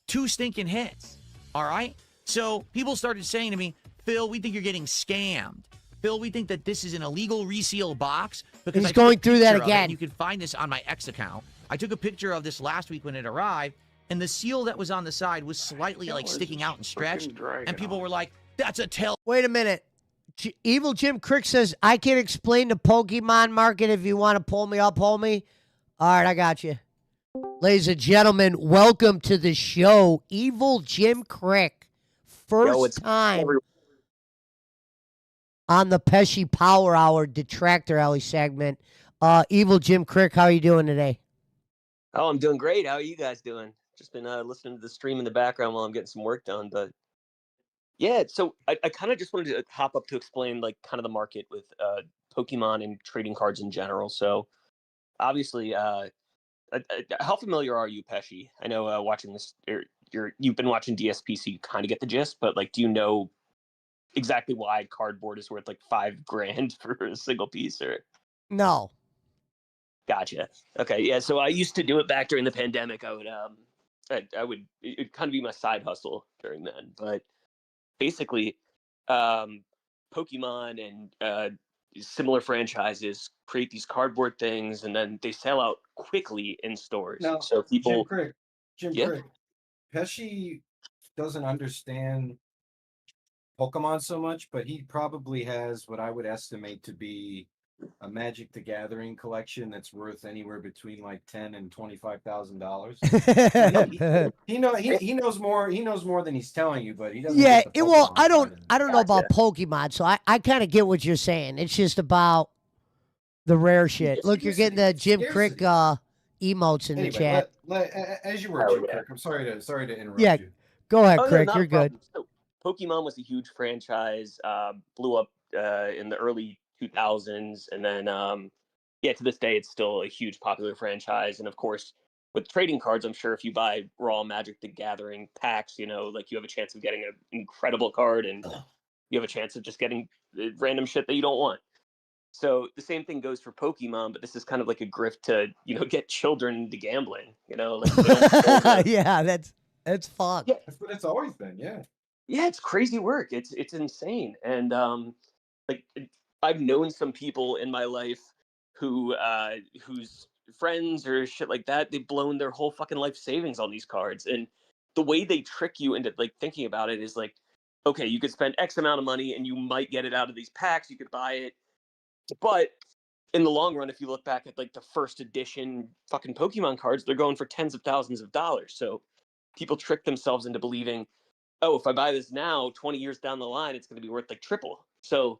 2 stinking hits. All right? So people started saying to me, Phil, we think you're getting scammed. Phil, we think that this is an illegal reseal box. Because He's I took a going through that picture of it, again. and you can find this on my X account. I took a picture of this last week when it arrived, and the seal that was on the side was slightly like sticking out and stretched. And people were like, that's a tell. Wait a minute. Evil Jim Crick says, I can explain the Pokemon market if you want to pull me up, homie. All right, I got you. Ladies and gentlemen, welcome to the show. Evil Jim Crick. First time on the Pesci Power Hour Detractor Alley segment. Evil Jim Crick, how are you doing today? Oh, I'm doing great. How are you guys doing? Just been listening to the stream in the background while I'm getting some work done. But yeah, so I kind of just wanted to hop up to explain like kind of the market with Pokemon and trading cards in general. So obviously, how familiar are you, Pesci? I know watching this, you've been watching DSP, so you kind of get the gist. But like, do you know exactly why cardboard is worth like $5,000 for a single piece? Or No. Gotcha. Okay, yeah. So I used to do it back during the pandemic. It'd kind of be my side hustle during then. But basically, Pokemon and similar franchises create these cardboard things, and then they sell out quickly in stores. Now, So people, Jim Yeah. Crick, Pesci doesn't understand Pokemon so much, but he probably has what I would estimate to be a Magic the Gathering collection that's worth anywhere between like $10,000 and $25,000. He knows more than he's telling you, but he doesn't. Yeah, Get the well, Pokemon I side of it. don't know about Pokemon, so I kind of get what you're saying. It's just about the rare shit. Look, you're getting the Jim Crick emotes in the chat. As you were, Jim Crick. I'm sorry to interrupt Yeah, you. go ahead, Oh, no, Crick. not a You're good. problem. So, Pokemon was a huge franchise, blew up in the early 2000s, and then yeah, to this day, it's still a huge popular franchise. And of course, with trading cards, I'm sure if you buy raw Magic the Gathering packs, you know, like you have a chance of getting an incredible card, and you have a chance of just getting random shit that you don't want. So the same thing goes for Pokemon, but this is kind of like a grift to, you know, get children into gambling. You know, like they don't control the- Yeah, that's fucked. Yeah. That's what it's always been. Yeah. Yeah, it's crazy work. It's insane. And like I've known some people in my life who whose friends or shit like that, they've blown their whole fucking life savings on these cards. And the way they trick you into like thinking about it is like, okay, you could spend X amount of money and you might get it out of these packs, you could buy it. But in the long run, if you look back at like the first edition fucking Pokemon cards, they're going for tens of thousands of dollars. So people trick themselves into believing, oh, if I buy this now, 20 years down the line, it's going to be worth like triple. So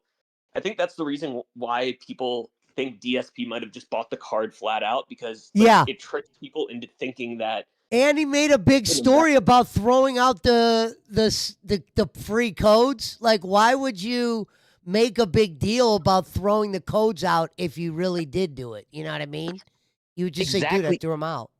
I think that's the reason why people think DSP might have just bought the card flat out, because like, it tricks people into thinking that. And he made a big story about throwing out the free codes. Like, why would you make a big deal about throwing the codes out if you really did do it? You know what I mean? You would just say, dude, I threw them out.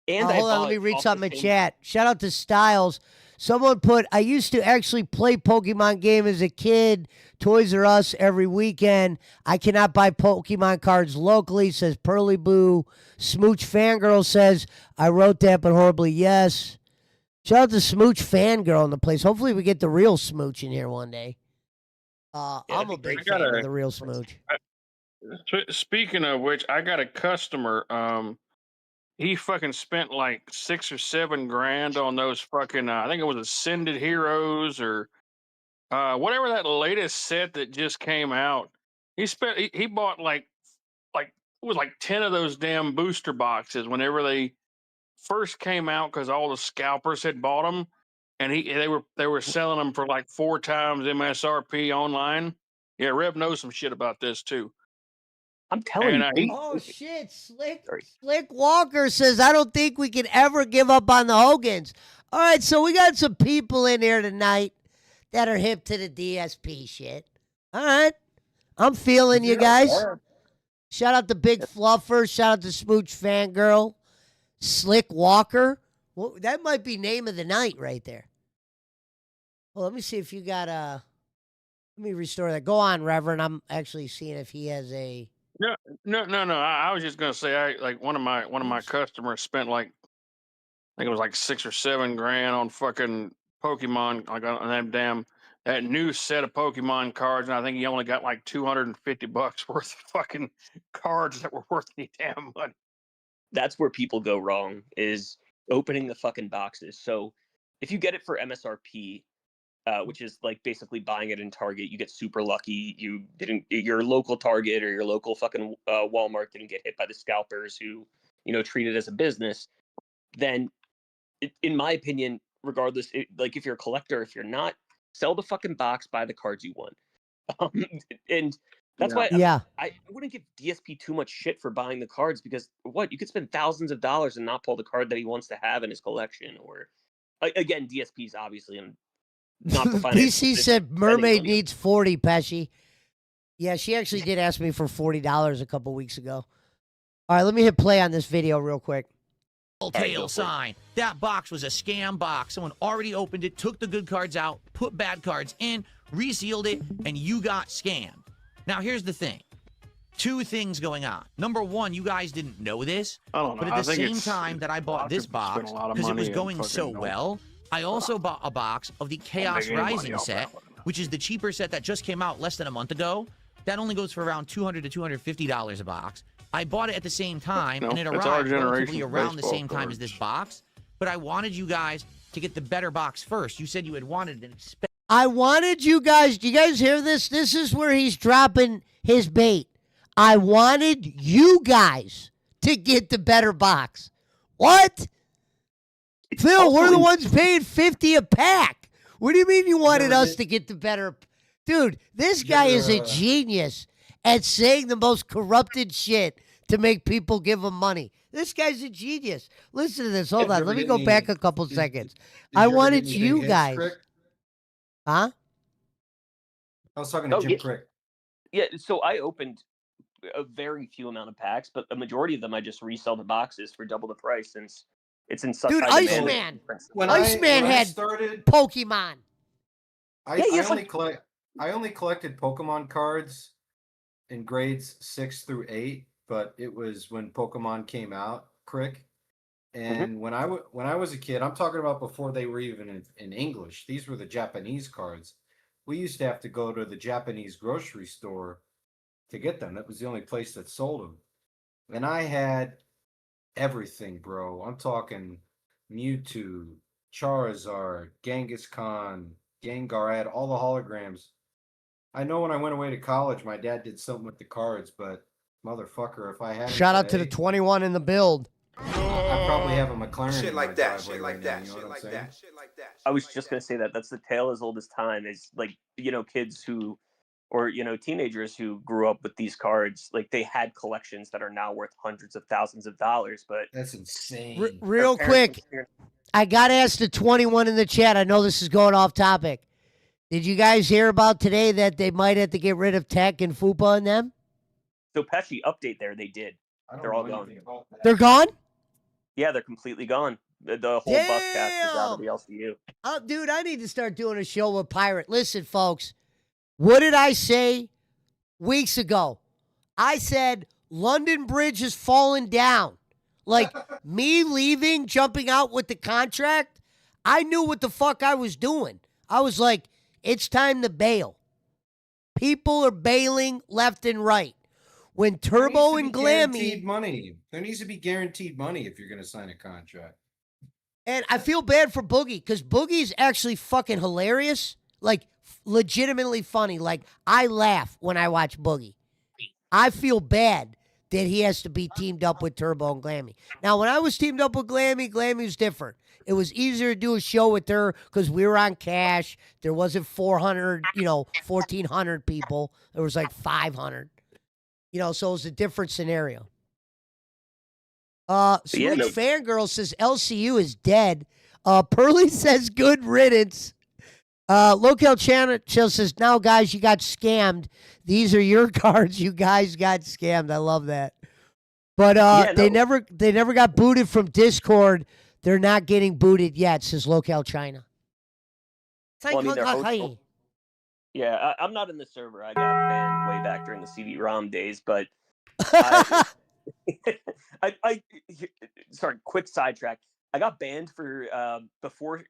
And hold on, let me read something in chat. Shout out to Styles. Someone put, I used to actually play Pokemon game as a kid, Toys R Us every weekend. I cannot buy Pokemon cards locally, says Pearly Boo. Smooch Fangirl says, I wrote that, but horribly yes. Shout out to Smooch Fangirl in the place. Hopefully we get the real Smooch in here one day. I'm a big fan of the real Smooch. Speaking of which, I got a customer. He fucking spent like $6 or $7 grand on those fucking. I think it was Ascended Heroes or whatever that latest set that just came out. He bought like it was like 10 of those damn booster boxes whenever they first came out, because all the scalpers had bought them, and they were selling them for like 4 times MSRP online. Yeah, Rev knows some shit about this too. I'm telling you. Oh shit, Slick Walker says, I don't think we can ever give up on the Hogans. All right, so we got some people in here tonight that are hip to the DSP shit. All right. I'm feeling you guys. Shout out to Big Fluffer. Shout out to Smooch Fangirl. Slick Walker. Well, that might be name of the night right there. Well, let me see if you got let me restore that. Go on, Reverend. I'm actually seeing if he has a. No. I was just gonna say, one of my customers spent like, I think it was like 6 or 7 grand on fucking Pokemon, like on that new set of Pokemon cards, and I think he only got like $250 worth of fucking cards that were worth any damn money. That's where people go wrong, is opening the fucking boxes. So if you get it for MSRP, which is like basically buying it in Target, you get super lucky. Your local Target or your local fucking Walmart didn't get hit by the scalpers who, you know, treat it as a business. Then, in my opinion, regardless, like if you're a collector, if you're not, sell the fucking box, buy the cards you want. And that's why I wouldn't give DSP too much shit for buying the cards, because you could spend thousands of dollars and not pull the card that he wants to have in his collection. Or again, DSP's obviously not the PC said Mermaid needs 40, Pesci. Yeah, she actually did ask me for $40 a couple weeks ago. All right, let me hit play on this video real quick. Tail sign. That box was a scam box. Someone already opened it, took the good cards out, put bad cards in, resealed it, and you got scammed. Now, here's the thing. 2 things going on. Number 1, you guys didn't know this, but at the same time that I bought this box, because it was going so well, I also bought a box of the Chaos Rising set, which is the cheaper set that just came out less than a month ago. That only goes for around $200 to $250 a box. I bought it at the same time, and it arrived relatively around the same time as this box. But I wanted you guys to get the better box first. You said you had wanted an expensive I wanted you guys. Do you guys hear this? This is where he's dropping his bait. I wanted you guys to get the better box. What? Phil, Also we're the in- ones paying $50 a pack. What do you mean you wanted never us did- to get the better? Dude, this You guy ever, is a genius at saying the most corrupted shit to make people give him money. This guy's a genius. Listen to this. Hold Did you on. ever Let me get go any- back a couple did- seconds. did I you ever get wanted any big you hits, guys. Crick? Huh? I was talking to Oh, Jim yeah. Crick. Yeah, so I opened a very few amount of packs, but the majority of them I just resell the boxes for double the price since it's in such Dude, high demand. Iceman. When Iceman I had started, Pokemon. Yeah, he I has, only like- I only collected Pokemon cards in grades 6 through 8, but it was when Pokemon came out, Crick. And when I was a kid, I'm talking about before they were even in English. These were the Japanese cards. We used to have to go to the Japanese grocery store to get them. That was the only place that sold them. And I had everything, bro. I'm talking Mewtwo, Charizard, Genghis Khan, Gengar. I had all the holograms. I know when I went away to college, my dad did something with the cards, but motherfucker, if I had Shout out to the 21 in the build. I probably have a McLaren. Shit in my like that, driveway shit right like now, that, you know shit what I'm like saying? that, shit like that. I was just gonna say that's the tale as old as time. Is like kids who, or teenagers who grew up with these cards, like they had collections that are now worth hundreds of thousands of dollars. But That's insane. Real their parents quick, experienced- I got to ask the 21 in the chat. I know this is going off topic. Did you guys hear about today that they might have to get rid of Tech and Fupa and them? So Pesci update there, they did. I don't They're all know gone. anything about that. They're gone? Yeah, they're completely gone. The whole bus cast is out of Damn! the LCU. Oh, dude, I need to start doing a show with Pirate. Listen, folks, what did I say weeks ago? I said London Bridge is falling down. Like me leaving, jumping out with the contract, I knew what the fuck I was doing. I was like, it's time to bail. People are bailing left and right. When Turbo and Guaranteed Glammy, money. There needs to be guaranteed money if you're going to sign a contract. and I feel bad for Boogie because Boogie's actually fucking hilarious, like legitimately funny. Like I laugh when I watch Boogie. I feel bad that he has to be teamed up with Turbo and Glammy. Now, when I was teamed up with Glammy, Glammy was different. It was easier to do a show with her because we were on cash. There wasn't 400, 1,400 people. There was like 500. So it was a different scenario. Switch yeah, no- Fangirl says LCU is dead. Pearly says good riddance. Locale Channel says, now, guys, you got scammed. These are your cards. You guys got scammed. I love that. But they never got booted from Discord. They're not getting booted yet, says Locale China. Well, I mean, they're hosting- Yeah, I'm not in the server. I got banned way back during the CD-ROM days, but sorry, quick sidetrack. I got banned for before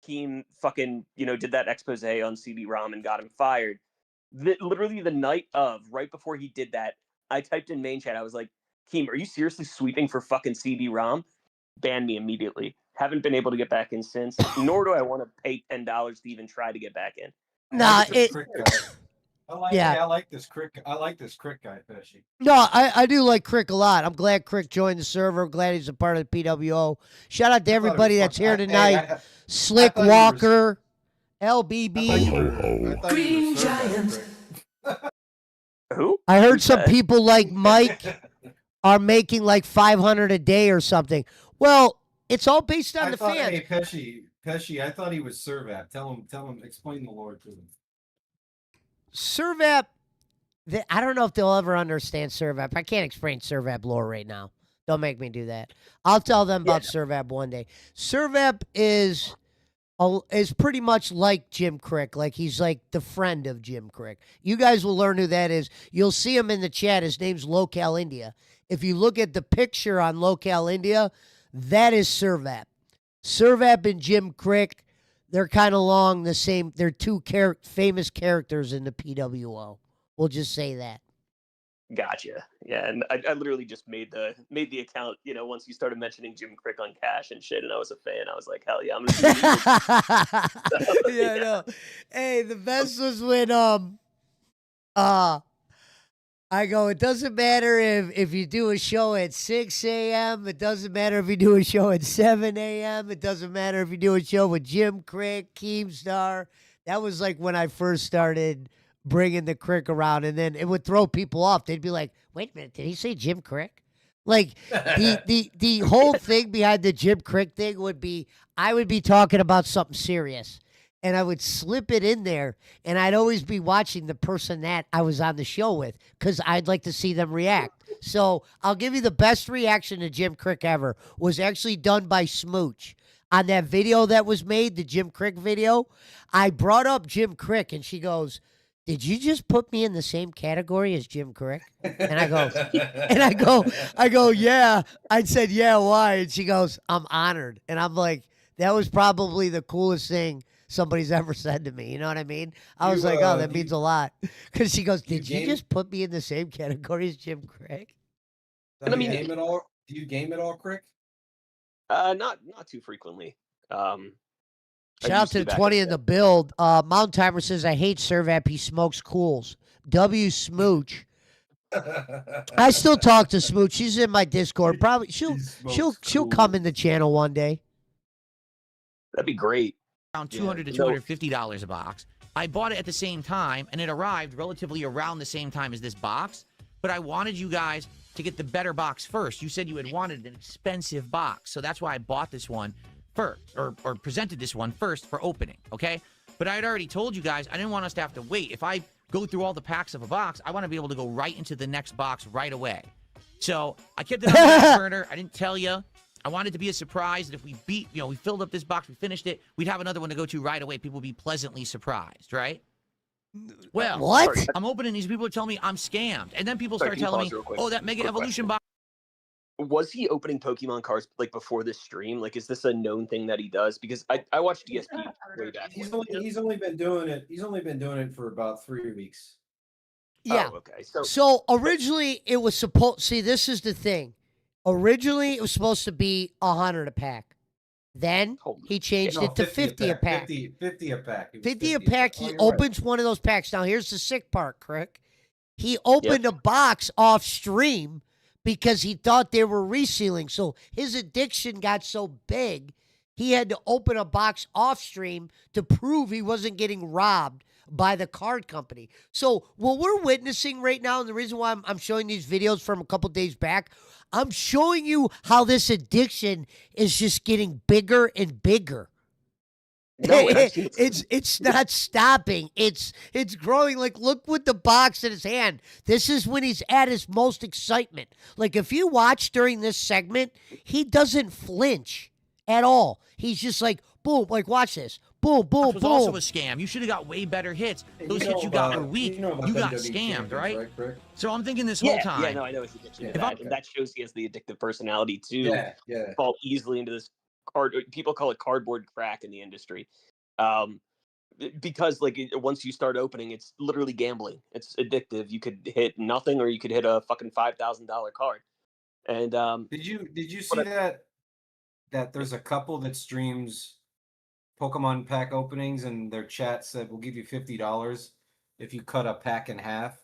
Keem fucking did that expose on CD-ROM and got him fired. Literally the night of, right before he did that, I typed in main chat. I was like, Keem, are you seriously sweeping for fucking CD-ROM? Banned me immediately. Haven't been able to get back in since. Nor do I want to pay $10 to even try to get back in. Nah, I like this Crick guy, Pesci. No, I do like Crick a lot. I'm glad Crick joined the server. I'm glad he's a part of the PWO. Shout out to everybody that's here tonight. Slick Walker, LBB. Green Giant. Who? I heard some people like Mike are making like 500 a day or something. Well, it's all based on the fans. Hey, Pesci, I thought he was Servat. Tell him, explain the lore to him. Servap, I don't know if they'll ever understand Servap. I can't explain Servap lore right now. Don't make me do that. I'll tell them about Servap one day. Servap is pretty much like Jim Crick. Like he's like the friend of Jim Crick. You guys will learn who that is. You'll see him in the chat. His name's Locale India. If you look at the picture on Locale India, that is Servap. Servap and Jim Crick, they're kind of along the same. They're 2 famous characters in the PWO. We'll just say that. Gotcha. Yeah, and I literally just made the account. You know, once you started mentioning Jim Crick on Cash and shit, and I was a fan. I was like, hell yeah, I'm gonna do it. Yeah, no. Hey, the best was when I go, it doesn't matter if you do a show at 6 a.m. It doesn't matter if you do a show at 7 a.m. It doesn't matter if you do a show with Jim Crick, Keemstar. That was like when I first started bringing the Crick around, and then it would throw people off. They'd be like, wait a minute, did he say Jim Crick? Like the whole thing behind the Jim Crick thing would be I would be talking about something serious. And I would slip it in there, and I'd always be watching the person that I was on the show with because I'd like to see them react. So I'll give you the best reaction to Jim Crick ever was actually done by Smooch. On that video that was made, the Jim Crick video, I brought up Jim Crick, and she goes, did you just put me in the same category as Jim Crick? And I go, yeah. I said, yeah, why? And she goes, I'm honored. And I'm like, that was probably the coolest thing somebody's ever said to me. You know what I mean? I was like, oh, that means a lot. Because she goes, did you just put me in the same category as Jim Crick? Do you game it all? Do you game it all, Crick? Not too frequently. Shout out to the 20 in the build. Mountain Timer says, I hate Servap. He smokes cools. W Smooch. I still talk to Smooch. She's in my Discord. Probably she'll come in the channel one day. That'd be great. Around $200 to $250 a box. I bought it at the same time, and it arrived relatively around the same time as this box. But I wanted you guys to get the better box first. You said you had wanted an expensive box, so that's why I bought this one first, or presented this one first for opening, okay? But I had already told you guys I didn't want us to have to wait. If I go through all the packs of a box, I want to be able to go right into the next box right away. So I kept it on the back burner. I didn't tell you. I wanted to be a surprise that if we we filled up this box, we finished it, we'd have another one to go to right away. People would be pleasantly surprised, right? Well, what? I'm opening these. People are telling me I'm scammed. And then people start telling me, oh, that Mega Evolution box. Was he opening Pokemon cards like before this stream? Like, is this a known thing that he does? Because I watched DSP way back. He's only been doing it. He's only been doing it for about 3 weeks. Yeah. Oh, okay. So originally it was supposed. See, this is the thing. Originally it was supposed to be 100 a pack. Then he changed it to 50 a pack. 50 a pack. 50 a pack. He opens one of those packs. Now here's the sick part, Crick. He opened a box off stream because he thought they were resealing. So his addiction got so big, he had to open a box off stream to prove he wasn't getting robbed by the card company. So what we're witnessing right now, and the reason why I'm showing these videos from a couple days back, I'm showing you how this addiction is just getting bigger and bigger. No, it's not stopping. It's growing. Like, look with the box in his hand. This is when he's at his most excitement. Like, if you watch during this segment, he doesn't flinch at all. He's just like, boom, like, watch this. Boom, boom, This was boom. also a scam. You should have got way better hits. Those hits you got are weak. You got scammed, right? So I'm thinking this whole time. Yeah, no, I know his addiction to that. And that shows he has the addictive personality too. Fall easily into this people call it cardboard crack in the industry. Because like once you start opening, it's literally gambling. It's addictive. You could hit nothing or you could hit a fucking $5,000 card. And did you see that there's a couple that streams Pokemon pack openings, and their chat said we'll give you $50 if you cut a pack in half.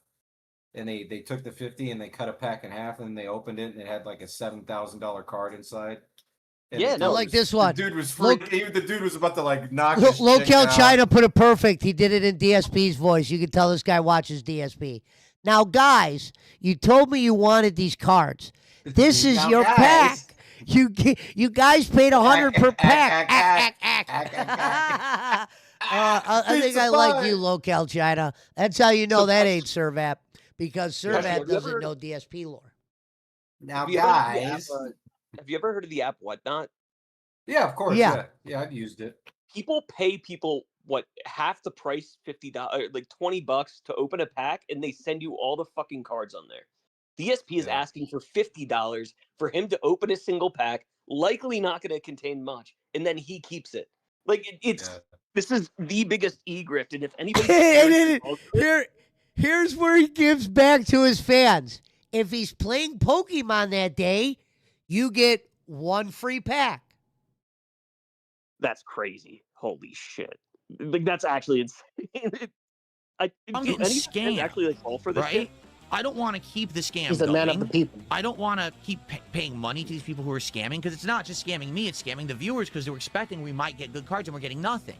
And they took the 50 and they cut a pack in half, and they opened it and it had like a $7,000 card inside. And like this one. The dude was freaking. The dude was about to like knock his chick Local out. China put it perfect. He did it in DSP's voice. You can tell this guy watches DSP. Now, guys, you told me you wanted these cards. This is your pack. You guys paid $100 per pack. I think I like you, Local China. That's how you know that ain't Servap, because Servap doesn't know DSP lore. Now, guys, have you ever heard of the app Whatnot? Yeah, of course. Yeah, I've used it. People pay people half the price, $50, like $20 to open a pack, and they send you all the fucking cards on there. DSP is asking for $50 for him to open a single pack, likely not going to contain much, and then he keeps it. Like this is the biggest e-grift, and if anybody Here's where he gives back to his fans. If he's playing Pokemon that day, you get 1 free pack. That's crazy. Holy shit! Like that's actually insane. I'm Do getting any fans scammed, actually like fall for this right? shit? I don't want to keep the scam He's a man of the going. people. I don't want to keep paying money to these people who are scamming, because it's not just scamming me, it's scamming the viewers, because they're expecting we might get good cards and we're getting nothing.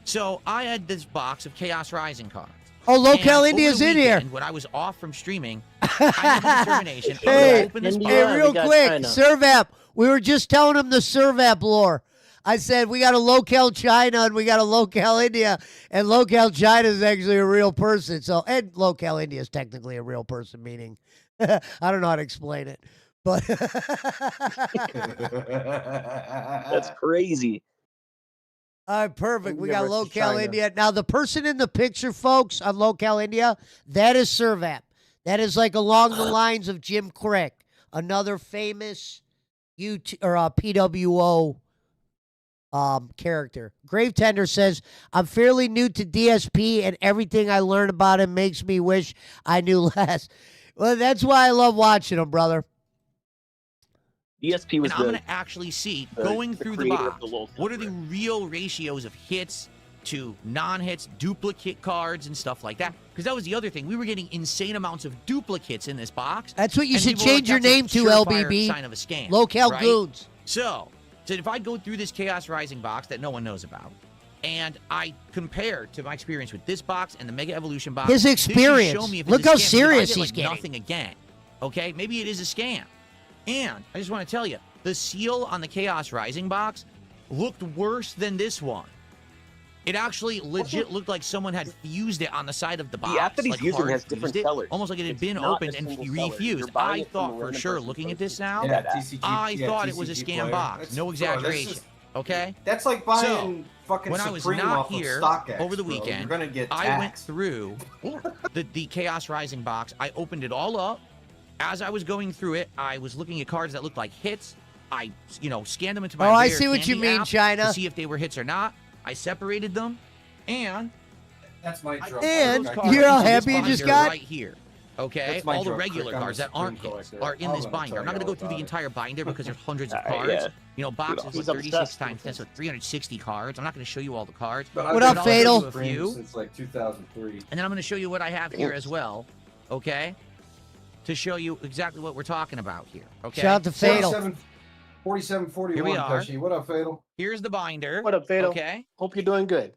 So I had this box of Chaos Rising cards. Oh, And Locale over India's the in here. weekend, when I was off from streaming, I had the determination. I'm Hey, gonna open this India, box. Hey, we real got quick, China. Servap. We were just telling him the Servap lore. I said we got a Locale China and we got a Locale India, and Locale China is actually a real person. So, and Locale India is technically a real person, meaning I don't know how to explain it, but That's crazy. all right, perfect. We India got versus Locale China. India. Now, the person in the picture, folks, on Locale India, that is Servap. That is like along the lines of Jim Crick, another famous PWO character. Gravetender says, I'm fairly new to DSP, and everything I learned about him makes me wish I knew less. Well, that's why I love watching him, brother. ESP was And I'm the going to actually see, the- going the through the creator of box, the LOL what are the software. real ratios of hits to non-hits, duplicate cards, and stuff like that. Because that was the other thing. We were getting insane amounts of duplicates in this box. That's what you and should people were change your "That's a name to, surefire LBB. sign of a scam. Locale right? Goons. So if I go through this Chaos Rising box that no one knows about, and I compare to my experience with this box and the Mega Evolution box, His this should experience. show me if Look it's a how scam. If I serious get, he's like, getting. nothing again. Okay, maybe it is a scam. And I just want to tell you, the seal on the Chaos Rising box looked worse than this one. It actually legit looked like someone had fused it on the side of the box. The app that he's like using hard has different fused it, sellers. almost like it had It's been not opened a and single seller. You're refused. buying I it from a thought for random sure, person looking at posting this now, Yeah, that. TCG. I yeah, thought it was a TCG scam player. box. That's- No bro, that's exaggeration. just- Okay? That's like buying fucking when I was Supreme not off here of StockX, over the bro. weekend, You're gonna get I went taxed. through the Chaos Rising box. I opened it all up. As I was going through it, I was looking at cards that looked like hits. I, scanned them into my Oh, I Rare see what you Candy mean, app China. to see if they were hits or not. I separated them, and That's my drug. And card. cards you're all into this happy you just binder got- right here. Okay, That's my all the drug regular trick. I'm a cards that Supreme aren't hits collector. are in I'm this gonna binder. tell I'm not you going to go all through the about it. entire binder because there's hundreds of Alright, cards. yeah. Boxes He's with 36 obsessed times with 10, so 360 cards. I'm not going to show you all the cards. But What I've up, been Fatal? Supreme A few. since like 2003. And then I'm going to show you what I have here as well, okay? To show you exactly what we're talking about here, okay? Shout out to Fatal. 4741, Here we are. Pesci. What up, Fatal? Here's the binder. What up, Fatal? Okay? Hope you're doing good.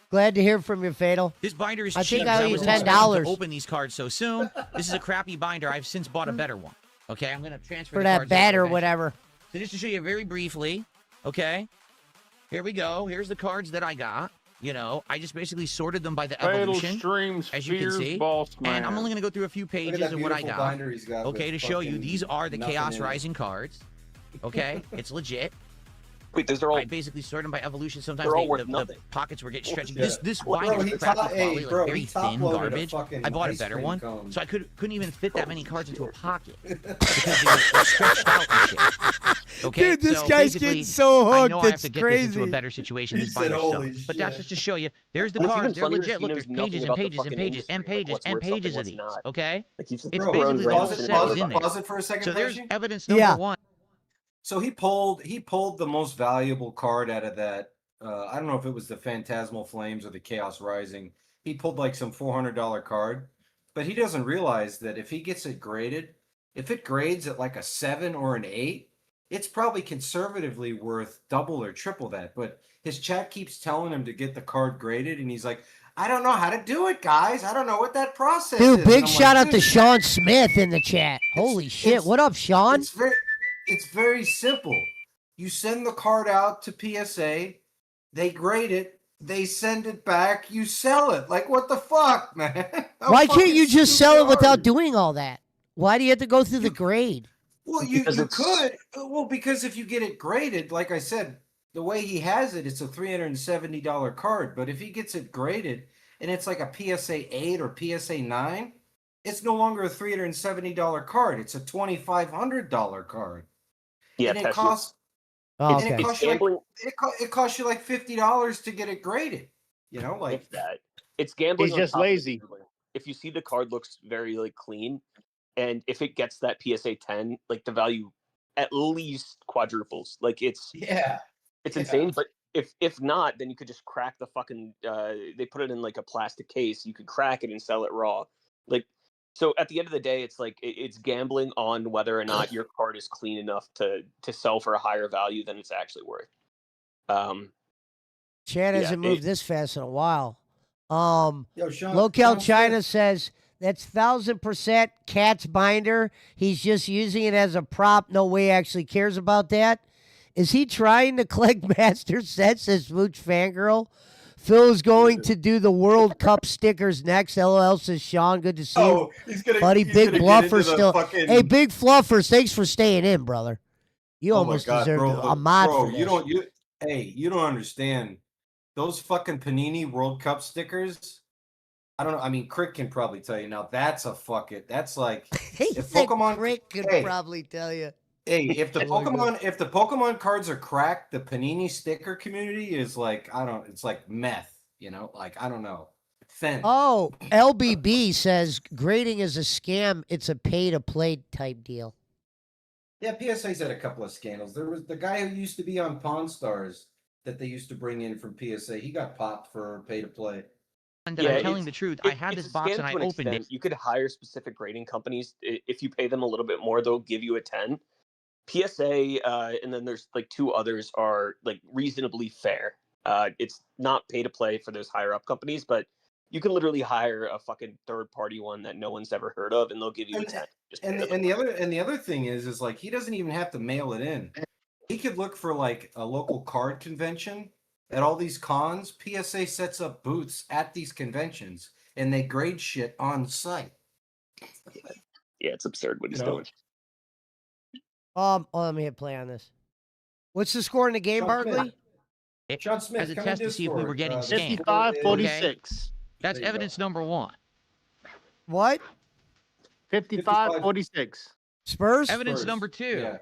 Glad to hear from you, Fatal. This binder is I cheap. think I owe you wasn't expecting $10. to open these cards so soon. This is a crappy binder. I've since bought a better one. Okay, I'm going to transfer For the that cards bat over or eventually. whatever. So just to show you very briefly, okay? Here we go. Here's the cards that I got. I just basically sorted them by the Fatal evolution, Streams as you can Fears see. Boss Man. And I'm only going to go through a few Look at pages that of what I beautiful got. binder he's got Okay, to with show you, fucking these are the nothing Chaos in it. Rising cards. Okay, it's legit. Wait, those are all. I basically sort them by evolution. Sometimes They're all the worth nothing. pockets were getting stretchy. Yeah. This Bro, binder he was crappy top- quality, hey, like bro, very he thin top-loaded a garbage. fucking I bought a ice better cream one, cone. so I couldn't even fit that many cards into a pocket because they were stretched out and shit. Okay, Dude, this so guy's basically, getting so I hooked. know I have It's to get this into a crazy. better situation. He This said, binder "Holy sucks. But that's shit." just to show you. There's the What's even cards. They're funnier is legit. he Look, knows there's nothing pages and about the pages and fucking pages and industry, like pages what's and worth something, pages of what's these. not. Okay, Like he's just it's throwing basically the random whole shit set at is you. in there. Pause it for a second, So there's Pesci. evidence number Yeah. one. So he pulled the most valuable card out of that. I don't know if it was the Phantasmal Flames or the Chaos Rising. He pulled like some $400 card, but he doesn't realize that if he gets it graded, if it grades at like a 7 or an 8, it's probably conservatively worth double or triple that. But his chat keeps telling him to get the card graded, and he's like, I don't know how to do it, guys. I don't know what that process is. Dude, And big I'm shout like, out to "Dude, Sean Smith in the chat. Holy shit. it's- What up, Sean? It's very simple. You send the card out to PSA, they grade it, they send it back, you sell it. Like, what the fuck, man? How Why can't fucking you just stupid sell it are without you? doing all that? Why do you have to go through the grade? Well, you Because it's- could. Well, because if you get it graded, like I said, the way he has it, it's a $370 card. But if he gets it graded and it's like a PSA 8 or PSA 9, it's no longer a $370 card. It's a $2,500 card. Yeah, and it Pesci. costs Oh, and it okay. costs you like, gambling. it costs you like $50 to get it graded. Like If that. It's gambling. He's on just top of lazy. gambling. if you see the card looks very like clean, and if it gets that PSA 10, like the value at least quadruples. Like it's Yeah. insane. But if not, then you could just crack the fucking. They put it in like a plastic case. You could crack it and sell it raw. Like so, at the end of the day, it's like it's gambling on whether or not your card is clean enough to sell for a higher value than it's actually worth. Chad Yeah, hasn't moved this fast in a while. Yo, Local Sean China Smith. says that's 1000% Cat's binder. He's just using it as a prop. No way he actually cares about that. Is he trying to collect master sets as Smooch Fangirl? Phil is going to do the World Cup stickers next. LOL says Sean. Good to see you. He's gonna, buddy. he's Big gonna Bluffer get into the still. fucking... Hey, Big Fluffers, thanks for staying in, brother. You Oh almost my God, deserved bro, a mod bro, for this. You don't understand. Those fucking Panini World Cup stickers. I don't know. I mean, Crick can probably tell you now. That's like if Pokemon. Crick could probably tell you. Hey, if the Pokemon cards are cracked, the Panini sticker community is like it's like meth. You know, like I don't know. Thin. Oh, LBB says grading is a scam. It's a pay to play type deal. Yeah, PSA's had a couple of scandals. There was the guy who used to be on Pawn Stars that they used to bring in from PSA. He got popped for pay to play. And I'm telling the truth. I had this box and I opened it. You could hire specific grading companies. If you pay them a little bit more, they'll give you a 10. PSA, and then there's like two others are like reasonably fair. It's not pay to play for those higher up companies, but you can literally hire a fucking third party one that no one's ever heard of, and they'll give you a 10. And the other thing is like he doesn't even have to mail it in. He could look for like a local card convention at all these cons. PSA sets up booths at these conventions and they grade shit on site. Yeah, it's absurd what he's doing. Let me hit play on this. What's the score in the game, Barkley? Sean Smith, as a test to see if we were getting scammed. 55-46. That's evidence number one. What? 55-46. Spurs? Evidence number two. Yeah.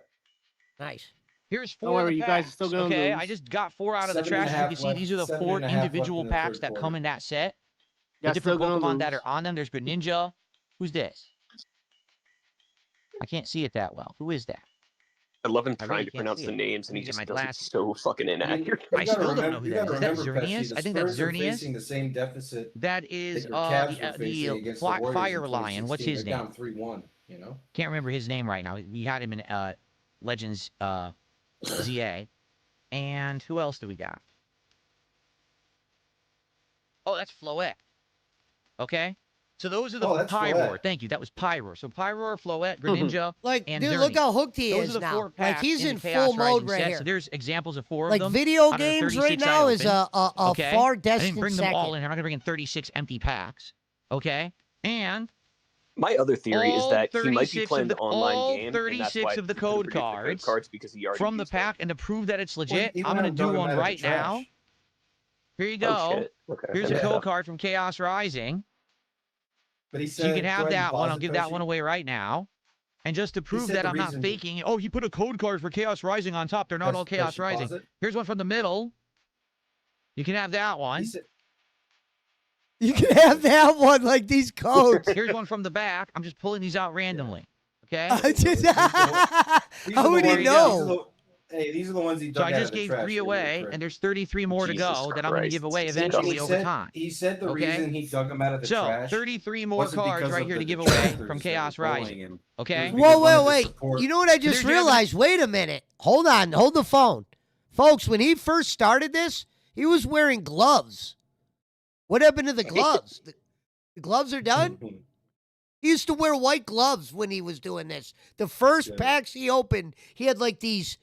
Nice. Here's 4 Don't of worry, the you guys are packs. still gonna Okay, lose. I just got 4 out of the 7.5 trash. As you can see, left- these are the 4 7.5 left individual in the packs third that quarter. come in that set. The Yeah, different still gonna Pokemon that lose. are on them. There's Greninja. Who's this? I can't see it that well. Who is that? I love him I trying really to can't pronounce see the it. names, Let and me he get just my does it glasses. so fucking inaccurate. I still don't know who that is. Is that Xerneas? I think that's Xerneas. Facing the same deficit That is that your Cavs were facing the against the Warriors Fire in Lion. What's 2016. his They're name? down 3-1. You know. Can't remember his name right now. We had him in Legends ZA. And who else do we got? Oh, that's Floette. Okay? So those are the that's Pyroar. Floette. Thank you. That was Pyroar. So Pyroar, Floette, Greninja, Like, and dude, Xerneas. look how hooked he Those is are the now. 4 Like, packs he's in in the Chaos full mode Rising right set. here. So there's examples of 4 of Like, them. video out of the games 36 right I now is opened. a Okay? far I distant didn't bring them second. all in. I'm not going to bring in 36 empty packs. Okay? And My other theory is all that he might 36 be of playing the the online all game, and that's 36 why of the he couldn't code predict the code cards because he already from the used them. pack, and to prove that it's Well, legit, he I'm went going out to and dug do them one out of the right now. trash. Here you Oh go. shit! Okay. Here's a Yeah. code card from Chaos Rising. But he So said, you can go have ahead and that one. pause I'll it, give that Toshi. one away right now. And just to prove said that the I'm not reason- faking it. Oh, he put a code card for Chaos Rising on top. They're not all Chaos Toshi, pause Rising. it. Here's one from the middle. You can have that He one. said, You can have that one, like these codes. Here's one from the back. I'm just pulling these out randomly. Okay? I just, These are how the would he ones- know? these are the ones he So dug I out just of the gave trash. 3 You're really away, correct. and there's 33 more to Jesus go that I'm going to Christ. give away It's eventually disgusting. over time. He said the Okay? reason he dug them out of the So, trash 33 more wasn't cards because right of here the to give away detractors from that Chaos were bullying Rising. him. Okay? It was because Whoa, one of wait, the wait. support- You know what I There's just your evidence. realized? Wait a minute. Hold on. Hold the phone. Folks, when he first started this, he was wearing gloves. What happened to the gloves? The gloves are done? He used to wear white gloves when he was doing this. The first Yeah. packs he opened, he had like these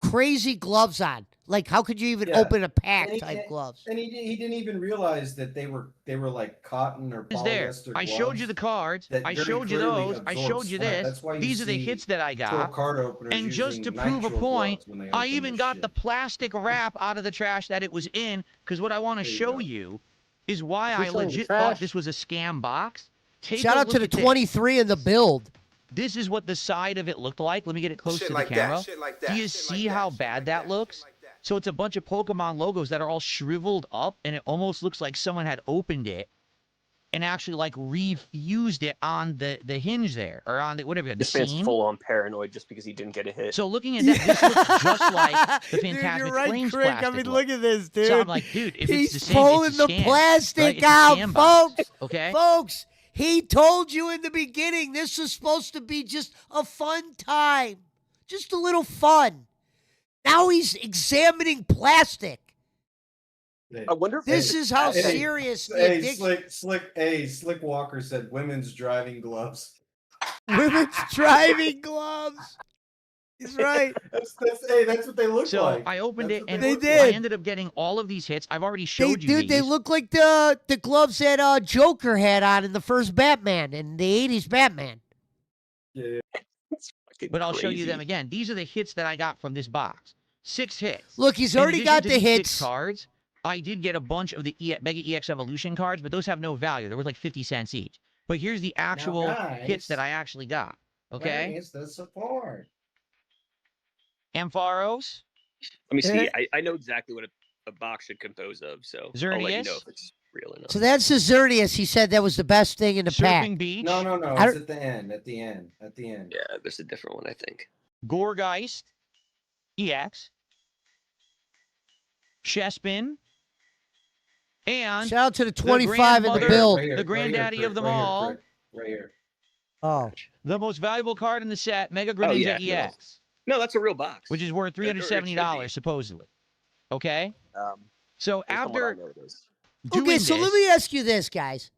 crazy gloves on. Like, how could you even Yeah. open a pack And he- type gloves? And he didn't even realize that they were like cotton or Is there. polyester I showed you gloves the cards. that I very showed you clearly those. I absorb showed you sweat. this. That's why you These are the see hits that I pro got. card openers And just using to prove a nitrile point, gloves when they I open even this got shit. the plastic wrap out of the trash that it was in, because what I want to There you show go. you is why Is he I selling legit trash? thought this was a scam box. Take Shout a out to look the at this. 23 in the build. This is what the side of it looked like. Let me get it close Shit to the like camera. that, shit like that, Do you shit see like that, how shit bad like that that, looks? shit like that. So it's a bunch of Pokemon logos that are all shriveled up, and it almost looks like someone had opened it and actually like refused it on the hinge there, or on the whatever, the This man's seam. full on paranoid just because he didn't get a hit. So looking at that, this looks just like the Dude, Phantasmic you're right, Flames Crick. plastic I mean, look. look at this, dude. So I'm like, dude, if He's it's the same, pulling it's a the scam, plastic right? It's a out, scam box, folks. okay? Folks, he told you in the beginning this was supposed to be just a fun time, just a little fun. Now he's examining plastic. I wonder if This is how Hey, serious the Hey, addiction. Slick Walker said women's driving gloves. Women's driving gloves. He's right. That's what they look So like. I opened That's it, what and They look did. I like. ended up getting all of these hits. I've already They, showed you dude, they these. look like the gloves that Joker had on in the first Batman, in the 80s Batman. Yeah. it's fucking But I'll show you crazy. them again. These are the hits that I got from this box. 6 hits. Look, he's In already addition got to the these 6 hits. cards, I did get a bunch of the Mega EX Evolution cards, but those have no value. They're worth like 50 cents each. But here's the actual hits that I actually got. Okay? Where's the support? Ampharos, Let me see. Eh? I know exactly what a box should compose of, so I'll let you know Xerneas. if it's real or not. So that's the Xerneas. He said that was the best thing in the pack. Surfing Beach, No. I It's don't- at the end. At the end. Yeah, there's a different one, I think. Gorgeist, EX, Chespin, and Shout out to the 25 in the grandmother- build. Right here, the right granddaddy here, of them right here, all. Crick, right here. Oh, the most valuable card in the set, Mega Oh, Greninja yeah, EX, No, that's a real box. which is worth Or it should $370 be. supposedly. Okay? Um, So based on what I after know it is. doing okay. So let this- me ask you this, guys.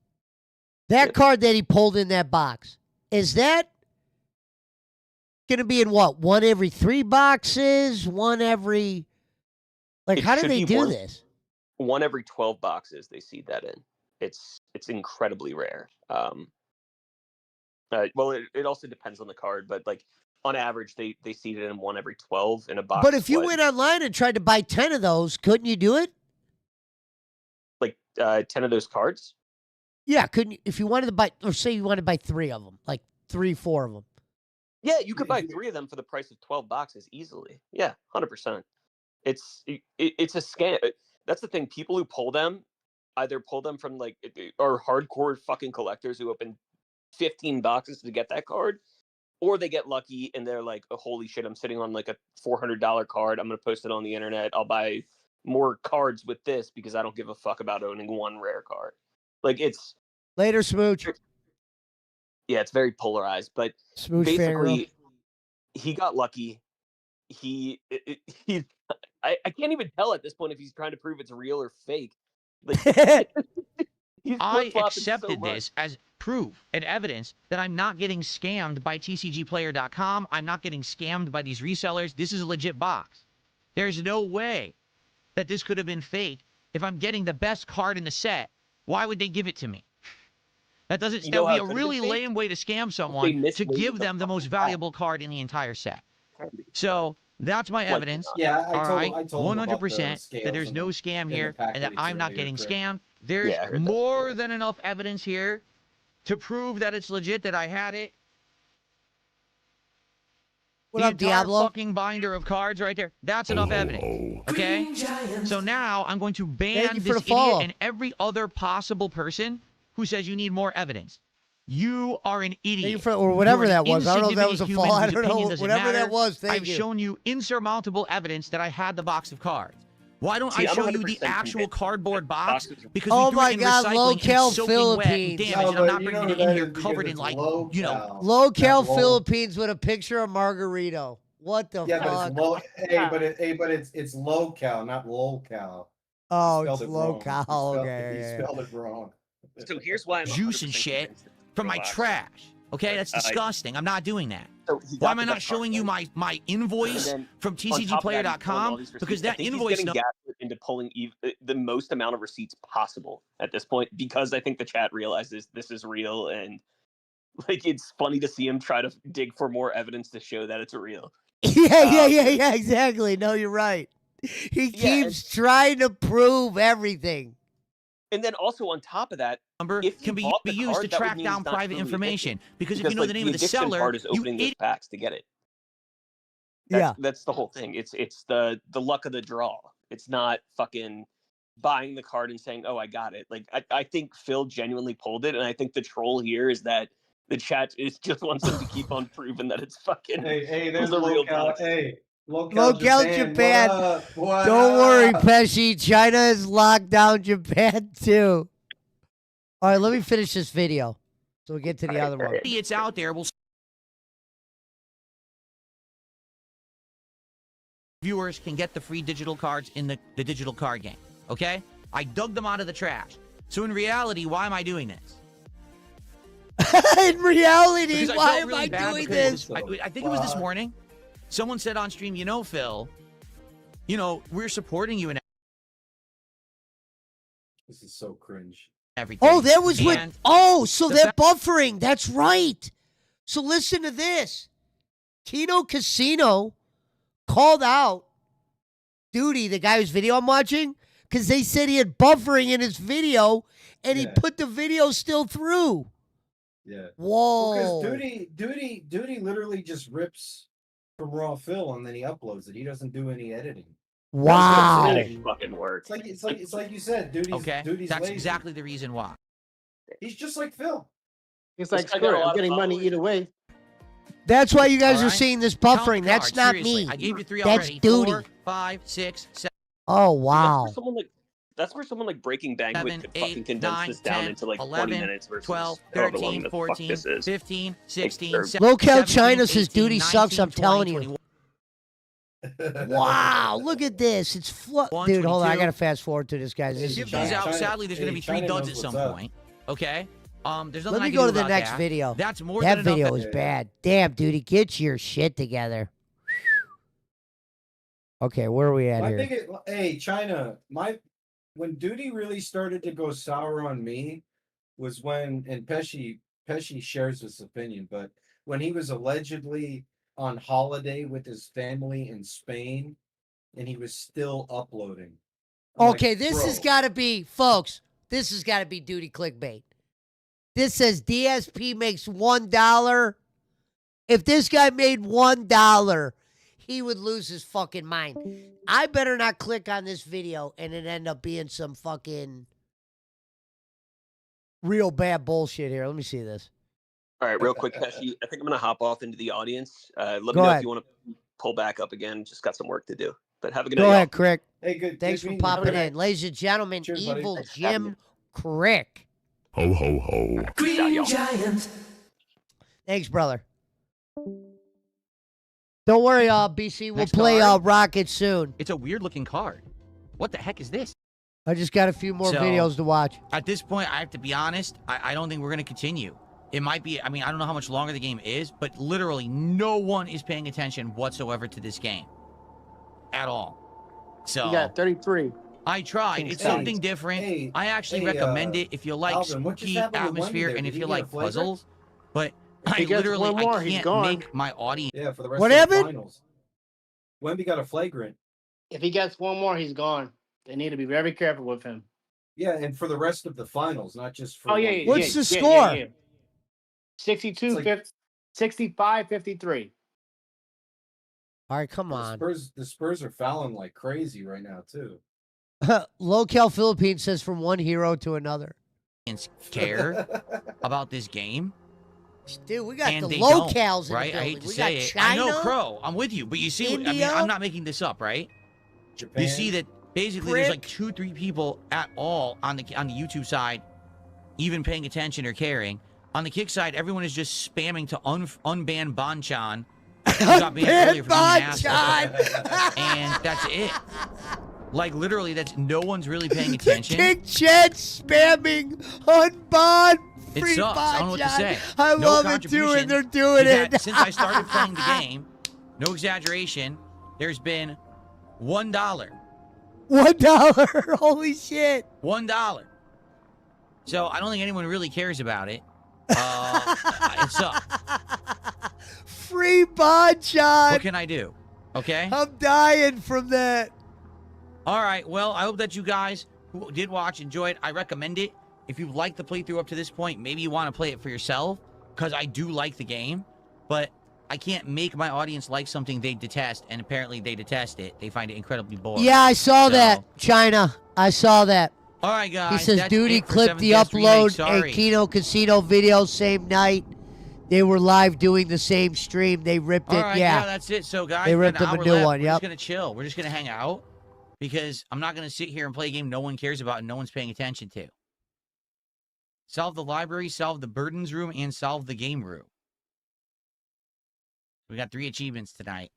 That Yep. card that he pulled in that box, is that going to be in what? One every 3 boxes? One every. Like, It how do should they be do one- this? One every 12 boxes they seed that in. It's incredibly rare. Well, it also depends on the card, but like on average they seed it in one every 12 in a box. But if you what, went online and tried to buy 10 of those, couldn't you do it? like 10 of those cards, Yeah, couldn't you? If you wanted to buy, or say you wanted to buy 3 of them, like 3, 4 of them. yeah, you could buy 3 of them for the price of 12 boxes easily. Yeah, 100%. It's a scam. That's the thing. People who pull them either pull them from like are hardcore fucking collectors who open 15 boxes to get that card, or they get lucky and they're like, oh, holy shit, I'm sitting on like a $400 card. I'm gonna post it on the internet. I'll buy more cards with this because I don't give a fuck about owning one rare card. Like it's Later, Smooch. it's very polarized, but Smooch basically Fangirl. he got lucky. He I can't even tell at this point if he's trying to prove it's real or fake. Like he's I flip-flopping so accepted much. this as proof and evidence that I'm not getting scammed by TCGplayer.com. I'm not getting scammed by these resellers. This is a legit box. There's no way that this could have been fake. If I'm getting the best card in the set, why would they give it to me? That doesn't. You That know would how be it a could have really been fake? lame way to scam someone to misweighted give the them the most fucking pack. valuable card in the entire set. So that's my Like, evidence. Yeah, I All told right, I told him about the 100% scales that there's in no the- scam in the here pack and that leaks I'm not earlier, getting Crick. scammed. There's Yeah, I heard that. more than enough evidence here to prove that it's legit, that I had it. What The up, entire Diablo? fucking binder of cards right there. That's enough evidence. Okay? So now I'm going to ban you for this the follow. idiot and every other possible person who says you need more evidence. You are an Thank you idiot. for, or whatever You're an that was. I don't know if that was a insignificant fall. I human don't whose opinion know. doesn't Whatever that matter. was. Thank I've you. shown you insurmountable evidence that I had the box of cards. Why don't See, I I'm show you the 100% actual convinced cardboard box? boxes are- Because Oh we threw my it in God, recycling Low-Cal and soaking wet and Philippines. damaged, No, and I'm but not you bringing know it what in that here is because covered in it's like, low you know, cal. Low-cal Not low. Philippines with a picture of Margarito. What the Yeah, but fuck? it's low. Hey, but it's low cal, not low cal. Oh, Spelled it's it wrong. low-cal. Okay, He yeah, yeah. spelled it wrong. So here's why I'm juice and 100% shit convinced it's from real my box. trash. Okay, that's I- disgusting. I'm not doing that. So he Why got am I the not best card, showing you right? my invoice And then from on top of that, he's pulling all TCGplayer.com? these Because receipts. I that think invoice he's getting gaslit into pulling the most amount of receipts possible at this point, because I think the chat realizes this is real, and like it's funny to see him try to dig for more evidence to show that it's real. Yeah, exactly. No, you're right. He Yeah, keeps trying to prove everything. And then also on top of that, number if he can be bought the used card, to that would track mean down he's not private truly information. addicted. Because if you know the name of the addiction seller, part is you opening those idiot. packs to get it. Yeah. That's the whole thing. It's the luck of the draw. It's not fucking buying the card and saying, "Oh, I got it." Like I think Phil genuinely pulled it, and I think the troll here is that the chat is just wants him to keep on proving that it's fucking Hey, there's the real local. box. Hey, Local Japan. What up? What Don't worry, up? Pesci. China has locked down Japan too. All right, let me finish this video so we get to the other one. Idiots out there will. Viewers can get the free digital cards in the digital card game. Okay? I dug them out of the trash. So in reality, why am I doing this? In reality, Because why felt am really I bad doing because this? I think it was this morning. Someone said on stream, you know, Phil, you know, we're supporting you in This is so cringe. everything. Oh, that was what. And Oh, so the they're fact- buffering. That's right. So listen to this. Kino Casino called out Duty, the guy whose video I'm watching, because they said he had buffering in his video, and he Yeah. put the video still through. Yeah. Whoa. Because Duty literally just rips from Raw Phil and then he uploads it. He doesn't do any editing. Wow. It fucking works. It's like you said, Duty's that's lazy. exactly the reason why. He's just like Phil. It's like, This guy screw got a it, lot I'm of getting money followers. either way. That's why you guys All are right. seeing this Count the buffering. That's cards, not seriously. me. I gave you 3 That's already. Duty. 4, 5, 6, 7, Oh, wow. That's where someone like Breaking Banquet could 8, fucking condense 9, this down 10, into like 11, 20 minutes versus 12, however long 13, the fuck 14, this is. 15, 16, Like, 17, Locale China 18, says Duty 19, sucks, I'm 20, telling you. 21, Wow, look at this. It's dude, hold on. I 22. got to fast forward to this, guys. This Give is these bad. out. Sadly, there's going to be 3 China duds knows at some what's up. point. Okay? There's nothing Let I me can go do to the about next that. video. That's more That than enough. video is bad. Damn, Duty, get your shit together. Okay, where are we at here? Hey, China, when Duty really started to go sour on me was when, and Pesci shares this opinion, but when he was allegedly on holiday with his family in Spain and he was still uploading. I'm like, Okay, this has bro. got to be, folks, this has got to be Duty clickbait. This says DSP makes $1. If this guy made $1, he would lose his fucking mind. I better not click on this video and it end up being some fucking real bad bullshit here. Let me see this. All right, real quick, Pesci. I think I'm gonna hop off into the audience. Let me Go know ahead. if you want to pull back up again. Just got some work to do. But have a good Go night. ahead, Crick. Hey, good. Thanks good for meeting you. Have a popping good in. Ladies and gentlemen, Cheers, buddy. Evil Thanks for having Jim Crick. Ho, ho, ho. Green Giant. Thanks, brother. Don't worry, BC. We'll Next play card. Rocket soon. It's a weird looking card. What the heck is this? I just got a few more So- videos to watch. At this point, I have to be honest. I don't think we're going to continue. It might be, I mean, I don't know how much longer the game is, but literally no one is paying attention whatsoever to this game. At all. So You got 33. I tried. It's Hey, something different. hey, I actually hey, recommend it if you like Alvin, what just spooky happened with Wendy atmosphere there? and Did if he you get a like flavor? puzzles. But If he I gets literally one more, I he's can't gone. make my audience. Yeah, for the rest What of happened? the finals. Wemby got a flagrant. If he gets one more, he's gone. They need to be very careful with him. Yeah, and for the rest of the finals, not just for. Oh, yeah, one yeah. game. What's yeah, the yeah, score? Yeah, yeah. 62, It's like- 65, 53. All right, come The on. The Spurs are fouling like crazy right now too. Locale Philippines says from one hero to another. Care about this game. Dude, we got And the they don't, locales in right? the I building. hate to We say got it. China. I know, Crow. I'm with you, but you see, I mean, India, I'm not making this up, right? Japan. You see that basically there's like 2-3 people at all on the YouTube side, even paying attention or caring. On the kick side, everyone is just spamming to unban Bonchan. Who got banned earlier for being an asshole. And that's it. Like literally, that's no one's really paying attention. Kick Chet spamming unbond. It free sucks. I don't know what to Bochan. say. I No love it too, and they're doing is that it. Since I started playing the game, no exaggeration, there's been $1. $1. Holy shit. $1. So I don't think anyone really cares about it. It sucks. Free Bonchan. What can I do? Okay? I'm dying from that. All right. Well, I hope that you guys who did watch enjoyed. I recommend it. If you like the playthrough up to this point, maybe you want to play it for yourself because I do like the game. But I can't make my audience like something they detest, and apparently they detest it. They find it incredibly boring. Yeah, I saw So- that, China. I saw that. All right, guys. He says, that's Duty it for clipped Seventh the Guest Remake. upload a Sorry. Kino Casino video same night. They were live doing the same stream. They ripped All it. right, yeah. that's it. So, guys, They we got ripped an up a hour new left. one, We're yep. just going to chill. We're just going to hang out because I'm not going to sit here and play a game no one cares about and no one's paying attention to. Solve the library, solve the burdens room, and solve the game room. We got 3 achievements tonight.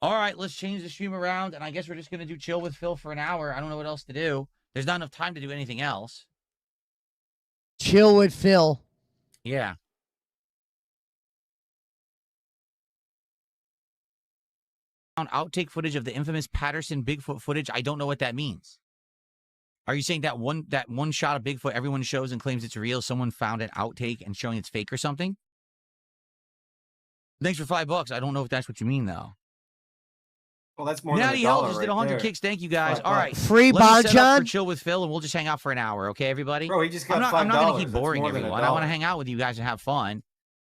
All right, let's change the stream around, and I guess we're just going to do chill with Phil for an hour. I don't know what else to do. There's not enough time to do anything else. Chill with Phil. Yeah. Outtake footage of the infamous Patterson Bigfoot footage. I don't know what that means. Are you saying that one shot of Bigfoot everyone shows and claims it's real, someone found an outtake and showing it's fake or something? Thanks for $5. I don't know if that's what you mean though. Well, that's more than Natty $1 Hell just right did 100 there. kicks. Thank you guys. $5. All right. Free Let me set up for Bonchan? chill with Phil, and we'll just hang out for an hour, okay, everybody? Bro, he just got I'm not going to keep $5. That's boring more than everyone. I want to $1. hang out with you guys and have fun.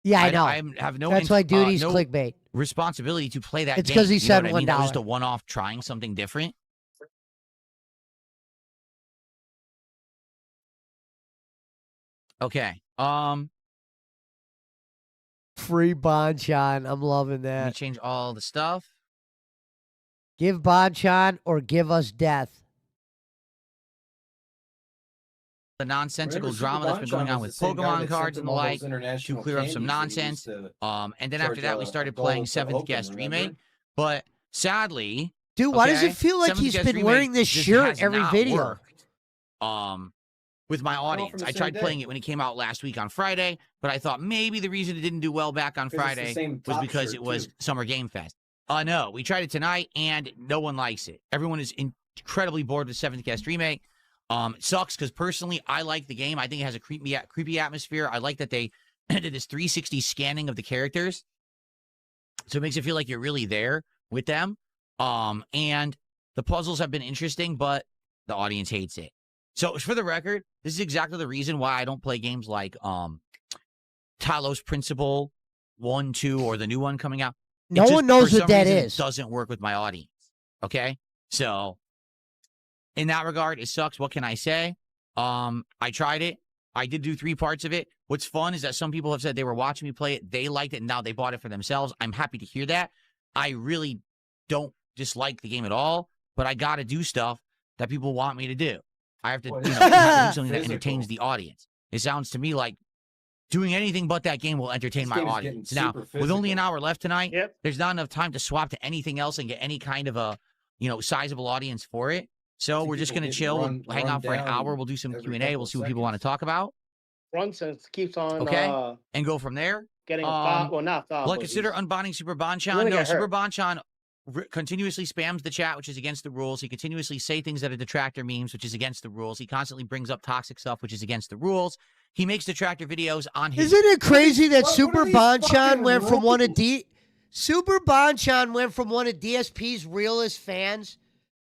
Yeah, I know. I have no. That's why Duty's no clickbait. responsibility to play that It's game. 'cause he You know said what I mean? That was $1. just a one-off trying something different. Okay. Free Bonchan. I'm loving Let me that. change all the stuff. Give Bonchan or give us death. The nonsensical Remember, drama that's been going on Bonchan with was the same guy Pokemon that cards sent and them the all like those international to clear up some candies that he used nonsense. to And then after charge that, we a started dollar playing to Seventh open, Guest remember? Remake. But sadly, Dude, why does okay, it feel like Seventh he's Guest been Remake wearing this just shirt has every not video? worked, with my all audience. from the I same tried day. playing it when it came out last week on Friday, but I thought maybe the reason it didn't do well back on 'Cause it's the Friday same was top because shirt, it was too. Summer Game Fest. No, we tried it tonight, and no one likes it. Everyone is incredibly bored with Seventh Guest Remake. It sucks because personally, I like the game. I think it has a creepy atmosphere. I like that they did this 360 scanning of the characters, so it makes it feel like you're really there with them. And the puzzles have been interesting, but the audience hates it. So for the record, this is exactly the reason why I don't play games like Talos Principle 1, 2, or the new one coming out. No one knows what that It is. doesn't work with my audience. Okay, so in that regard, it sucks. What can I say? I tried it. I did do 3 parts of it. What's fun is that some people have said they were watching me play it. They liked it, and now they bought it for themselves. I'm happy to hear that. I really don't dislike the game at all, but I got to do stuff that people want me to do. I have to, Well, you it's know, have to do something that physical. entertains the audience. It sounds to me like doing anything but that game will entertain This my game is audience. getting Now, super with only an physical. hour left tonight, Yep. there's not enough time to swap to anything else and get any kind of a, sizable audience for it. So See we're just people going to getting chill. run- We'll hang run out for an down hour. We'll do some every Q&A. couple We'll of see what people want to seconds. talk about Brunson keeps on Okay. and go from there. getting a Um, foul. Well, not foul. Will I but consider he's- unbonding Super He's Bonchan? gonna No, get Super hurt. Bonchan continuously spams the chat, which is against the rules. He continuously say things that are detractor memes, which is against the rules. He constantly brings up toxic stuff, which is against the rules. He makes detractor videos on his. Isn't it crazy that what are Super these Bonchan fucking went from one of rules? Super Bonchan went from one of DSP's realest fans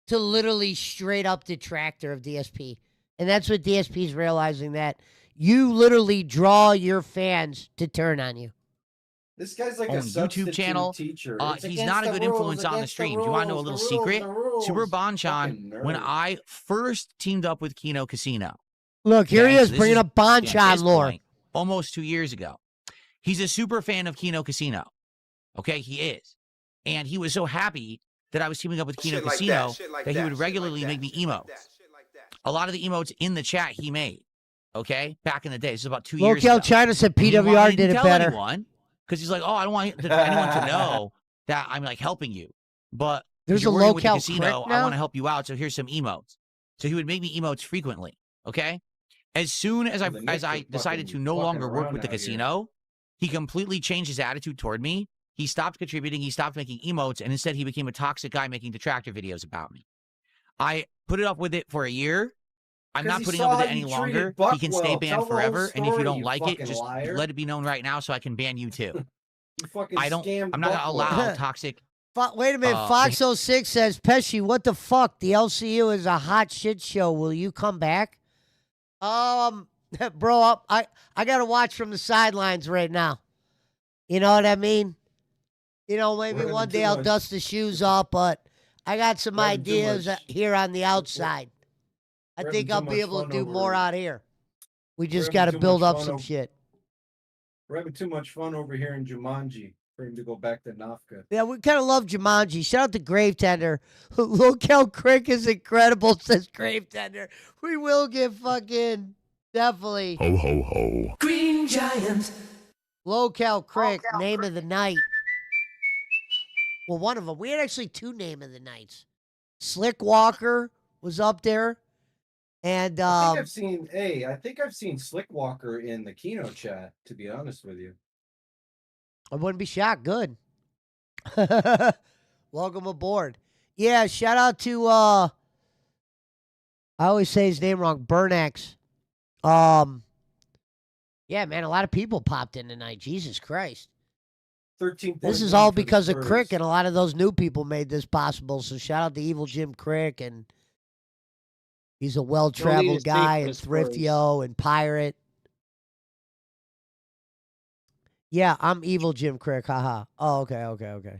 to literally straight up detractor of DSP. And that's what DSP's realizing, that you literally draw your fans to turn on you. This guy's like Own a YouTube substitute channel. teacher. He's not a good influence on the stream. Do you want to know a little secret? Super Bonchan, when I first teamed up with Kino Casino, Look, here he okay, is so this bringing is, up Bonchan his lore. point, almost 2 years ago. He's a super fan of Kino Casino. Okay, he is. And he was so happy that I was teaming up with Kino Casino that he would regularly make me emotes. A lot of the emotes in the chat he made. Okay, back in the day. This is about 2 years ago. Local China said And he PWR wanted did to it tell better. anyone, because he's like, oh, I don't want anyone to know that I'm like helping you. But There's you're a working with the locale casino, crick I now? want to help you out. So here's some emotes. So he would make me emotes frequently. Okay. As soon as Well, the Knicks I are decided to fucking no fucking longer work around with the out here. casino, he completely changed his attitude toward me. He stopped contributing. He stopped making emotes, and instead he became a toxic guy making detractor videos about me. I put it up with it for a year. I'm 'Cause not he putting saw up with it how you any longer. treated Buck He can stay well. Tell banned the whole forever. And if you story, don't you like it, fucking just liar. let it be known right now so I can ban you too. You fucking I'm not scammed going to Buck allow well. toxic. Wait a minute. Uh, Fox06 says, Pesci, what the fuck? The LCU is a hot shit show. Will you come back? Bro, I got to watch from the sidelines right now. You know what I mean? You know, We're maybe having one too day I'll much- dust the shoes off, but I got some We're having too ideas much- here on the outside. I we're think having I'll too be much able to fun do more over- out here. We just having got to too build much up fun some over- shit. We're having too much fun over here in Jumanji for him to go back to Nafka. Yeah, we kind of love Jumanji. Shout out to Gravetender. Local Crick is incredible, says Gravetender. We will get fucking definitely. Ho, ho, ho. Green Giant. Local Crick, name of the night. Well, one of them. We had actually two name of the nights. Slick Walker was up there. And I think I've seen Slickwalker in the Kino chat, to be honest with you. I wouldn't be shocked. Good. Welcome aboard. Yeah, shout out to I always say his name wrong, Bernax. Yeah, man, a lot of people popped in tonight. Jesus Christ. 13. This is all because of Crick, and a lot of those new people made this possible. So shout out to Evil Jim Crick, and he's a well-traveled guy, and Thrifio and Pirate. Yeah, I'm Evil Jim Crick, haha. Oh, okay.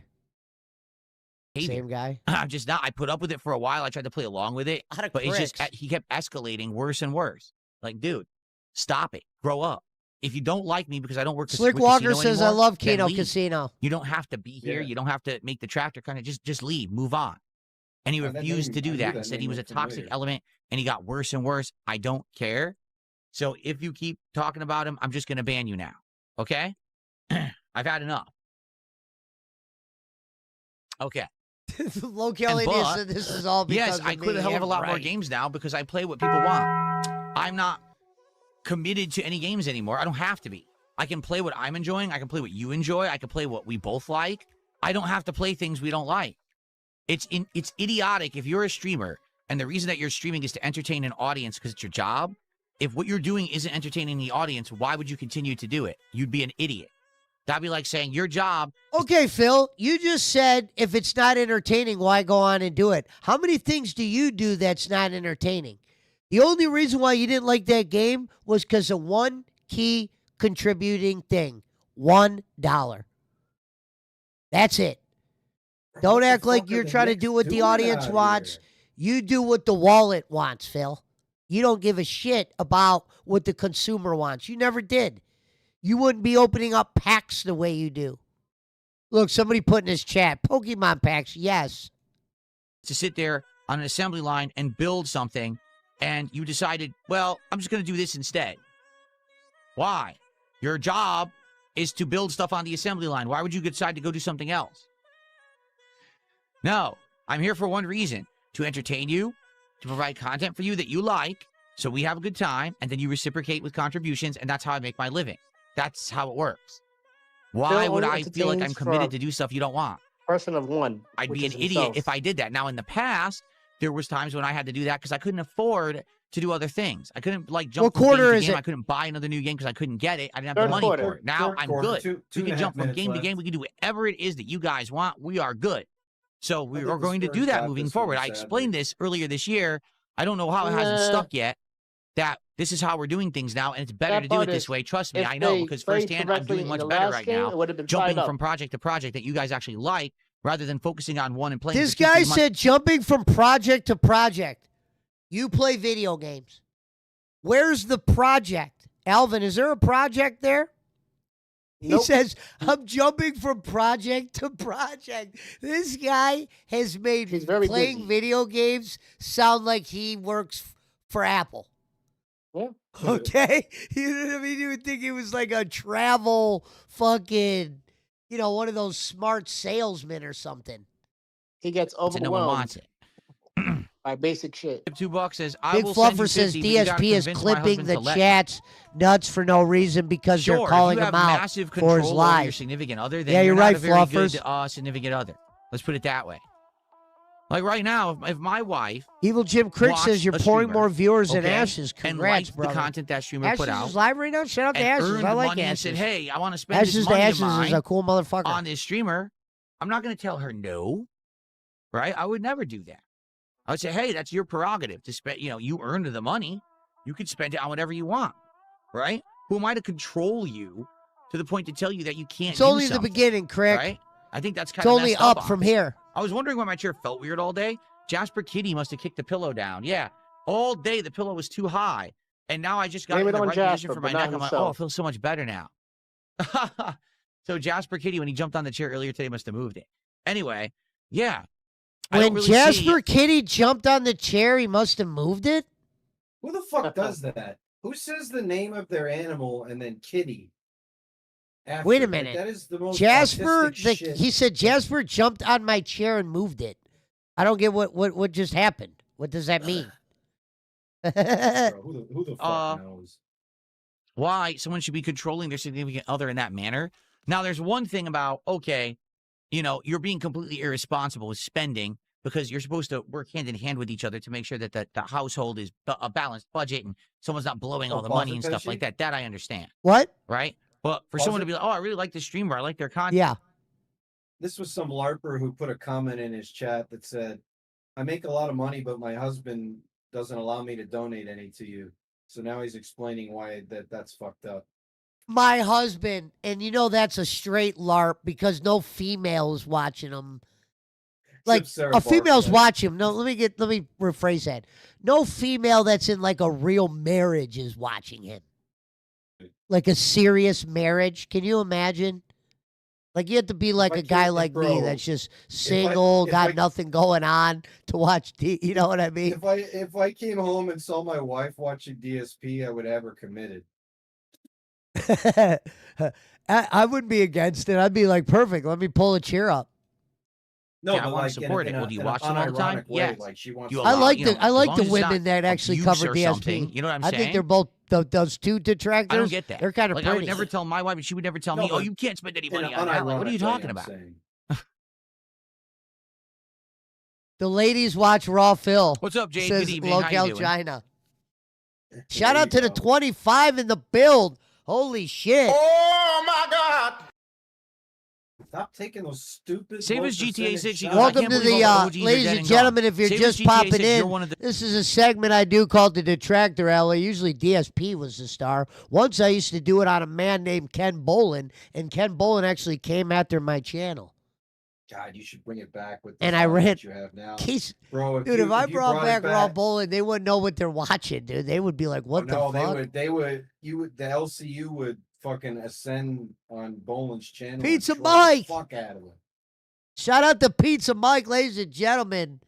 Same guy. I'm just not. I put up with it for a while. I tried to play along with it, Lot of but it's just cricks. he kept escalating worse and worse. Like, dude, stop it. Grow up. If you don't like me because I don't work Slick with Walker Casino says, anymore, I love then Keno leave. Casino. You don't have to be here. Yeah. You don't have to make the tractor kind of just leave, move on. And he Yeah, that refused name- to I do knew that. that He said he name was a looked toxic familiar. element, and he got worse and worse. I don't care. So if you keep talking about him, I'm just going to ban you now. Okay? I've had enough. Okay. Local And India but- said this is all because Yes, of I quit me. a hell of a Yeah, lot more right. games now because I play what people want. I'm not committed to any games anymore. I don't have to be. I can play what I'm enjoying. I can play what you enjoy. I can play what we both like. I don't have to play things we don't like. It's idiotic if you're a streamer and the reason that you're streaming is to entertain an audience because it's your job. If what you're doing isn't entertaining the audience, why would you continue to do it? You'd be an idiot. That'd be like saying your job. Okay, Phil, you just said if it's not entertaining, why go on and do it? How many things do you do that's not entertaining? The only reason why you didn't like that game was because of one key contributing thing. $1. That's it. Don't What the act like fuck are you're the trying to Knicks do what the doing audience out wants. here? You do what the wallet wants, Phil. You don't give a shit about what the consumer wants. You never did. You wouldn't be opening up packs the way you do. Look, somebody put in his chat, Pokemon packs, yes. To sit there on an assembly line and build something, and you decided, well, I'm just going to do this instead. Why? Your job is to build stuff on the assembly line. Why would you decide to go do something else? No, I'm here for one reason, to entertain you, to provide content for you that you like, so we have a good time, and then you reciprocate with contributions, and that's how I make my living. That's how it works. Why Phil would only I feel like I'm entertains for committed a to do stuff you don't want? Person of one. I'd which be an is idiot himself. if I did that. Now, in the past, there was times when I had to do that because I couldn't afford to do other things. I couldn't like jump What from game quarter to is game. it? I couldn't buy another new game because I couldn't get it. I didn't have Third the money quarter. for it. Now Third I'm quarter, good. two We and can a jump half from game minutes to game. left. We can do whatever it is that you guys want. We are good. So we think are the going to Spurs do that got moving this forward. one, I explained sadly. this earlier this year. I don't know how it hasn't Nah. stuck yet. That this is how we're doing things now, and it's better That to do part it this is, way. Trust me, if I know they because played firsthand I'm correctly doing in much the better last right game, now. it would have been Jumping tied up. from project to project that you guys actually like, rather than focusing on one and playing. This for 2, 3 guy months. said jumping from project to project. You play video games. Where's the project? Alvin, is there a project there? He Nope. says, I'm jumping from project to project. This guy has made He's very playing busy. video games sound like he works for Apple. Yeah. Okay? You know what I mean? You would think he was like a travel fucking, one of those smart salesmen or something. He gets So no one overwhelmed wants it. by basic shit. $2 says, I Big will send you Fluffer says 50, but you gotta DSP is convince my clipping husband the to let me." chats nuts for no reason because Sure, they're calling if you him have out massive for his control over your live. significant other, then Yeah, you're not right, a very good Fluffers. significant other. Let's put it that way. Like right now, if my wife Evil Jim Crick watched says you're a pouring streamer, more viewers than okay, Ashes. and Congrats, liked brother. the content that streamer Ashes put out, is live right now. Shout out to and Ashes. earned I like money and Ashes. said, "Hey, I want to spend this Ashes to money of Ashes is mine a cool motherfucker. on this streamer," I'm not going to tell her no, right? I would never do that. I would say, "Hey, that's your prerogative to spend. You earned the money. You can spend it on whatever you want, right? Who am I to control you to the point to tell you that you can't It's only do the something, beginning, Crick. right? I think that's kind It's of only messed up on from me. here. I was wondering why my chair felt weird all day. Jasper Kitty must have kicked the pillow down. Yeah, all day the pillow was too high. And now I just got Blame in it the on right position Jasper, for but my not neck. I'm like, oh, it himself. feels so much better now. So Jasper Kitty, when he jumped on the chair earlier today, must have moved it. Anyway, yeah. I don't When really Jasper see... Kitty jumped on the chair, he must have moved it? Who the fuck does that? Who says the name of their animal and then kitty? After? Wait a Like, minute. that is the most Jasper, autistic shit. he said Jasper jumped on my chair and moved it. I don't get what just happened. What does that mean? Bro, who the fuck knows? Why someone should be controlling their significant other in that manner. Now, there's one thing about, okay, you know, you're being completely irresponsible with spending because you're supposed to work hand in hand with each other to make sure that the household is a balanced budget and someone's not blowing all the money and stuff like that. That I understand. What? Right? But for someone to be like, oh, I really like this streamer. I like their content. Yeah. This was some LARPer who put a comment in his chat that said, I make a lot of money, but my husband doesn't allow me to donate any to you. So now he's explaining why that's fucked up. My husband, and you know that's a straight LARP because no female is watching him. Like a female's watching him. No, let me rephrase that. No female that's in like a real marriage is watching him. Like a serious marriage. Can you imagine? Like you have to be like a guy like me that's just single, got nothing going on to watch. You know what I mean? If I came home and saw my wife watching DSP, I would have her committed. I wouldn't be against it. I'd be like, perfect. Let me pull a chair up. No, yeah, I want to support it. Well, do you watch them all the time? Yeah. Yes. Like she wants I like the the women that actually cover DSP. You know what I'm saying? I think they're both those two detractors. I don't get that. They're kind of like, pretty. I would never tell my wife, and she would never tell me, "Oh, you can't spend any money on that." Like, what are you talking about? The ladies watch Raw Phil. What's up, Jade? Says Good evening. How you Locale doing? China. Shout out to the 25 in the build. Holy shit. Oh my God. Stop taking those stupid. Save us GTA 6. Welcome to the, ladies and gentlemen, if you're just popping in, this is a segment I do called the Detractor Alley. Usually DSP was the star. Once I used to do it on a man named Ken Bolin, and Ken Bolin actually came after my channel. God, you should bring it back with. And I ran. You have now. Bro, if I brought back Raw Bowling, they wouldn't know what they're watching, dude. They would be like, "What the fuck?" They would. The LCU would fucking ascend on Bolin's channel. Pizza Mike. Fuck out of it. Shout out to Pizza Mike, ladies and gentlemen.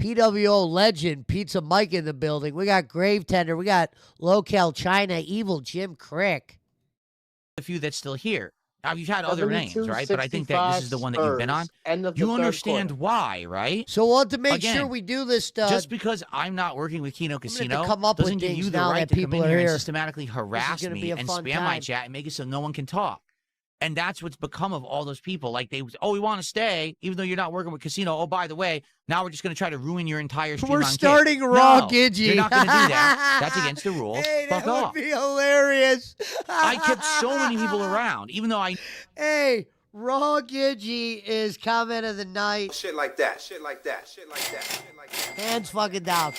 PWO legend, Pizza Mike in the building. We got Grave Tender. We got Locale China, Evil Jim Crick. A few that's still here. Now, you've had other names, right? But I think that this is the one that you've been on. You understand why, right? So we'll have to make sure we do this stuff. Just because I'm not working with Kino Casino with doesn't give you the right to come in here and systematically harass me and spam my chat and make it so no one can talk. And that's what's become of all those people. Like we want to stay, even though you're not working with Casino. Oh, by the way, now we're just going to try to ruin your entire stream. We're starting Raw Gidgy. You're not going to do that. That's against the rules. Hey, Fuck that off. would be hilarious. I kept so many people around, even though I. Hey, Raw Gidgy is comment of the night. Shit like that. Shit like that. Shit like that. Shit like that. Hands fucking down.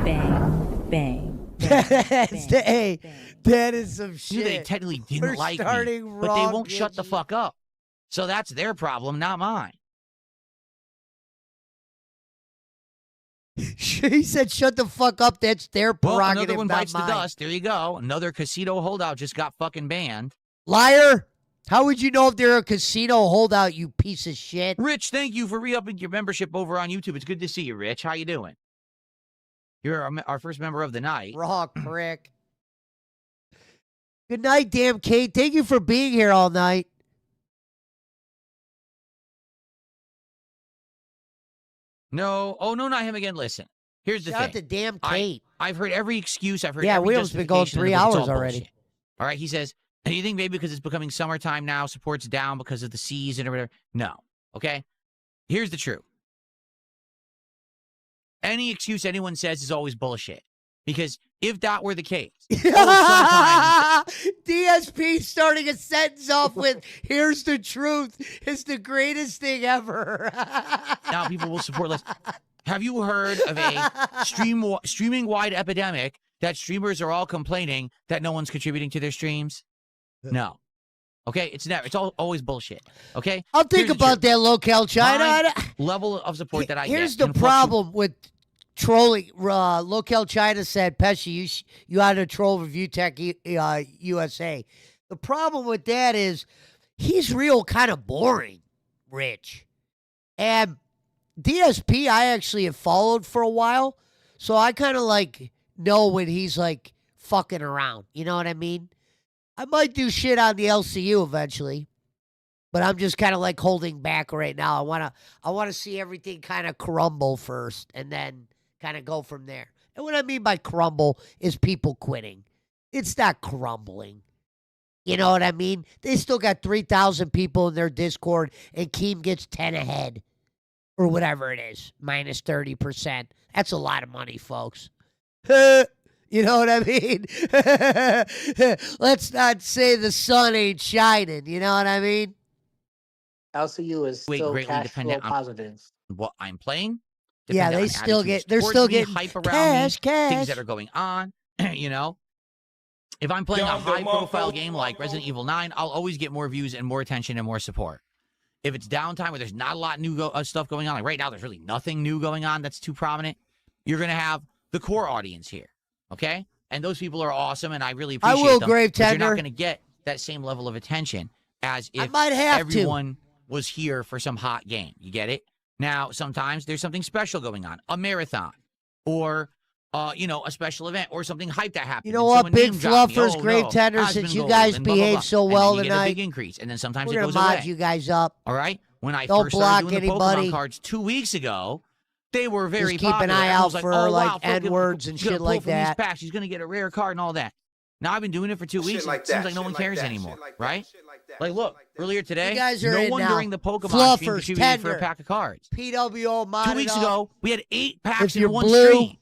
Bang, bang. That is some shit. They technically didn't like me, but they won't shut the fuck up. So that's their problem, not mine. He said, "Shut the fuck up." That's their prerogative. Well, another one bites not the mine. dust. There you go. Another casino holdout just got fucking banned. Liar. How would you know if they're a casino holdout, you piece of shit? Rich, thank you for re-upping your membership over on YouTube. It's good to see you, Rich. How you doing? You're our first member of the night. Raw prick. Good night, damn Kate. Thank you for being here all night. No. Oh, no, not him again. Listen. Here's the thing. Shout out to damn Kate. I've heard every excuse. I've heard yeah, every we almost been going 3 hours already. Bullshit. All right, he says, and you think maybe because it's becoming summertime now, support's down because of the season or whatever. No. Okay? Here's the truth. Any excuse anyone says is always bullshit. Because if that were the case, DSP starting a sentence off with, "Here's the truth," is the greatest thing ever. Now people will support less. Have you heard of a streaming-wide epidemic that streamers are all complaining that no one's contributing to their streams? No. Okay, it's never. It's always bullshit. Okay, I'll think about that, Locale China. My level of support that I Here's get. the problem with trolling. Locale China said, Pesci, you ought to troll Review Tech USA. The problem with that is he's real kind of boring, Rich. And DSP, I actually have followed for a while, so I kind of like know when he's like fucking around. You know what I mean? I might do shit on the LCU eventually, but I'm just kind of like holding back right now. I wanna see everything kind of crumble first, and then kind of go from there. And what I mean by crumble is people quitting. It's not crumbling. You know what I mean? They still got 3,000 people in their Discord, and Keem gets 10 ahead, or whatever it is, minus 30%. That's a lot of money, folks. You know what I mean? Let's not say the sun ain't shining. You know what I mean? LCU is still greatly cash flow dependent on positive. what I'm playing. Yeah, dependent they on still attitude get. They're towards still me, getting hype around cash, me, cash. things that are going on. You know, if I'm playing a high-profile game like Resident Evil 9, I'll always get more views and more attention and more support. If it's downtime where there's not a lot of new stuff going on, like right now, there's really nothing new going on that's too prominent. You're gonna have the core audience here, okay? And those people are awesome, and I really appreciate them. Grave but you're Tender. not going to get that same level of attention as if might have everyone was here for some hot game. You get it? Now, sometimes there's something special going on, a marathon, or you know, a special event, or something hype that happened. You know what, big fluffers, Grave Tender, Aspen since you Gold, guys and blah, blah, blah. behave so And well then you tonight, get a big increase, and then sometimes we're it gonna goes mod away. you guys up. All right? When I Don't first block started doing anybody. the Pokemon cards 2 weeks ago, they were very Just keep popular. an eye Everyone was out for oh, like wow, Phil, N-words and he's gonna shit pull like from these that. packs. He's going to get a rare card and all that. Now I've been doing it for 2 weeks. Shit like It seems that, like no shit one like cares that, anymore, shit like that, right? shit like that, Like, shit look, like that. earlier today, You guys are no in one now. during the Pokemon stream Fluffers, contributed for Tender. a pack of cards. PWO modded 2 weeks up. ago, we had 8 If packs you're in one blue, stream.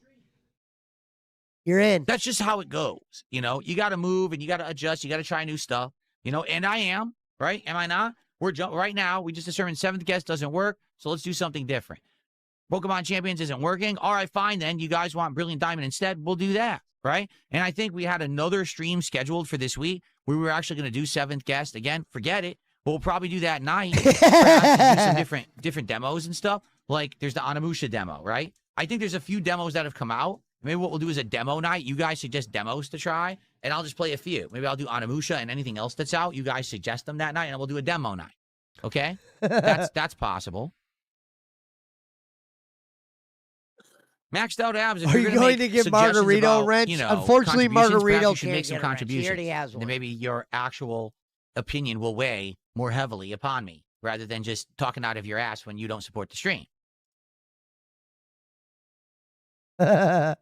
you're in. That's just how it goes. You know, you got to move and you got to adjust. You got to try new stuff. You know, and I am, right? Am I not? Right now, we just determined 7th guest doesn't work, so let's do something different. Pokemon Champions isn't working. All right, fine then. You guys want Brilliant Diamond instead? We'll do that, right? And I think we had another stream scheduled for this week where we were actually going to do 7th guest. Again, forget it. But we'll probably do that night. Perhaps do some different demos and stuff. Like there's the Onimusha demo, right? I think there's a few demos that have come out. Maybe what we'll do is a demo night. You guys suggest demos to try, and I'll just play a few. Maybe I'll do Onimusha and anything else that's out. You guys suggest them that night, and we'll do a demo night. Okay? That's possible. Maxed out abs. If Are you're you gonna going make to give suggestions Margarito about, wrench? you know, Unfortunately, contributions, perhaps Margarito you should can't make some get a wrench. He contributions. already has Then one. maybe your actual opinion will weigh more heavily upon me rather than just talking out of your ass when you don't support the stream. Calling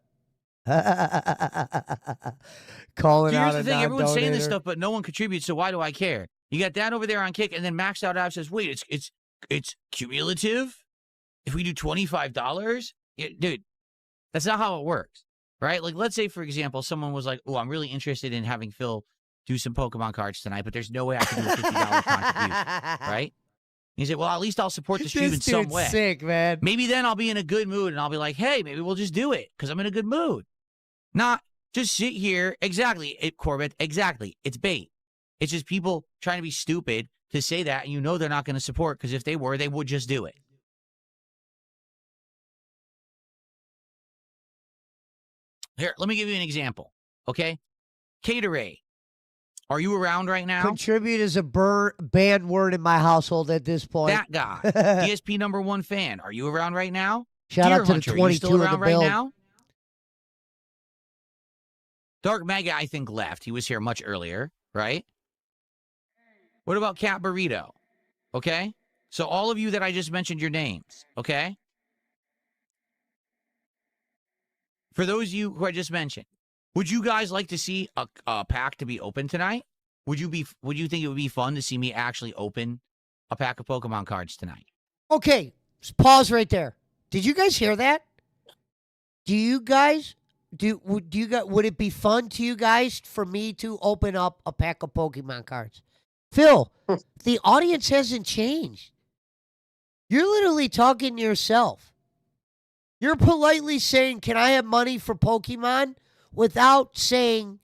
So out here's a the thing: everyone's saying this non-donator. stuff, but no one contributes. So why do I care? You got that over there on Kick, and then Maxed Out Ab says, "Wait, it's cumulative. If we do $25, dude, that's not how it works, right? Like, let's say, for example, someone was like, "Oh, I'm really interested in having Phil do some Pokemon cards tonight, but there's no way I can do a $50 contribution, right?" He said, "Well, at least I'll support the stream This in some dude's way. sick, man. Maybe then I'll be in a good mood, and I'll be like, hey, maybe we'll just do it because I'm in a good mood. Not just sit here. Exactly, Corbett. Exactly. It's bait. It's just people trying to be stupid to say that, and you know they're not going to support because if they were, they would just do it." Here, let me give you an example, okay? Caterade. Are you around right now? Contribute is a banned word in my household at this point. That guy, DSP #1 fan. Are you around right now? Shout Deer out to Hunter, the are you 22 still of the around right build. now? Dark Mega, I think, left. He was here much earlier, right? What about Cat Burrito? Okay? So all of you that I just mentioned your names, okay? For those of you who I just mentioned, would you guys like to see a pack to be open tonight? Would you think it would be fun to see me actually open a pack of Pokemon cards tonight? Okay, pause right there. Did you guys hear that? Would it be fun to you guys for me to open up a pack of Pokemon cards? Phil, the audience hasn't changed. You're literally talking to yourself. You're politely saying, "Can I have money for Pokemon?" without saying,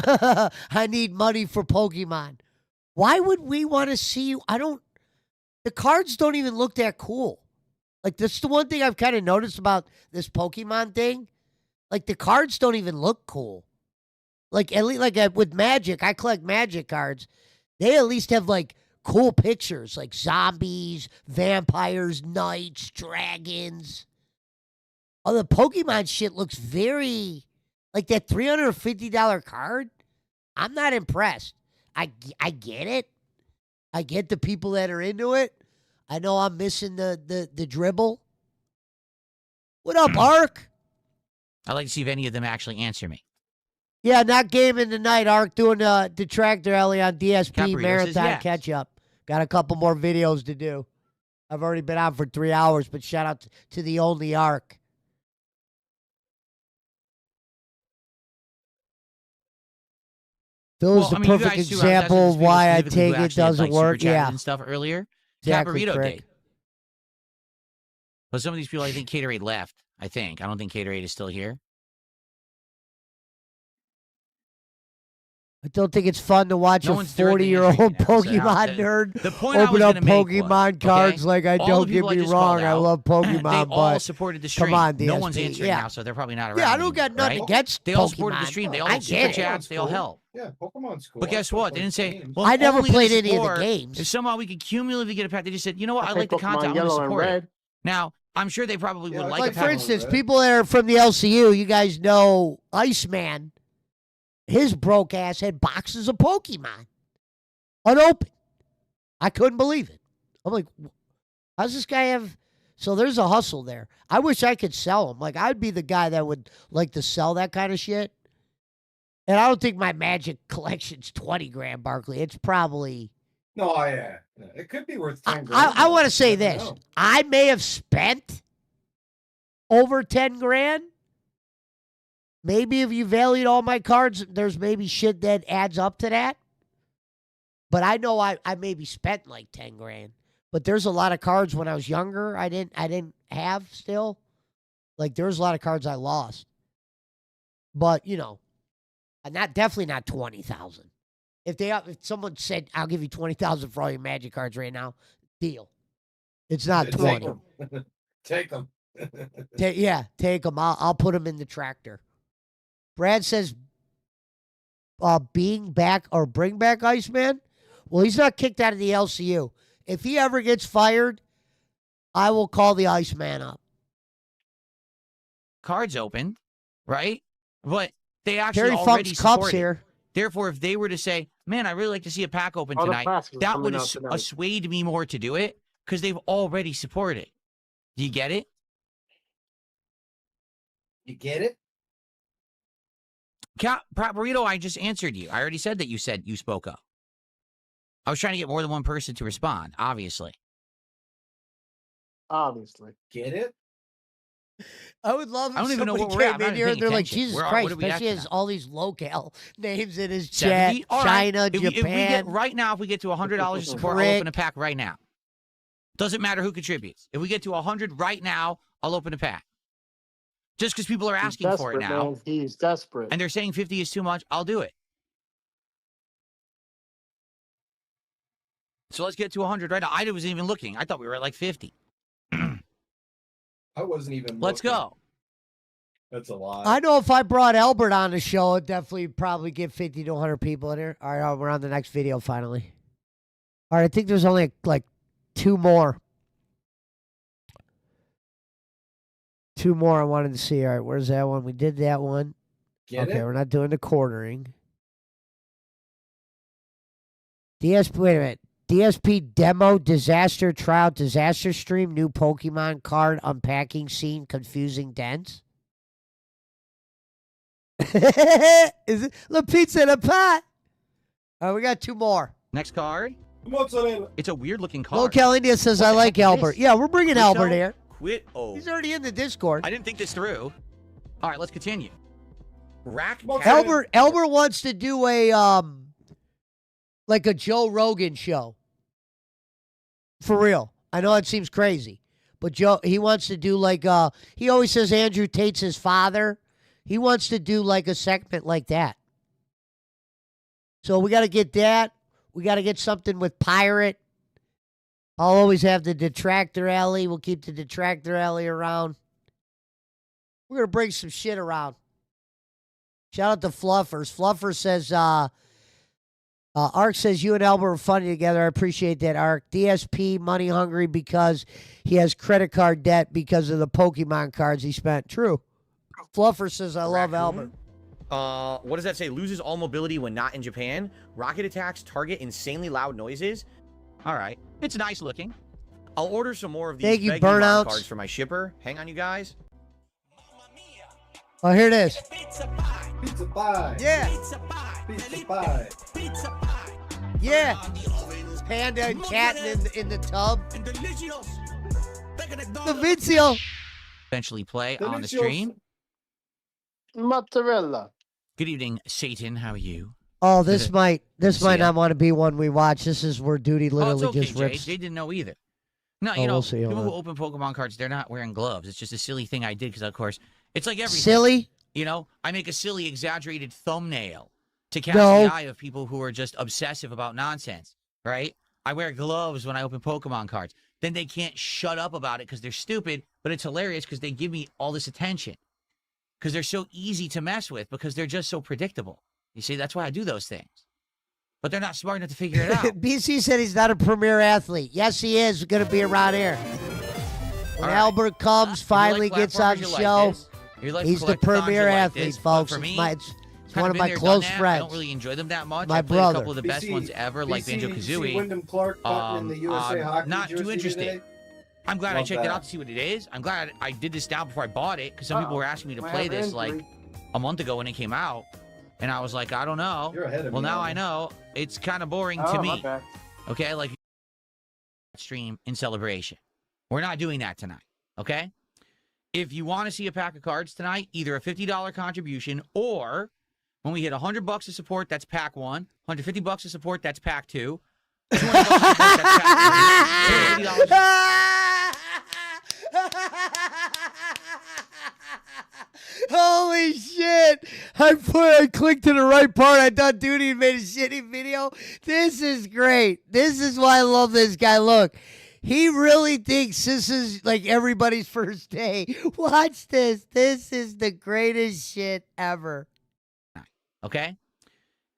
I need money for Pokemon. Why would we want to see you? The cards don't even look that cool. Like, that's the one thing I've kind of noticed about this Pokemon thing. Like, the cards don't even look cool. Like, at least, with Magic, I collect Magic cards. They at least have, like, cool pictures, like zombies, vampires, knights, dragons. Oh, the Pokemon shit looks very, like that $350 card. I'm not impressed. I get it. I get the people that are into it. I know I'm missing the dribble. What up, Ark? I'd like to see if any of them actually answer me. Yeah, not gaming tonight, Ark. Doing Detractor Ellie on DSP Caparito Marathon says yes. catch up. Got a couple more videos to do. I've already been on for 3 hours, but shout out to the only Ark. Phil's the perfect you guys too, I was asking example of these people why I specifically take who it actually had, doesn't like, super work. chatted Yeah. and stuff earlier. Exactly, Caparito Crick. did. But some of these people, I think Caterade left. I don't think Caterade is still here. I don't think it's fun to watch No a one's directly 40-year-old answering you now, so Pokemon nerd the point I open was up gonna make was, Pokemon cards okay, like I all don't the get people I me just called wrong. I out, love Pokemon, they all but supported the stream. come on, No one's DSP. answering Yeah. now, so they're probably not around Yeah, I don't got anymore, nothing right? against They all Pokemon. supported the stream. They all I have super get it. chats. They all help. Yeah, Pokemon's cool. But guess what? They didn't say, well, I never only gonna played any of the support games. If somehow we could cumulatively get a pack, they just said, you know what? I played like the Pokemon content. I want to Yellow and support it. Red. Now, I'm sure they probably would like Like, a for pack. instance, people that are from the LCU, you guys know Iceman, his broke ass had boxes of Pokemon unopened. I couldn't believe it. I'm like, how's this guy have? So there's a hustle there. I wish I could sell them. Like, I'd be the guy that would like to sell that kind of shit. And I don't think my Magic collection's 20 grand, Barkley. It's probably. No, yeah. It could be worth 10 grand. I want to say You never this. know. I may have spent over 10 grand. Maybe if you valued all my cards, there's maybe shit that adds up to that. But I know I maybe spent like 10 grand. But there's a lot of cards when I was younger I didn't have still. Like, there's a lot of cards I lost. But, you know, definitely not 20,000. If someone said, I'll give you 20,000 for all your Magic cards right now, deal. It's not Take 20. 'em. Take them. Take them. I'll put them in the tractor. Brad says, bring back Iceman. Well, he's not kicked out of the LCU. If he ever gets fired, I will call the Iceman up. Cards open, right? But they actually Terry already Funk's Cups support it. here. Therefore, if they were to say, man, I really like to see a pack open All the tonight, packs are that coming would out tonight. assuade me more to do it because they've already supported it. Do you get it? You get it? Burrito, I just answered you. I already said that you said you spoke up. I was trying to get more than one person to respond, obviously. Obviously. Get it? I would love if I don't even know somebody where we're at. came I'm in not here and paying they're like, attention. Jesus What Christ, are we especially at has now? all these locale names in his chat. 70? All right. China, If we Japan. get right now, if we get to $100 to support, I'll Rick. open a pack right now. Doesn't matter who contributes. If we get to 100 right now, I'll open a pack. Just because people are He's asking for it desperate, now, man. He's desperate. and they're saying 50 is too much, I'll do it. So let's get to 100 right now. I wasn't even looking. I thought we were at like 50. I wasn't even. Let's looking. go. That's a lie. I know if I brought Albert on the show, it'd definitely probably get 50 to 100 people in here. All right, we're on the next video finally. All right, I think there's only like two more. Two more I wanted to see. All right, where's that one? We did that one. Get Okay, it? we're not doing the quartering. wait a minute. DSP demo disaster trial disaster stream new Pokemon card unpacking scene confusing dense. Is it the pizza in a pot? All right, we got two more. Next card. Mozzarella. It's a weird looking card. Local India says I like Albert. Yeah, we're bringing Albert here. Quit. Oh. He's already in the Discord. I didn't think this through. All right, let's continue. Rack. Albert wants to do a like a Joe Rogan show. For real. I know it seems crazy. But he wants to do like he always says Andrew Tate's his father. He wants to do like a segment like that. So we got to get that. We got to get something with Pirate. I'll always have the Detractor Alley. We'll keep the Detractor Alley around. We're going to bring some shit around. Shout out to Fluffers. Fluffer says, Ark says, you and Albert are funny together. I appreciate that, Ark. DSP, money hungry because he has credit card debt because of the Pokemon cards he spent. True. Fluffer says, I love Albert. What does that say? Loses all mobility when not in Japan. Rocket attacks target insanely loud noises. All right. It's nice looking. I'll order some more of these Thank you, Beggy Burnouts. cards for my shipper. Hang on, you guys. Oh, here it is. Pizza pie. Yeah. Pizza pie. Yeah. Panda and cat in the tub. The Vizio. Eventually play on the Delicious. stream. Mozzarella. Good evening, Satan. How are you? Oh, this might See ya. not want to be one we watch. This is where Duty Oh, literally it's okay, just Jay. rips. Jay didn't know either. No, Oh, you know, we'll see. Hold people who on. open Pokemon cards, they're not wearing gloves. It's just a silly thing I did because, of course, it's like everything. Silly? You know, I make a silly, exaggerated thumbnail to catch No. the eye of people who are just obsessive about nonsense, right? I wear gloves when I open Pokemon cards. Then they can't shut up about it because they're stupid, but it's hilarious because they give me all this attention because they're so easy to mess with because they're just so predictable. You see, that's why I do those things. But they're not smart enough to figure it out. BC said he's not a premier athlete. Yes, he is going to be around here. When All right. Albert comes, finally gets on the show, he's the premier athlete, folks. For me, It's one of my close close I friends. don't really enjoy them that much. My I played brother. a couple of the best ones ever, like Banjo See Kazooie. Wyndham Clark button in the USA hockey Not too jersey interested. today? I'm glad I Love checked it that. out to see what it is. I'm glad I did this now before I bought it because some people were asking me to Might play have this injury. like a month ago when it came out, and I was like, I don't know. You're ahead of Well, me now on I it. know. It's kind of boring to me. Okay, like stream in celebration. We're not doing that tonight. Okay. If you want to see a pack of cards tonight, either a $50 contribution or when we hit $100 of support, that's pack one. $150 of support, that's pack two. $200 of support, that's pack three. $250 Holy shit! I clicked to the right part. I thought Duty had made a shitty video. This is great. This is why I love this guy. Look, he really thinks this is like everybody's first day. Watch this. This is the greatest shit ever. Okay?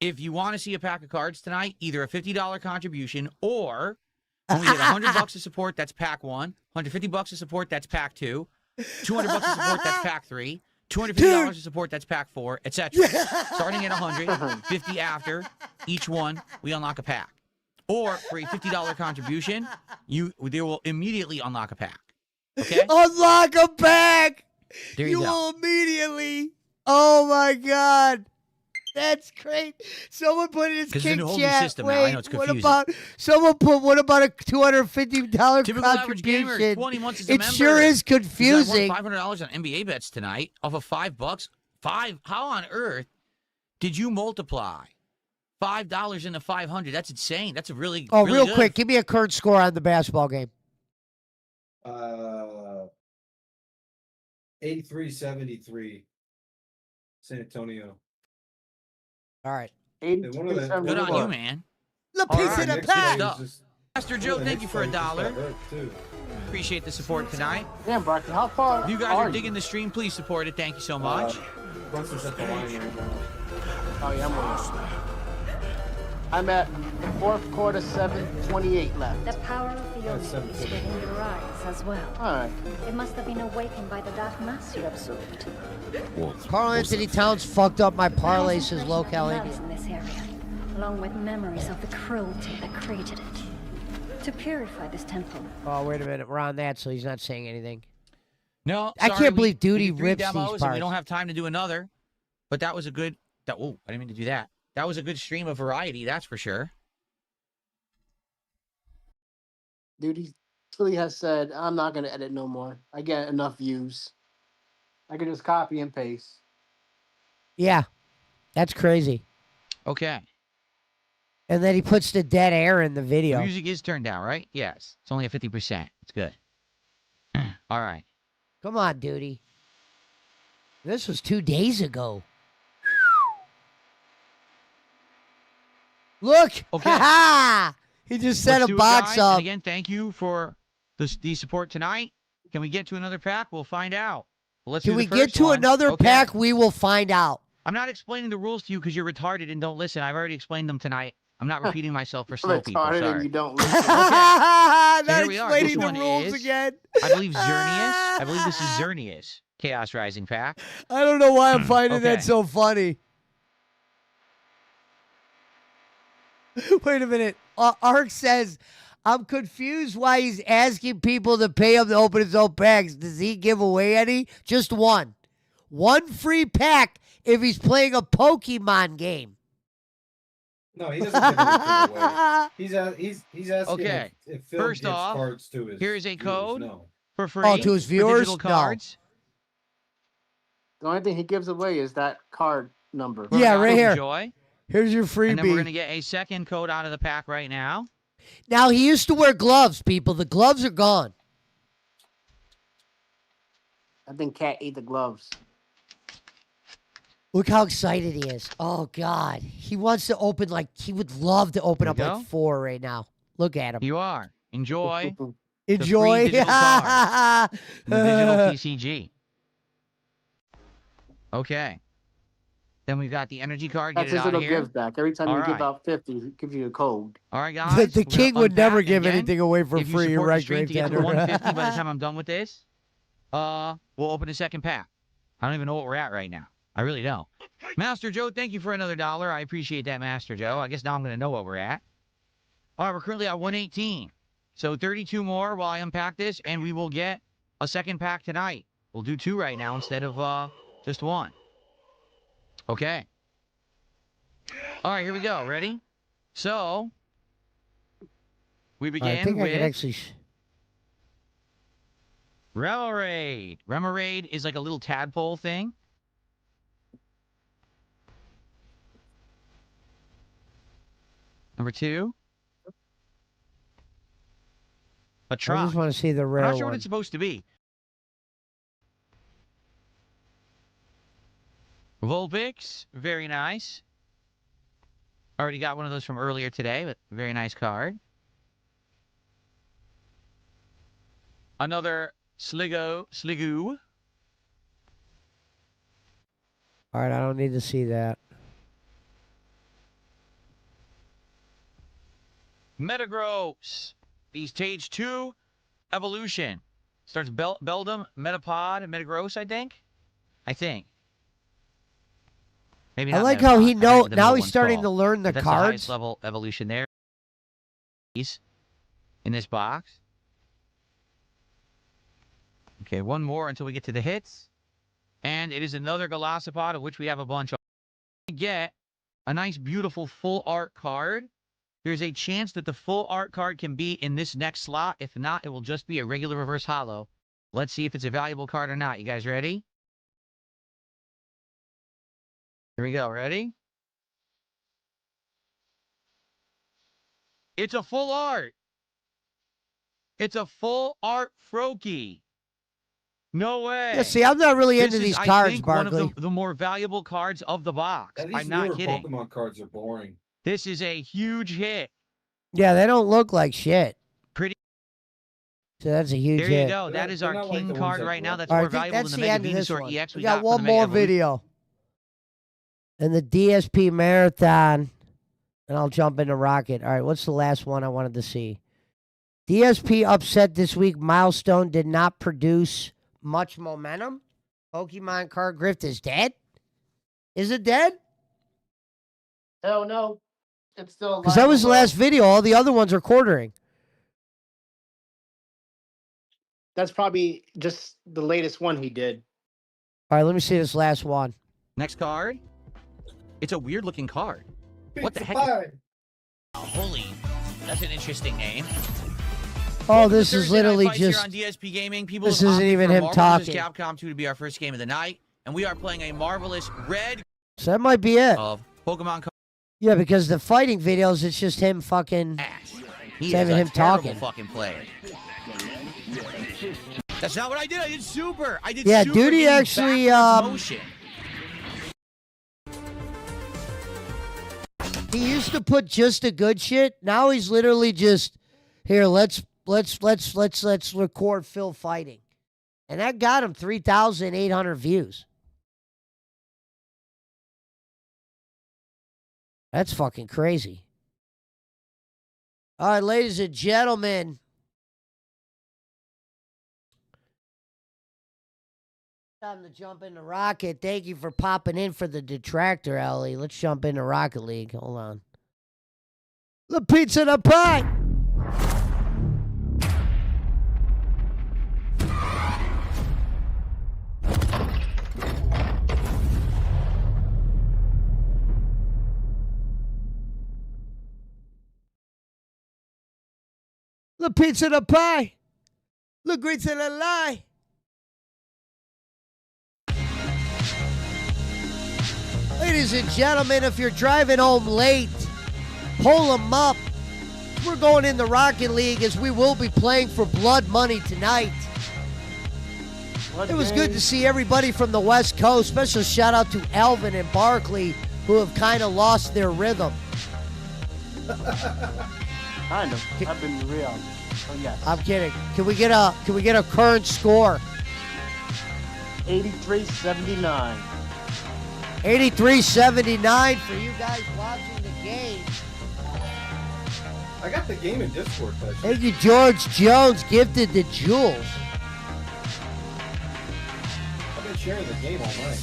If you want to see a pack of cards tonight, either a $50 contribution or when we hit $100 of support, that's pack one. $150 of support, that's pack two. $200 of support, that's pack three. $250 of support, that's pack four, etc. Starting at 100, 50 after each one, we unlock a pack. Or for a $50 contribution, they will immediately unlock a pack. Okay? Unlock a pack. There you go. will immediately. Oh my god. That's great. Someone put in his 'Cause it's a kick whole new chat. system now. Wait, I know it's what confusing. about someone put? What about a $250 Typical average gamer, contribution? 20 months as a It member. sure is Because confusing. I won $500 on NBA bets tonight off of $5. How on earth did you multiply $5 into 500? That's insane. That's a really Oh, really real good. quick, give me a current score on the basketball game. 83-73. San Antonio. All right. Good on you, man. The All piece right, of the good pack. stuff. Master Joe, thank you for $1. Appreciate the support tonight. Damn, Brocky, how far If you guys are are digging the stream, please support it. Thank you so much. Brunson's at the line right now. Oh, yeah, I'm at the fourth quarter, 7:28 left. The power of the That's Omni is 17. within your eyes as well. All right. It must have been awakened by the dark mass you absorbed. Carl Anthony Towns fucked up my parlay, says Local Thousands Indian. of wells in this area, along with memories of the cruelty that created it. To purify this temple, Oh, wait a minute. We're on that, so he's not saying anything. No, I sorry, can't we- believe we Duty did 3 rips these demos and parts. we don't have time to do another. But that was a good. Oh, I didn't mean to do that. That was a good stream of variety, that's for sure. Dude, he truly has said, I'm not going to edit no more. I get enough views. I can just copy and paste. Yeah, that's crazy. Okay. And then he puts the dead air in the The video. music is turned down, right? Yes. It's only at 50%. It's good. All right. Come on, Duty. This was 2 days ago. Look. Okay. Ha-ha! He just set Let's a do it, box guys. up. And again, thank you for the support tonight. Can we get to another pack? We'll find out. Well, let's Can do we the get first to one. another Okay. pack? We will find out. I'm not explaining the rules to you because you're retarded and don't listen. I've already explained them tonight. I'm not repeating myself for slow people. Retarded and Sorry. you don't listen. Not here we are. This explaining the one rules is- again. I believe Xerneas. I believe this is Xerneas. Chaos Rising pack. I don't know why I'm finding Okay. that so funny. Wait a minute. Ark says, I'm confused why he's asking people to pay him to open his own packs. Does he give away any? Just one. One free pack if he's playing a Pokemon game. No, he doesn't give anything away. He's asking Okay. if Phil First gives off, cards to his here is a viewers. code. No. For free. Oh, to his for viewers? digital No. cards. The only thing he gives away is that card number. For Yeah, God right to here. enjoy. Here's your freebie. And then we're going to get a second code out of the pack right now. Now, he used to wear gloves, people. The gloves are gone. I think Cat ate the gloves. Look how excited he is. Oh, God. He wants to open, like, he would love to open There up we like go. 4 right now. Look at him. You are. Enjoy Enjoy. digital cards. the digital TCG. Okay. Then we've got the energy card. Get That's it his out little here. give back. Every time All you give right. out 50, he gives you a code. All right, The, guys. the we're gonna king would never unpack give again. anything away for If you free. You're support right, the stream Grave to get to Tender. 150 by the time I'm done with this, we'll open a second pack. I don't even know what we're at right now. I really don't. Master Joe, thank you for another $1. I appreciate that, Master Joe. I guess now I'm going to know what we're at. All right, we're currently at 118. So 32 more while I unpack this, and we will get a second pack tonight. We'll do 2 right now instead of just 1. Okay. All right, here we go. Ready? So, we begin I think with I could actually... Remoraid. Remoraid is like a little tadpole thing. Number 2. A I truck. just want to see the I'm rare not sure what one. it's supposed to be. Vulpix. Very nice. Already got one of those from earlier today, but very nice card. Another Sligoo. All right, I don't need to see that. Metagross. The stage 2 evolution. Starts Beldum, Metapod, and Metagross, I think. Maybe I not like how Metapod. he I forget know what the now middle he's one's starting called. to learn the That's the highest cards. level evolution there. In this box. Okay, one more until we get to the hits. And it is another Golisopod, of which we have a bunch of. Get a nice, beautiful full art card. There's a chance that the full art card can be in this next slot. If not, it will just be a regular reverse holo. Let's see if it's a valuable card or not. You guys ready? Here we go. Ready? It's a full art. It's a full art Froakie. No way. Yeah, see, I'm not really This into is, these I cards, think, one Barkley. of the more valuable cards of the box. Yeah, these I'm not newer kidding. Pokemon cards are boring. This is a huge hit. Yeah, they don't look like shit. Pretty. So that's a huge There hit. you go. That They're is not- our they're not like king the ones card I right grew now. up That's All more right, I think valuable that's than the the end Mega of this Venusaur one. EX We we got got one from the more Mega Evolution. video. And the DSP Marathon. And I'll jump into Rocket. All right, what's the last one I wanted to see? DSP upset this week. Milestone did not produce much momentum. Pokemon card grift is dead? Is it dead? Hell no. It's still alive. Because that was the last video. All the other ones are quartering. That's probably just the latest one he did. All right, let me see this last one. Next card. It's a weird looking card. What the heck? Holy. That's an interesting name. Oh, this Thursday is Night literally Fights here just... on DSP Gaming. People This have isn't opted even for him Marvel vs. talking. Capcom 2 to be our first game of the night, and we are playing a marvelous red So that might be it. of Pokemon Yeah, because the fighting videos, it's just him fucking... Ash. He It's is having a him terrible talking. fucking player. That's not what I did. I did super. I did Yeah, super. Duty meaning actually, backwards motion. He used to put just the good shit. Now he's literally just here. Let's record Phil fighting, and that got him 3,800 views. That's fucking crazy. All right, ladies and gentlemen. Time to jump into Rocket. Thank you for popping in for the Detractor, Ellie. Let's jump into Rocket League. Hold on. The pizza and the pie. The pizza and the pie. The grits and the lie. Ladies and gentlemen, if you're driving home late, pull them up. We're going in the Rocket League as we will be playing for blood money tonight. It was good to see everybody from the West Coast. Special shout out to Alvin and Barkley, who have kind of lost their rhythm. Kind of. I've been real. Oh yes. I'm kidding. Can we get a current score? 83-79. 83-79 for you guys watching the game. I got the game in Discord. Thank you, George Jones, gifted the jewels. I've been sharing the game all night.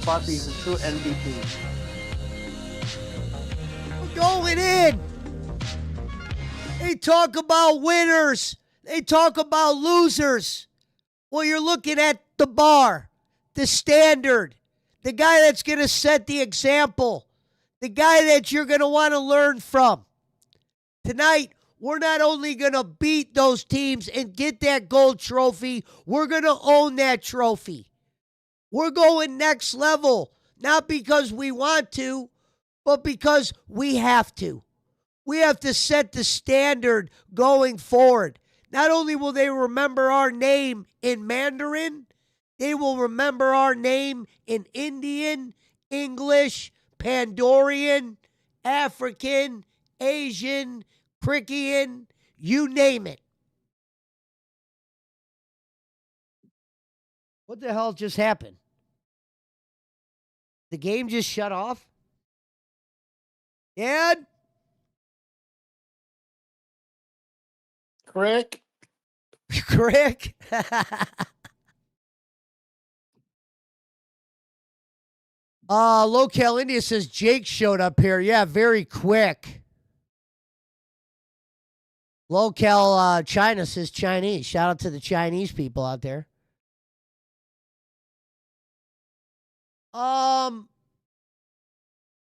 Poppy's a true MVP. We're going in. They talk about winners. They talk about losers. Well, you're looking at the bar, the standard, the guy that's going to set the example, the guy that you're going to want to learn from. Tonight, we're not only going to beat those teams and get that gold trophy, we're going to own that trophy. We're going next level, not because we want to, but because we have to. We have to set the standard going forward. Not only will they remember our name in Mandarin, they will remember our name in Indian, English, Pandorian, African, Asian, Crickean, you name it. What the hell just happened? The game just shut off? Dad? Crick. Crick? Local India says Jake showed up here. Yeah, very quick. Local China says Chinese. Shout out to the Chinese people out there.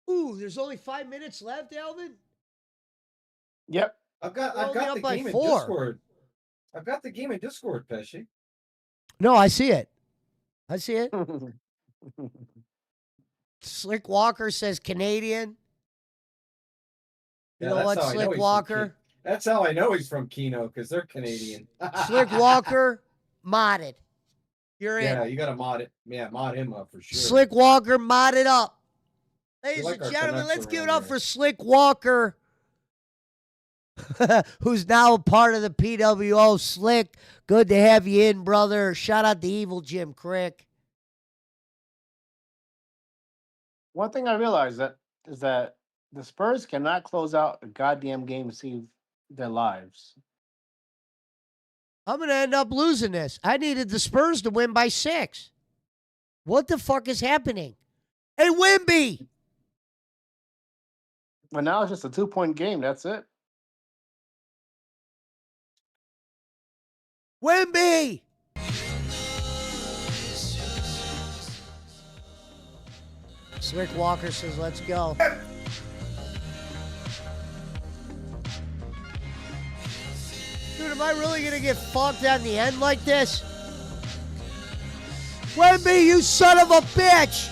Ooh, there's only 5 minutes left, Alvin? Yep. I've got We're only the up by game in 4. Discord. I've got the game in Discord, Pesci. No, I see it. I see it. Slick Walker says Canadian. You Yeah, know that's what, how I know Slick he's from Walker? That's how I know he's from Keno, because they're Canadian. Slick Walker, modded. You're in. Yeah, you got to mod it. Yeah, mod him up for sure. Slick Walker, modded up. Ladies like and our gentlemen, Canucks let's give it around up here. for Slick Walker, who's now a part of the PWO. Slick, good to have you in, brother. Shout out to Evil Jim Crick. One thing I realized is that the Spurs cannot close out a goddamn game to save their lives. I'm going to end up losing this. I needed the Spurs to win by 6. What the fuck is happening? Hey, Wimby! But now it's just a 2-point game. That's it. Wimby! Slick Walker says, let's go. Dude, am I really going to get fucked on the end like this? Wemby, you son of a bitch!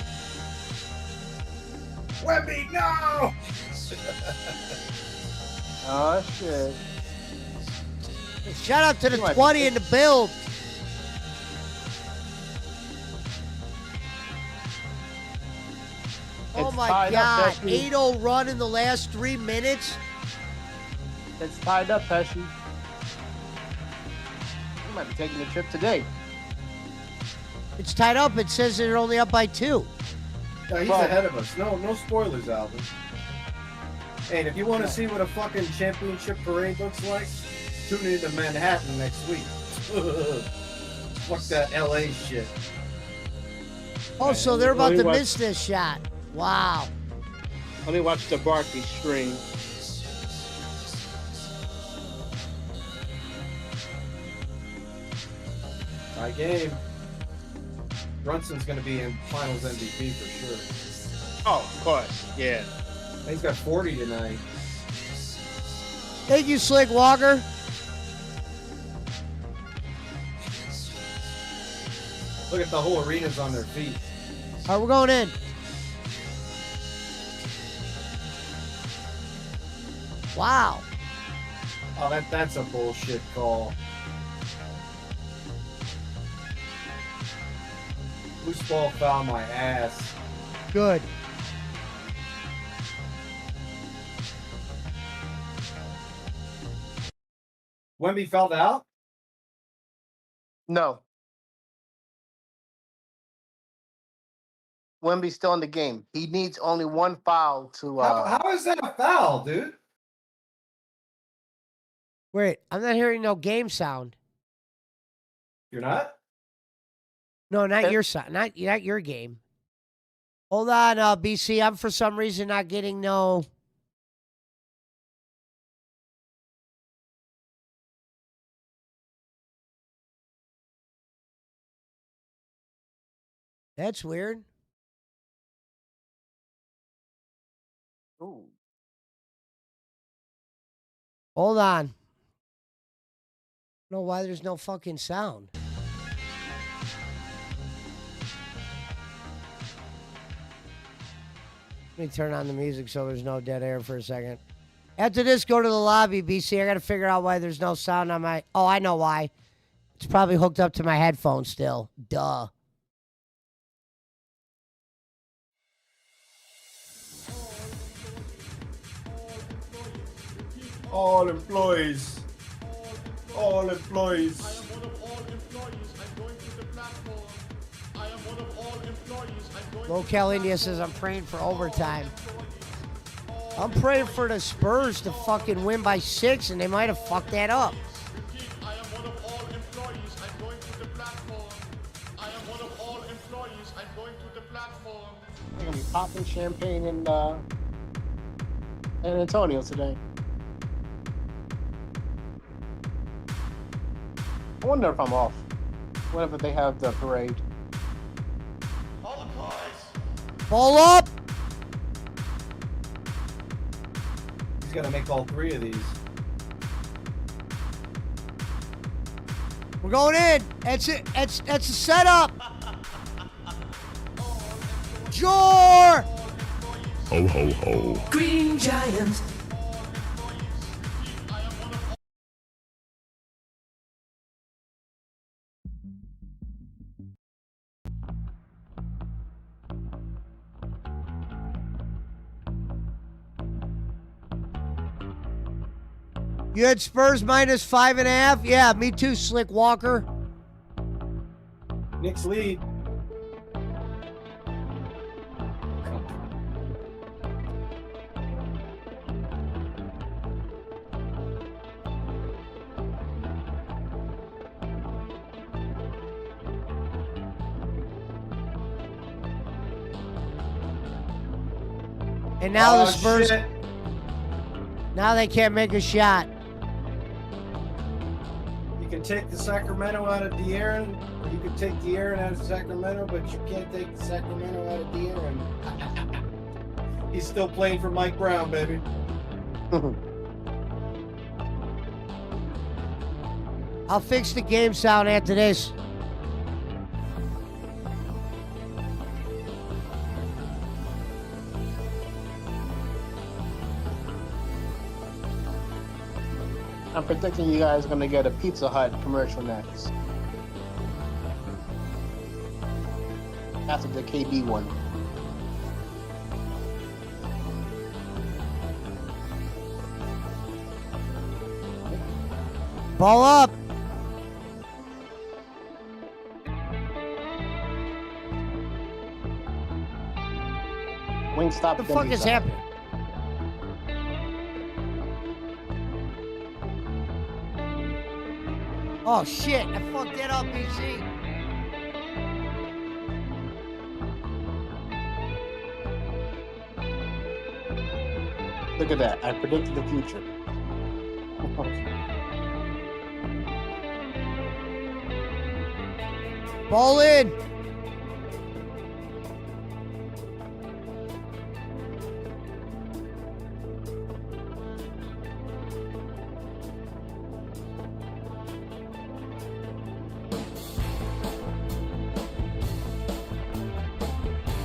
Wemby, no! Oh, shit. Shout out to the You might be 20 in the build. Oh It's my tied up, God. Pesci. 8-0 run in the last 3 minutes. It's tied up, Pesci. You might be taking the trip today. It's tied up. It says they're only up by 2. No, he's Well- ahead of us. No spoilers, Alvin. Hey, and if you want to see what a fucking championship parade looks like, tune in to Manhattan next week. Fuck that LA shit. Oh, so they're about Only to watch- miss this shot. Wow. Let me watch the Barkley stream. My game. Brunson's going to be in Finals MVP for sure. Oh, of course. Yeah. He's got 40 tonight. Thank you, Slick Walker. Look at the whole arena's on their feet. All right, we're going in. Wow. Oh, that's a bullshit call. Loose ball foul my ass. Good. Wemby fouled out? No. Wemby's still in the game. He needs only one foul to. How is that a foul, dude? Wait, I'm not hearing no game sound. You're not? No, not your sound. Not your game. Hold on, BC. I'm for some reason not getting no. That's weird. Ooh. Hold on. I don't know why there's no fucking sound. Let me turn on the music so there's no dead air for a second. After this, go to the lobby, BC. I got to figure out why there's no sound on my... Oh, I know why. It's probably hooked up to my headphones still. Duh. All employees. All employees. Local India says I'm praying for overtime. I'm praying for the Spurs to fucking win by 6, and they might have fucked that up. They're gonna be popping champagne in San Antonio today. I wonder if I'm off. Whenever they have the parade. Pull up. He's got to make all 3 of these. We're going in. That's it. That's a setup. Jor. Ho, ho, ho. Green Giant. You had Spurs minus 5.5? Yeah, me too, Slick Walker. Knicks lead. And now Oh, the Spurs, shit. now they can't make a shot. You can take the Sacramento out of De'Aaron, or you can take De'Aaron out of Sacramento, but you can't take the Sacramento out of De'Aaron. He's still playing for Mike Brown, baby. I'll fix the game sound after this. I'm predicting you guys are gonna get a Pizza Hut commercial next. After the KB one. Ball up. Wingstop. What the fuck is happening? Oh shit, I fucked that up, BC. Look at that. I predicted the future. Ball in.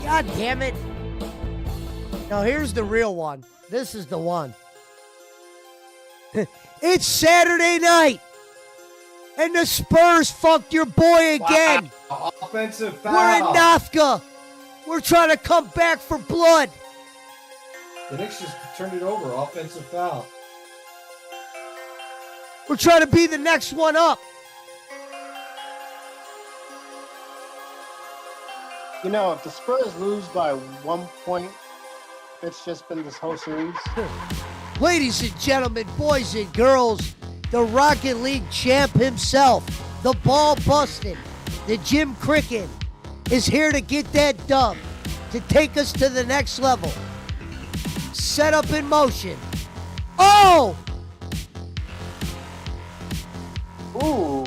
God damn it. Now here's the real one. This is the one. It's Saturday night. And the Spurs fucked your boy again. Wow. Offensive foul. We're in Nafka. We're trying to come back for blood. The Knicks just turned it over. Offensive foul. We're trying to be the next one up. You know, if the Spurs lose by 1 point, it's just been this whole series. Ladies and gentlemen, boys and girls, the Rocket League champ himself, the ball busting, the Jim Cricket, is here to get that dub, to take us to the next level. Set up in motion. Oh! Ooh.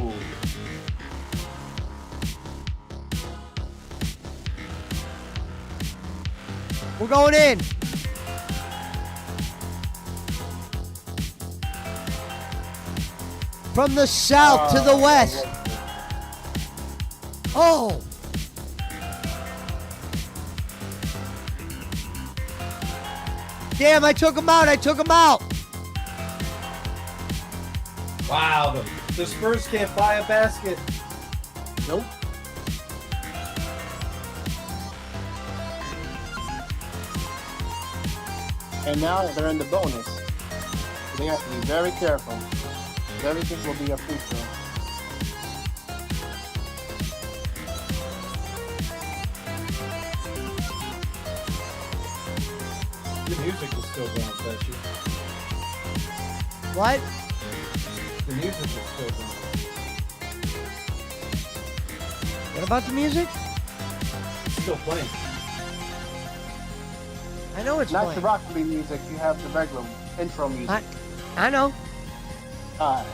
We're going in. From the south to the west. Oh! Damn, I took him out. Wow, the Spurs can't buy a basket. Nope. And now they're in the bonus. They have to be very careful. Everything will be a free throw. The music is still going, Fetchy. What? The music is still going. What about the music? It's still playing. I know it's Not playing. the Rocket League music, you have the regular intro music. I know. Alright.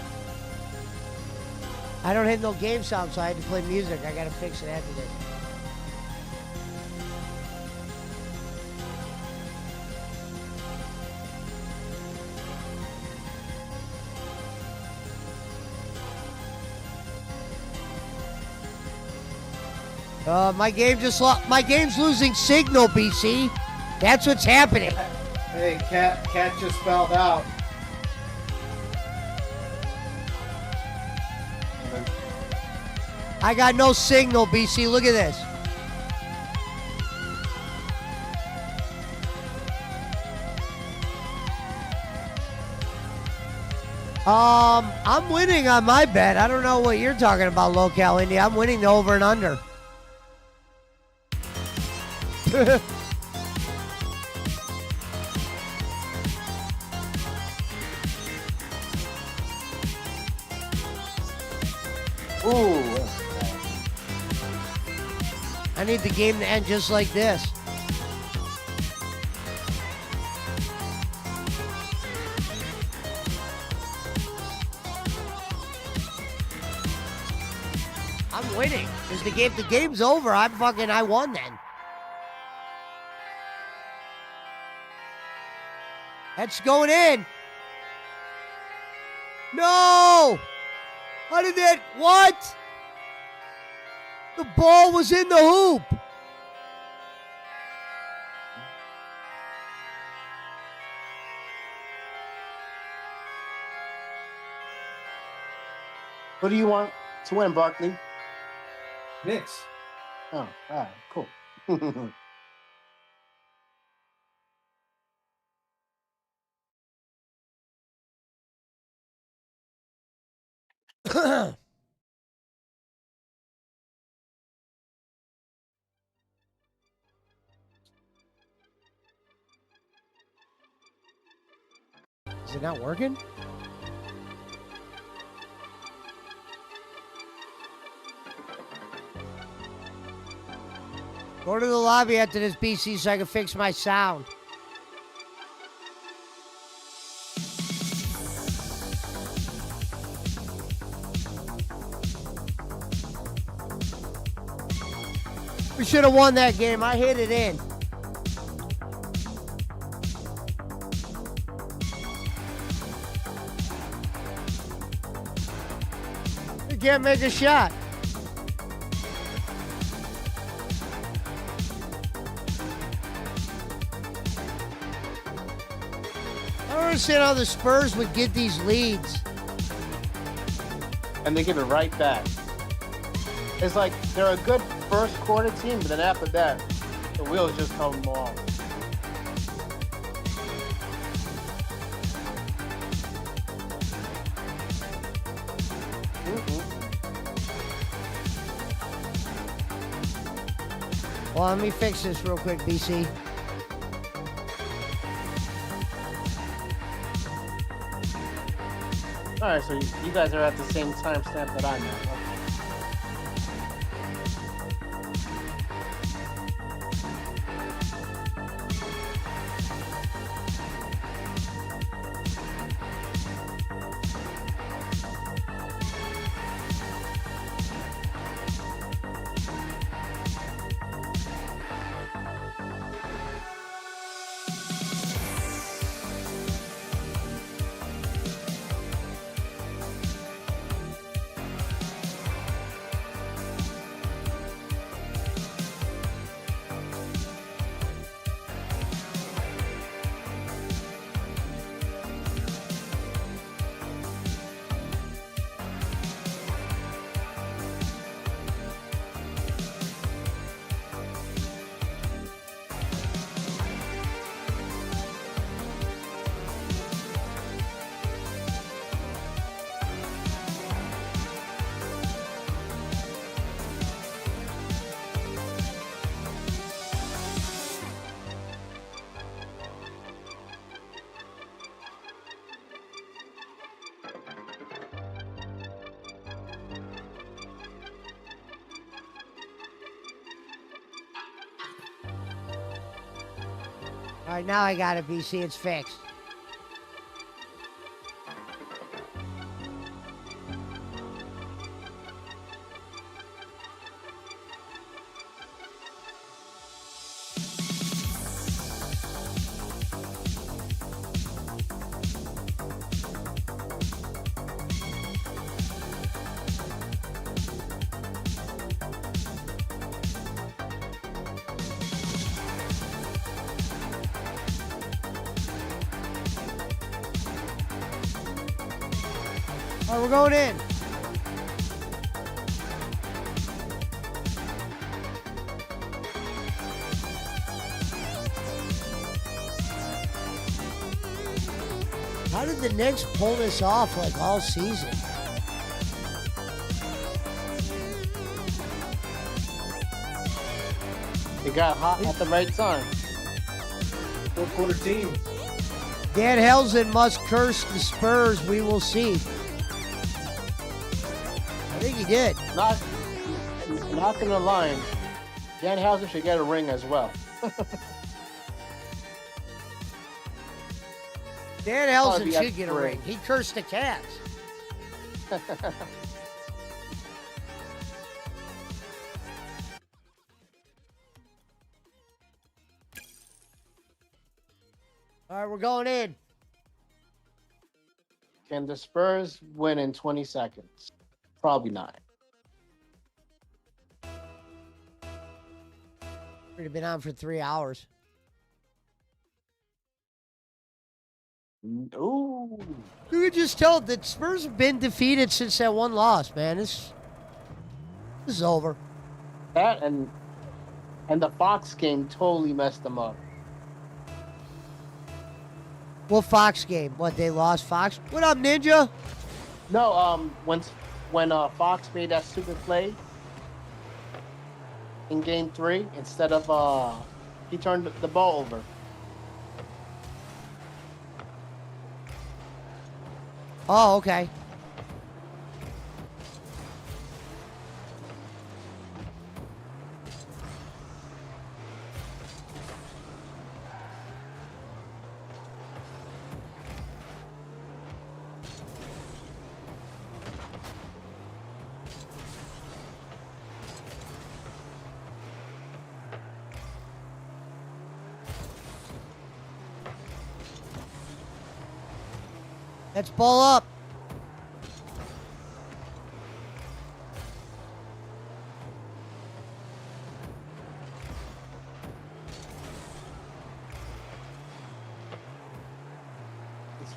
I don't have no game sound, so I had to play music. I gotta fix it after this. My game's losing signal, BC. That's what's happening. Hey, Cat just fouled out. I got no signal, BC. Look at this. I'm winning on my bet. I don't know what you're talking about, Local India. I'm winning the over and under. Ooh. I need the game to end just like this. I'm winning. Because the game's over. I won then. That's going in. No! How did that? What? The ball was in the hoop. Who do you want to win, Barkley? Knicks. Oh, all right, cool. Is it not working? Go to the lobby after this, BC, so I can fix my sound. We should have won that game. I hit it in. You can't make a shot. I don't understand how the Spurs would get these leads. And they give it right back. It's like they're a good first quarter team, but then after that, the wheels just come off. Well, let me fix this real quick, BC. All right, so you guys are at the same timestamp that I'm at. Okay. All right, now I got it, BC. It's fixed. All right, we're going in. How did the Knicks pull this off like all season? They got hot at the right time. Fourth quarter team. Dan Helson must curse the Spurs. We will see. I think he did. Not gonna lie, Dan Houser should get a ring as well. Dan Probably Helson should get a three. ring. He cursed the Cavs. All right, we're going in. Can the Spurs win in 20 seconds? Probably not. We've been on for 3 hours. Ooh. You could just tell the Spurs have been defeated since that one loss, man. This is over. That and the Fox game totally messed them up. What Fox game? What, they lost Fox? What up, Ninja? No, when Fox made that stupid play in Game 3, instead of he turned the ball over. Oh, okay. Let's ball up.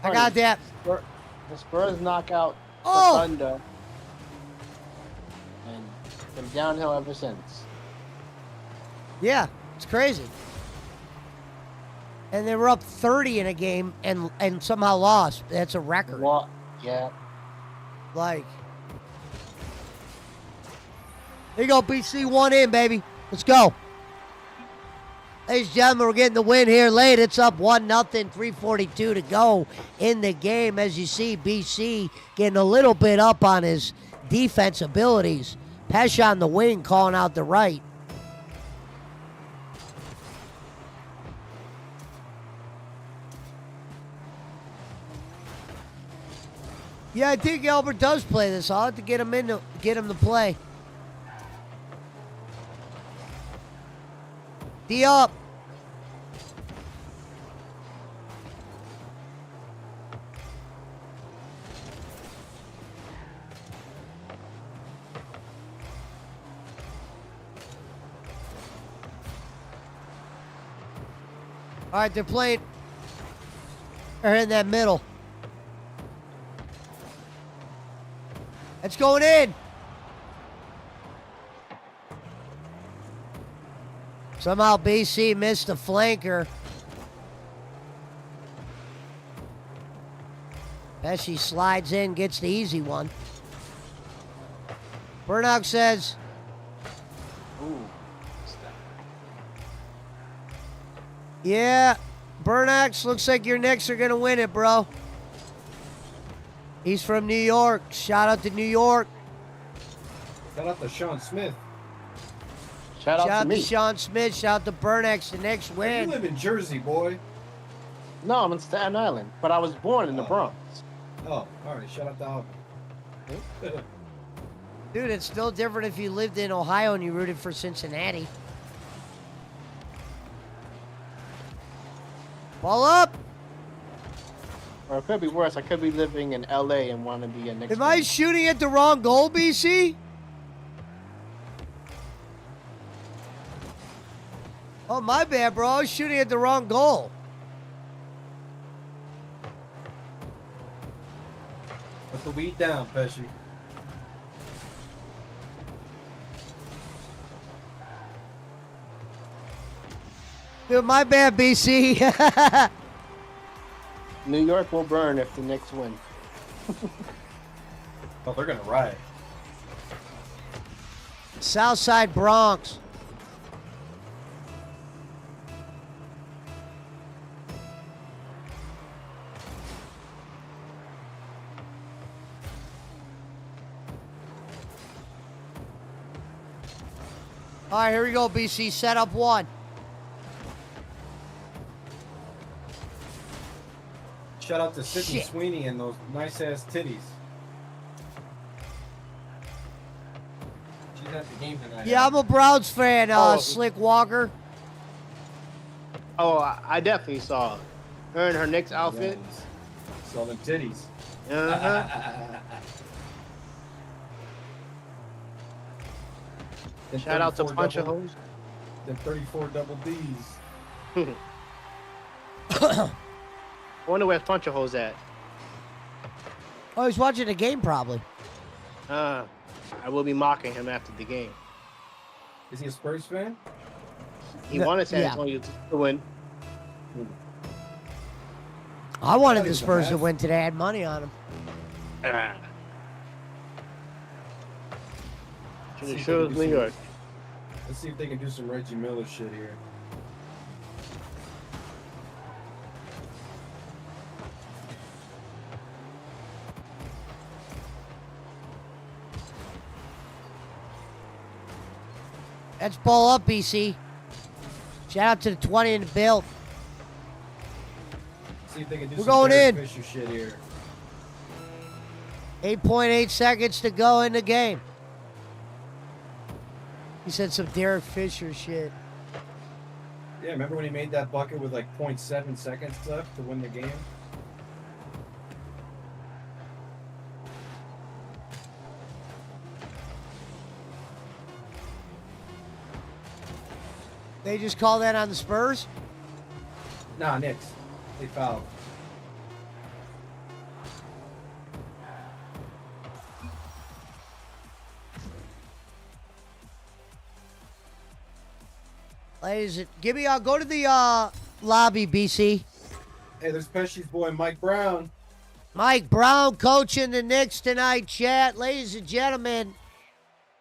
I got that. The Spurs knock out the Oh! Thunder, and been downhill ever since. Yeah, it's crazy. And they were up 30 in a game and somehow lost. That's a record. What? Yeah. Like, there you go, BC, 1 in, baby. Let's go. Ladies and gentlemen, we're getting the win here late. It's up 1-0, 3:42 to go in the game. As you see, BC getting a little bit up on his defense abilities. Pesh on the wing, calling out the right. Yeah, I think Albert does play this. I'll have to get him to play. D up. All right, they're playing. They're in that middle. It's going in. Somehow BC missed a flanker. Pesci slides in, gets the easy one. Burnock says, Ooh. yeah, Burnax, looks like your Knicks are going to win it, bro. He's from New York. Shout out to New York. Shout out to Sean Smith. Shout out to me. Sean Smith. Shout out to Burnax. The Knicks win. You live in Jersey, boy. No, I'm in Staten Island, but I was born in the Bronx. Oh, all right. Shout out to Alvin. Dude, it's still different if you lived in Ohio and you rooted for Cincinnati. Ball up. Or it could be worse. I could be living in LA and want to be a Knicks Am I fan. shooting at the wrong goal, BC? Oh, my bad, bro. I was shooting at the wrong goal. Put the weed down, Pesci. Dude, my bad, BC. New York will burn if the Knicks win. Oh, they're gonna riot. Southside Bronx. All right, here we go, BC. Set up 1. Shout out to Sydney Shit. Sweeney and those nice ass titties. She's at the game tonight. Yeah, I'm a Browns fan, Oh. Slick Walker. Oh, I definitely saw her in her Knicks outfit. Saw them titties. Uh-huh. Shout out to Punch a Hose. The 34 double D's. I wonder where Puncher Hole's at. Oh, he's watching the game probably. I will be mocking him after the game. Is he a Spurs fan? He wanted San Antonio to win. I wanted the Spurs to win today. I had money on them. Sure as New York. Let's see if they can do some Reggie Miller shit here. Let's ball up, BC. Shout out to the 20 in the build. See if they can do We're some going Derek in. Fisher shit here. 8.8 seconds to go in the game. He said some Derek Fisher shit. Yeah, remember when he made that bucket with like 0.7 seconds left to win the game? They just call that on the Spurs? Nah, Knicks. They fouled. Ladies, give me go to the lobby, BC. Hey, there's Pesci's boy Mike Brown. Mike Brown coaching the Knicks tonight, chat. Ladies and gentlemen,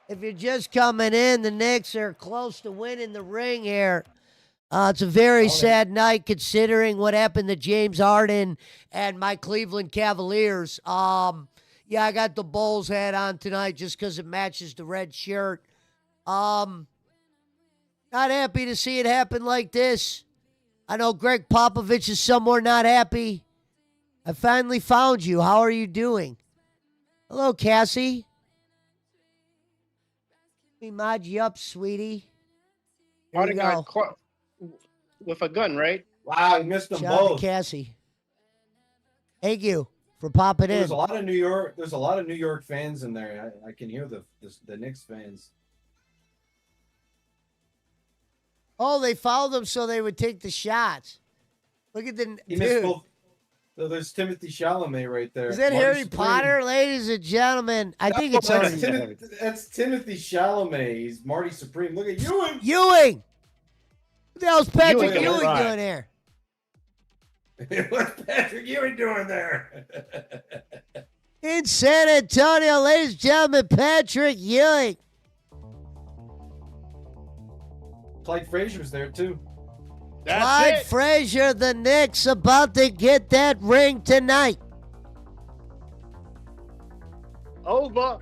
if you're just coming in, the Knicks are close to winning the ring here. It's a very sad night considering what happened to James Harden and my Cleveland Cavaliers. Yeah, I got the Bulls hat on tonight just because it matches the red shirt. Not happy to see it happen like this. I know Greg Popovich is somewhere not happy. I finally found you. How are you doing? Hello, Cassie. Let me mod you up, sweetie. Here we Harden go. got caught with a gun, right? Wow, he missed them Shout out both. to Cassie. Thank you for popping in. There's a lot of New York. There's a lot of New York fans in there. I can hear the Knicks fans. Oh, they fouled him so they would take the shots. Look at the He missed dude. both. So there's Timothy Chalamet right there. Is that Marty Harry Supreme. Potter, ladies and gentlemen? I think it's That's, already that's Timothy Chalamet. He's Marty Supreme. Look at Ewing. Ewing. What the hell's Patrick Ewing, Ewing right. doing here? What's Patrick Ewing doing there? In San Antonio, ladies and gentlemen, Patrick Ewing. Clyde Frazier's there too. Clyde Frazier, the Knicks, about to get that ring tonight. Over.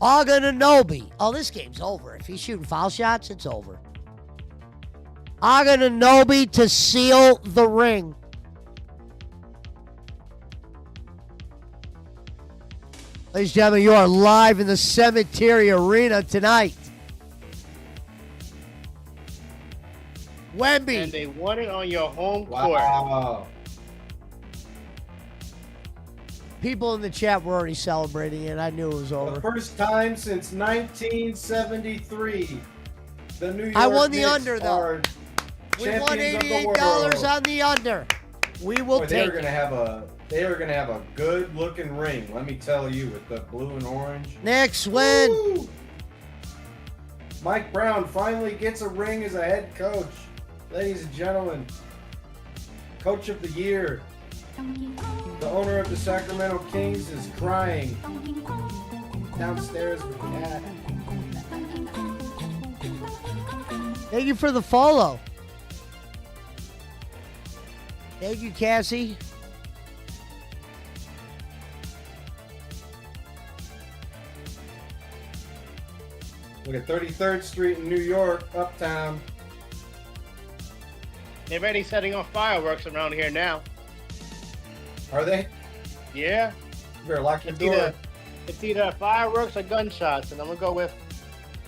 Anunoby. Oh, this game's over. If he's shooting foul shots, it's over. Anunoby to seal the ring. Ladies and gentlemen, you are live in the Cemetery Arena tonight. Wemby. And they won it on your home court. Wow. People in the chat were already celebrating it. I knew it was For over. the first time since 1973, the New York I won the Knicks under, though. are We won champions of the $88 world. on the under. We will Boy, they take are gonna it. have a good looking ring. Let me tell you, with the blue and orange. Next win. Woo! Mike Brown finally gets a ring as a head coach. Ladies and gentlemen, coach of the year. The owner of the Sacramento Kings is crying downstairs with Cat. Thank you for the follow. Thank you, Cassie. Look at 33rd Street in New York, uptown. They're already setting off fireworks around here now. Are they? Yeah. You better lock your It's door. either fireworks or gunshots, and I'm gonna go with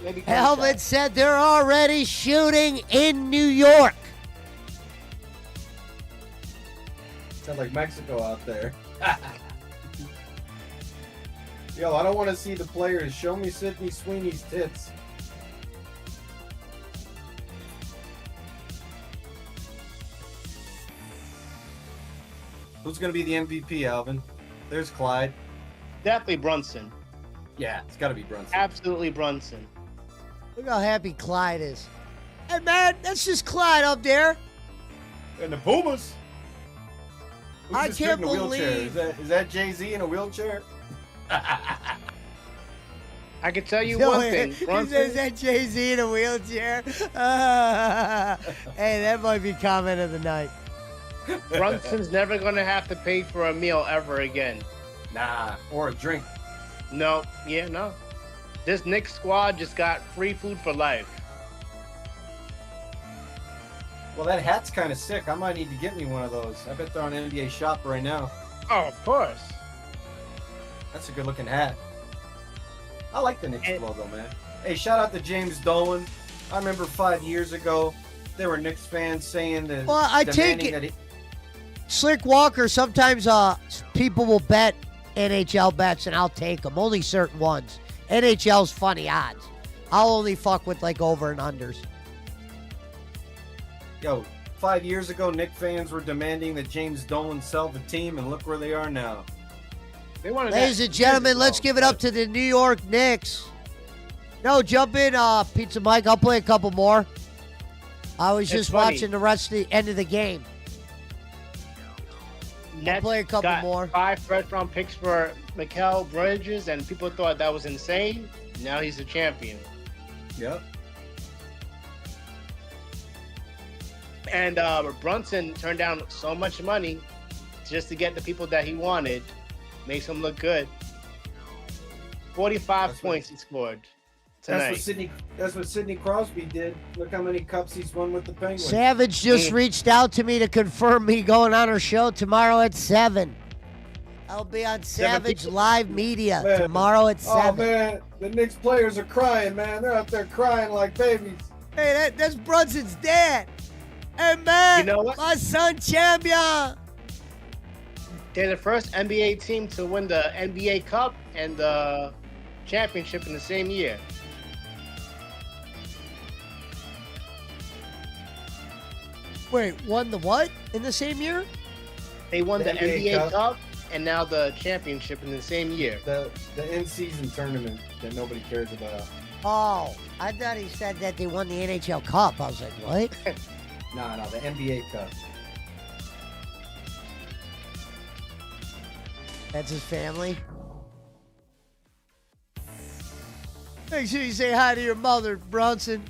maybe Helmet gunshots. said they're already shooting in New York. Sounds like Mexico out there. Yo, I don't want to see the players. Show me Sydney Sweeney's tits. Who's going to be the MVP, Alvin? There's Clyde. Definitely Brunson. Yeah, it's got to be Brunson. Absolutely Brunson. Look how happy Clyde is. Hey, man, that's just Clyde up there. And the Pumas. Who's I this dude in can't a wheelchair? believe. Is that Jay-Z in a wheelchair? I can tell you No, one thing. He Brunson, says that Jay-Z in a wheelchair. Hey, that might be comment of the night. Brunson's never going to have to pay for a meal ever again. Nah, or a drink. No. Yeah, no. This Knicks squad just got free food for life. Well, that hat's kind of sick. I might need to get me one of those. I bet they're on NBA Shop right now. Oh, of course. That's a good-looking hat. I like the Knicks logo, man. Hey, shout out to James Dolan. I remember 5 years ago, there were Knicks fans saying that. Well, I take it. Slick Walker, sometimes people will bet NHL bets, and I'll take them. Only certain ones. NHL's funny odds. I'll only fuck with like over and unders. Yo, 5 years ago, Knicks fans were demanding that James Dolan sell the team, and look where they are now. Ladies and gentlemen, let's give it up to the New York Knicks. No, jump in, Pizza Mike. I'll play a couple more. I was just watching the rest of the end of the game. Nets play a couple got more. 5 first-round picks for Mikal Bridges, and people thought that was insane. Now he's the champion. Yep. And Brunson turned down so much money just to get the people that he wanted. Makes him look good. 45 points he scored tonight. That's what Sidney Crosby did. Look how many cups he's won with the Penguins. Savage just reached out to me to confirm me going on her show tomorrow at 7. I'll be on Savage Live Media tomorrow at 7. Oh, man. The Knicks players are crying, man. They're out there crying like babies. Hey, that's Brunson's dad. Hey, man, You know what? my son champion. They're the first NBA team to win the NBA Cup and the championship in the same year. Wait, won the what in the same year? They won the NBA NBA Cup. Cup and now the championship in the same year. The in-season tournament that nobody cares about. Oh, I thought he said that they won the NHL Cup. I was like, what? No, the NBA Cup. That's his family. Make sure you say hi to your mother, Brunson.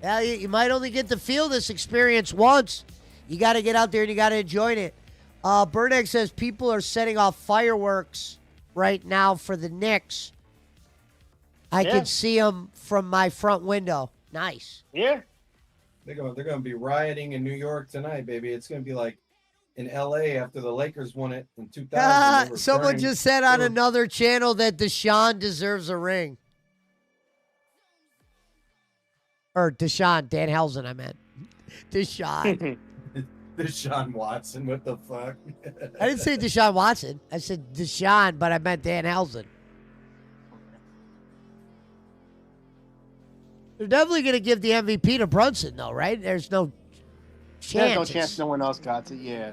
Yeah, you might only get to feel this experience once. You got to get out there and you got to enjoy it. Burdick says people are setting off fireworks right now for the Knicks. I can see them from my front window. Nice. Yeah. They're going to be rioting in New York tonight, baby. It's going to be like in LA after the Lakers won it in 2000. They were Someone burning- just said on another channel that Deshaun deserves a ring. Or Deshaun, Dan Helson, I meant. Deshaun. Deshaun Watson, what the fuck? I didn't say Deshaun Watson. I said Deshaun, but I meant Dan Helson. They're definitely going to give the MVP to Brunson, though, right? There's no chance. There's no chance no one else got it, yeah.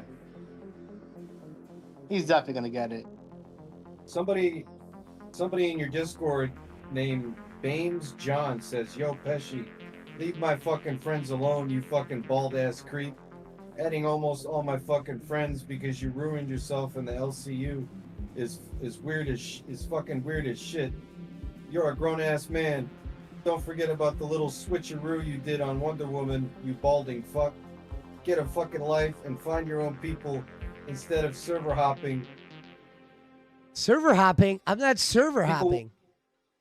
He's definitely going to get it. Somebody in your Discord named Baines John says, "Yo, Pesci, leave my fucking friends alone, you fucking bald-ass creep. Adding almost all my fucking friends because you ruined yourself in the LCU is weird is fucking weird as shit. You're a grown-ass man. Don't forget about the little switcheroo you did on Wonder Woman, you balding fuck. Get a fucking life and find your own people instead of server hopping. Server hopping? I'm not server hopping.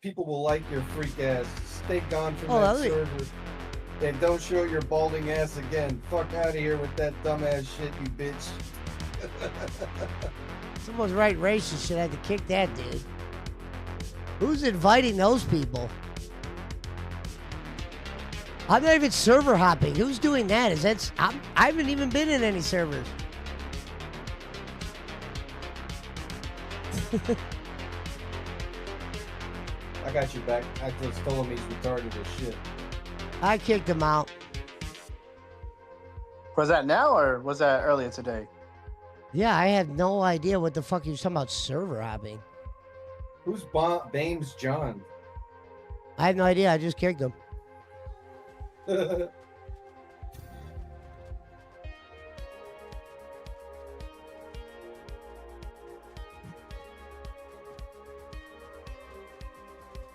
People will like your freak ass. Stay gone from Oh, that that'll be- server. And don't show your balding ass again. Fuck out of here with that dumbass shit, you bitch." Someone's right racist shit. I had to kick that dude. Who's inviting those people? I'm not even server hopping. Who's doing that? I haven't even been in any servers. I got you back. I just told him he's retarded as shit. I kicked him out. Was that now or was that earlier today? Yeah, I had no idea what the fuck he was talking about server hopping. Who's Bames John? I have no idea. I just kicked him.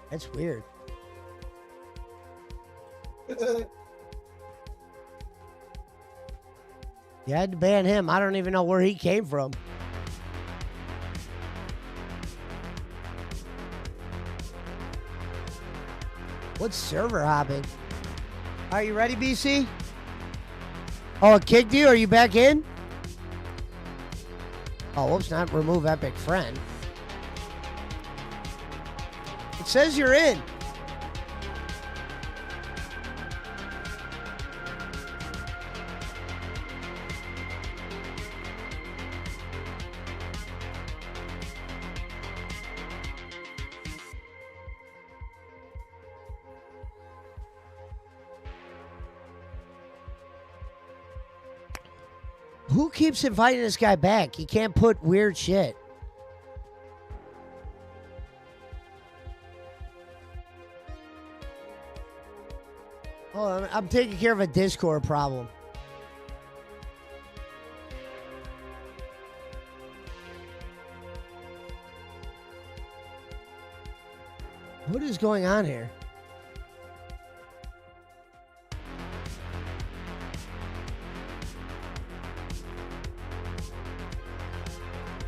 That's weird. You had to ban him. I don't even know where he came from. What's server hopping? Are you ready, BC? Oh, it kicked you? Are you back in? Oh, whoops, not remove epic friend. It says you're in. Who keeps inviting this guy back? He can't put weird shit. Oh, I'm taking care of a Discord problem. What is going on here?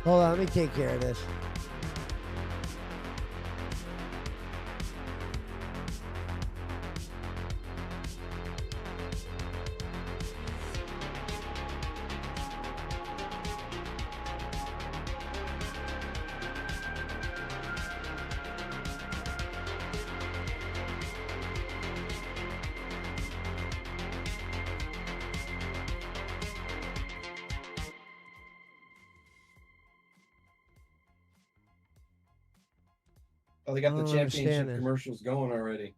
Hold on, let me take care of this. Oh, they got the I don't championship understand this. commercials going already.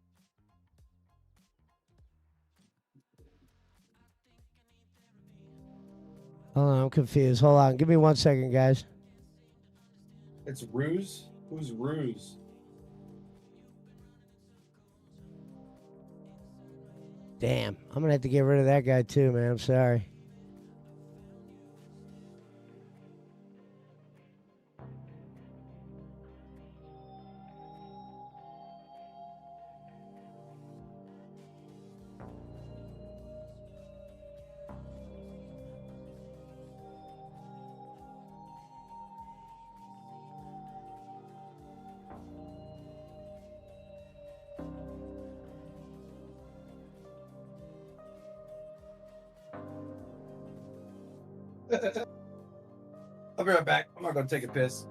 Hold on, I'm confused. Hold on, give me 1 second, guys. It's Ruse? Who's Ruse? Damn, I'm gonna have to get rid of that guy too, man. I'm sorry. I'll be right back. I'm not gonna take a piss.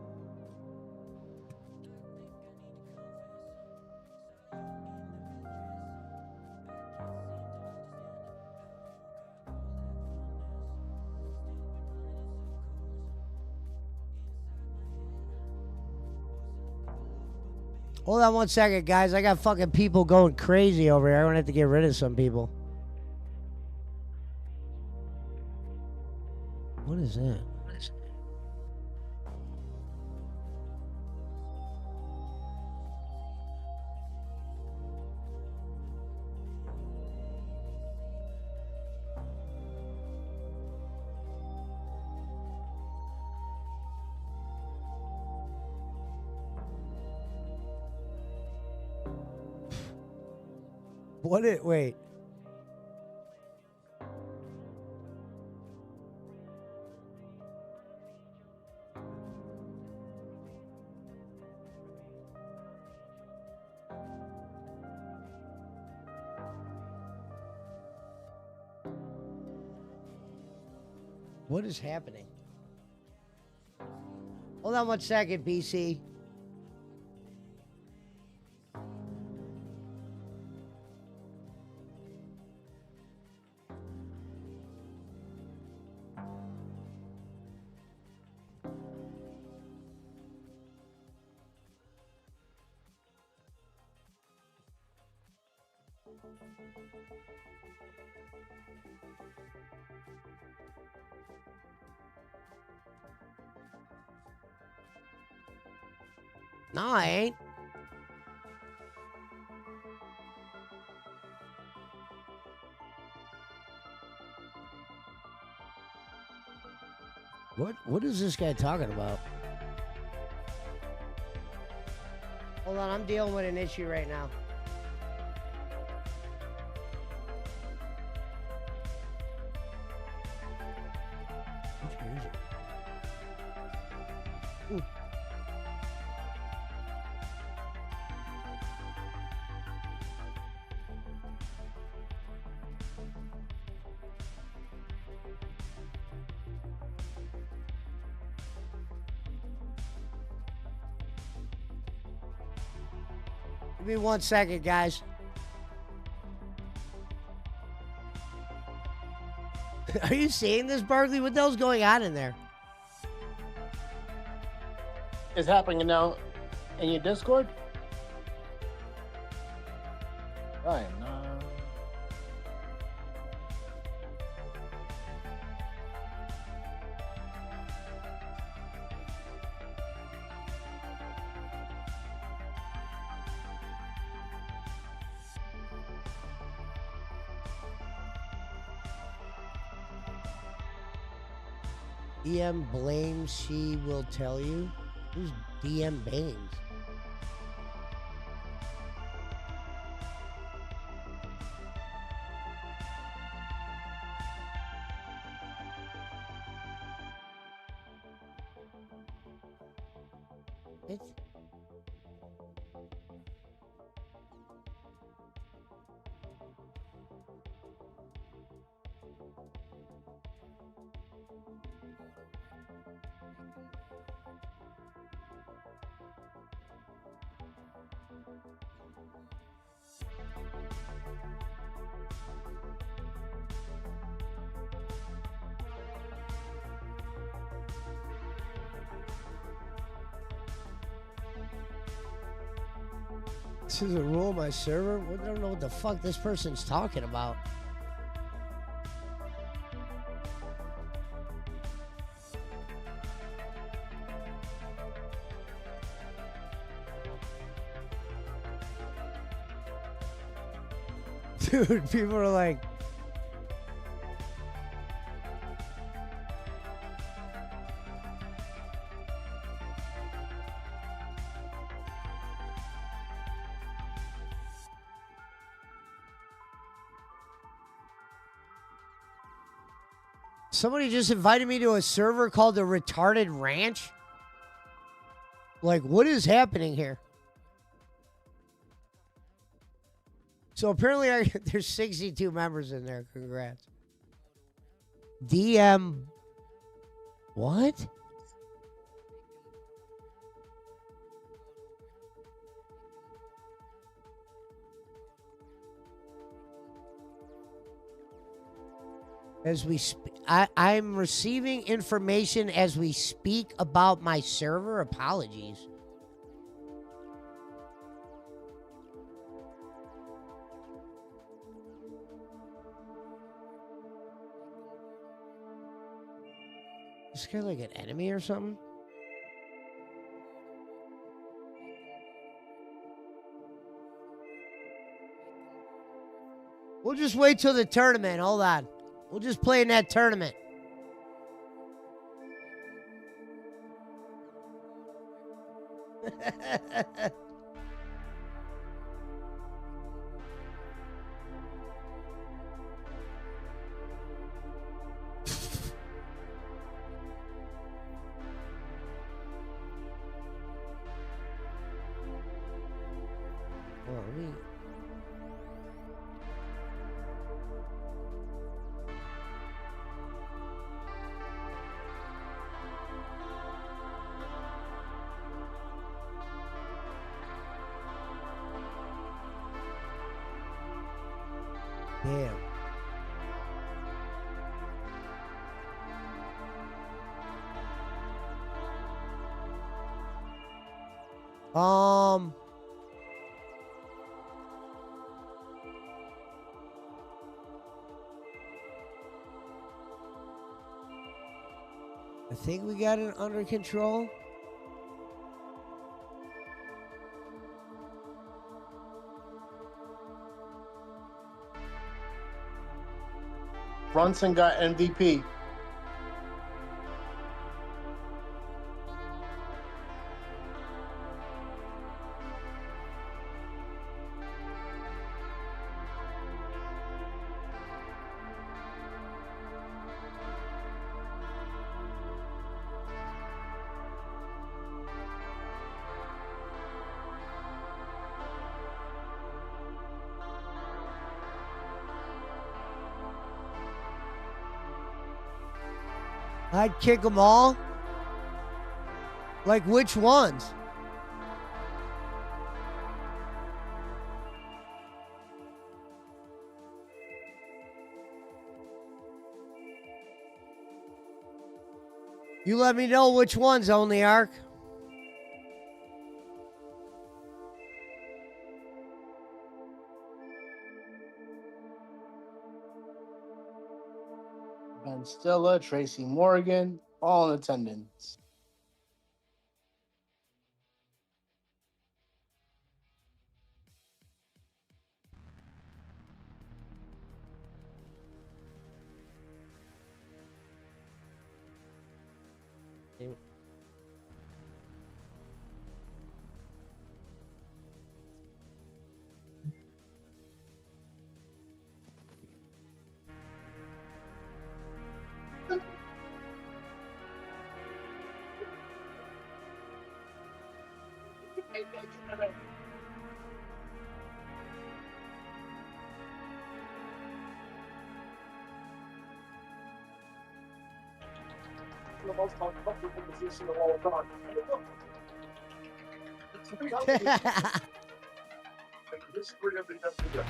Hold on 1 second, guys. I got fucking people going crazy over here. I'm gonna have to get rid of some people. What is that? What it? Wait. What is happening? Hold on 1 second, BC. No, I ain't. What is this guy talking about? Hold on, I'm dealing with an issue right now. Which one is it? Ooh. Give me 1 second, guys. Are you seeing this, Barkley? What the hell's going on in there? It's happening now in your Discord? Right, no. DM blames, she will tell you. Who's DM Baines? It's This is a rule on my server? I don't know what the fuck this person's talking about. Dude, people are like... Somebody just invited me to a server called the Retarded Ranch. Like, what is happening here? So apparently there's 62 members in there. Congrats. DM. What? As we I'm receiving information as we speak about my server. Apologies. Is this guy like an enemy or something? We'll just wait till the tournament. Hold on. We'll just play in that tournament. Well, damn. I think we got it under control. Brunson got MVP. I'd kick them all. Like which ones? You let me know which ones, Only Arc. Ben Stiller, Tracy Morgan, all in attendance. The most uncomfortable position of all time. This three of the FBI.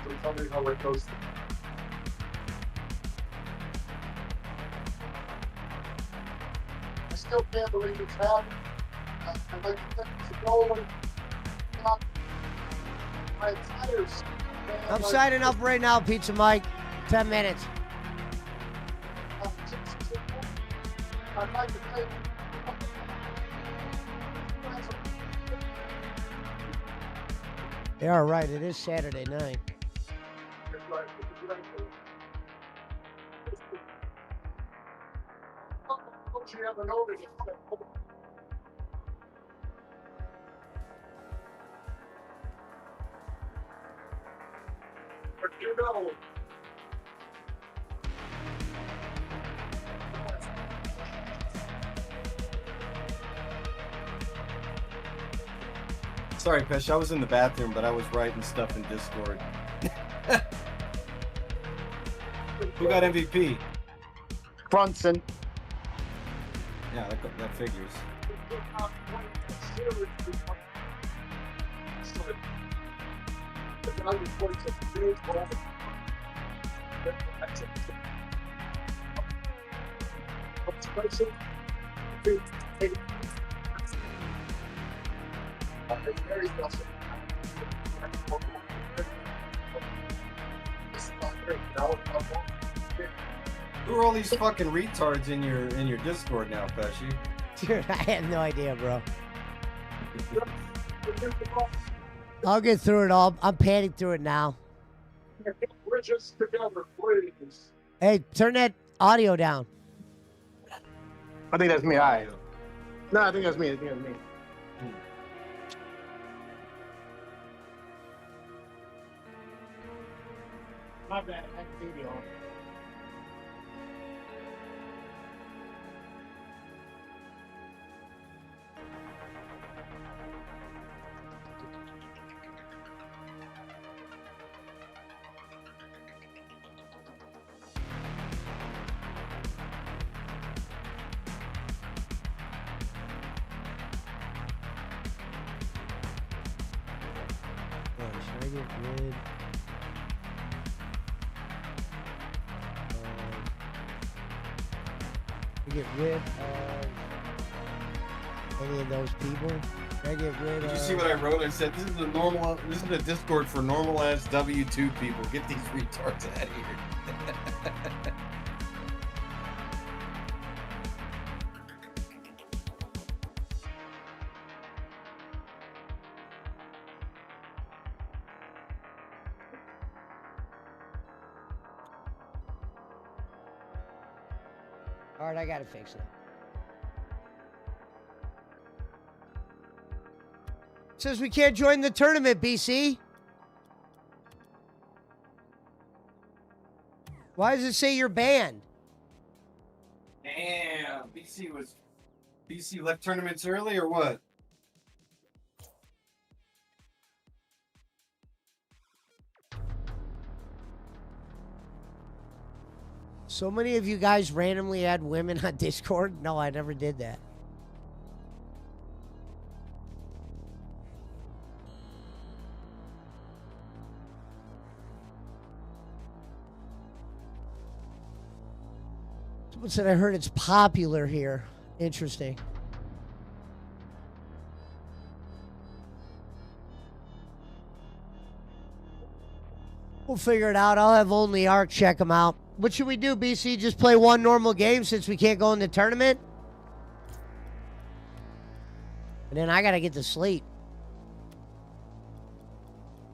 So tell me how it goes. I still can't believe it's happened. I'd like to thank you all. My tires. I'm signing up right now, Pizza Mike. 10 minutes. I'd like to thank They are right. It is Saturday night. You know. Sorry, Pesh, I was in the bathroom, but I was writing stuff in Discord. Who got MVP? Brunson. Yeah, that figures. Who are all these fucking retards in your Discord now, Pesci? Dude, I have no idea, bro. I'll get through it all. I'm panning through it now. We're just together, please. Hey, turn that audio down. I think that's me. All right. No, I think that's me. I think that's me. My bad. I had the TV on. Should I get rid? Get rid of any of those people. I get rid Did of. you see what I wrote? I said this is a Discord for normal ass W2 people. Get these retards out of here. All right, I gotta fix it. Says we can't join the tournament, BC. Why does it say you're banned? Damn, BC left tournaments early or what? So many of you guys randomly add women on Discord? No, I never did that. Someone said I heard it's popular here. Interesting. We'll figure it out. I'll have only Arc check them out. What should we do, BC? Just play one normal game since we can't go in the tournament? And then I gotta get to sleep.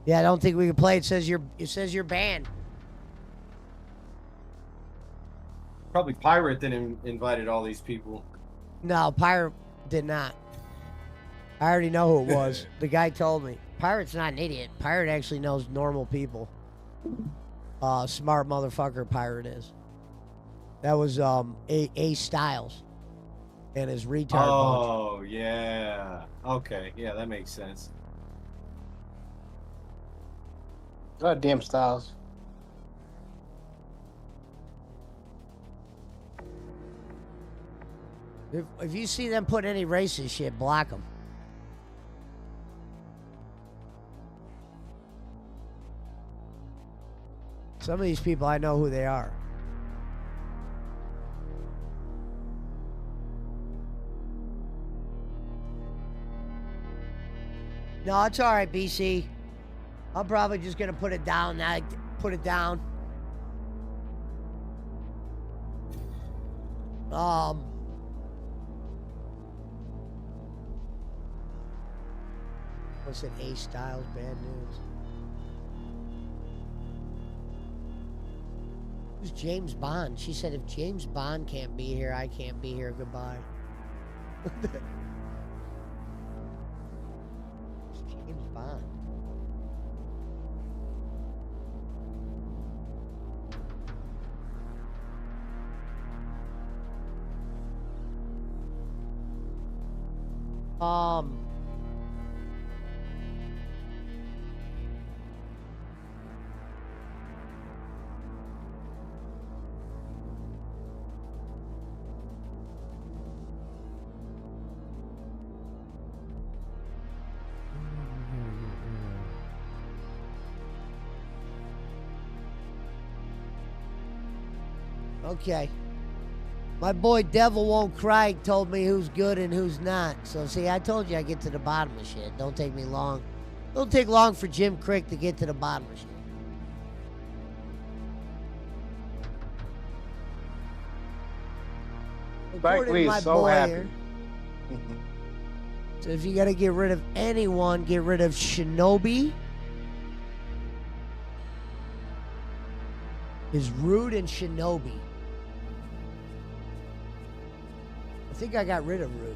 Yeah, I don't think we can play. It says you're banned. Probably Pirate that invited all these people. No, Pirate did not. I already know who it was. The guy told me. Pirate's not an idiot. Pirate actually knows normal people. Smart motherfucker Pirate is. That was A Styles and his retard bunch. Oh, yeah. Okay, yeah, that makes sense. Goddamn Styles. If you see them put any racist shit, block them. Some of these people, I know who they are. No, it's all right, BC. I'm probably just gonna put it down. Now, put it down. What's it? A Styles, bad news. Who's James Bond? She said if James Bond can't be here, I can't be here. Goodbye. Who's James Bond? Okay. My boy Devil Won't Cry told me who's good and who's not. So, see, I told you I get to the bottom of shit. Don't take me long. Don't take long for Jim Crick to get to the bottom of shit. Spike According to Lee my is so boy happy. here. So if you got to get rid of anyone, get rid of Shinobi. Is Rude and Shinobi. I think I got rid of Rude.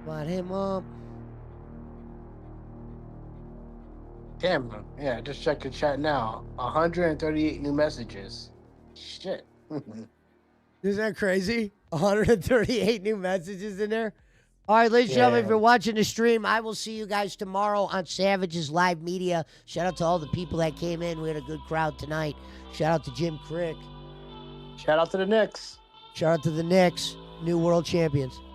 Light him up. Damn, yeah, just check the chat now. 138 new messages. Shit. Isn't that crazy? 138 new messages in there. All right, ladies and gentlemen, if Yeah. you're watching the stream, I will see you guys tomorrow on Savage's Live Media. Shout out to all the people that came in. We had a good crowd tonight. Shout out to Jim Crick. Shout out to the Knicks. Shout out to the Knicks, new world champions.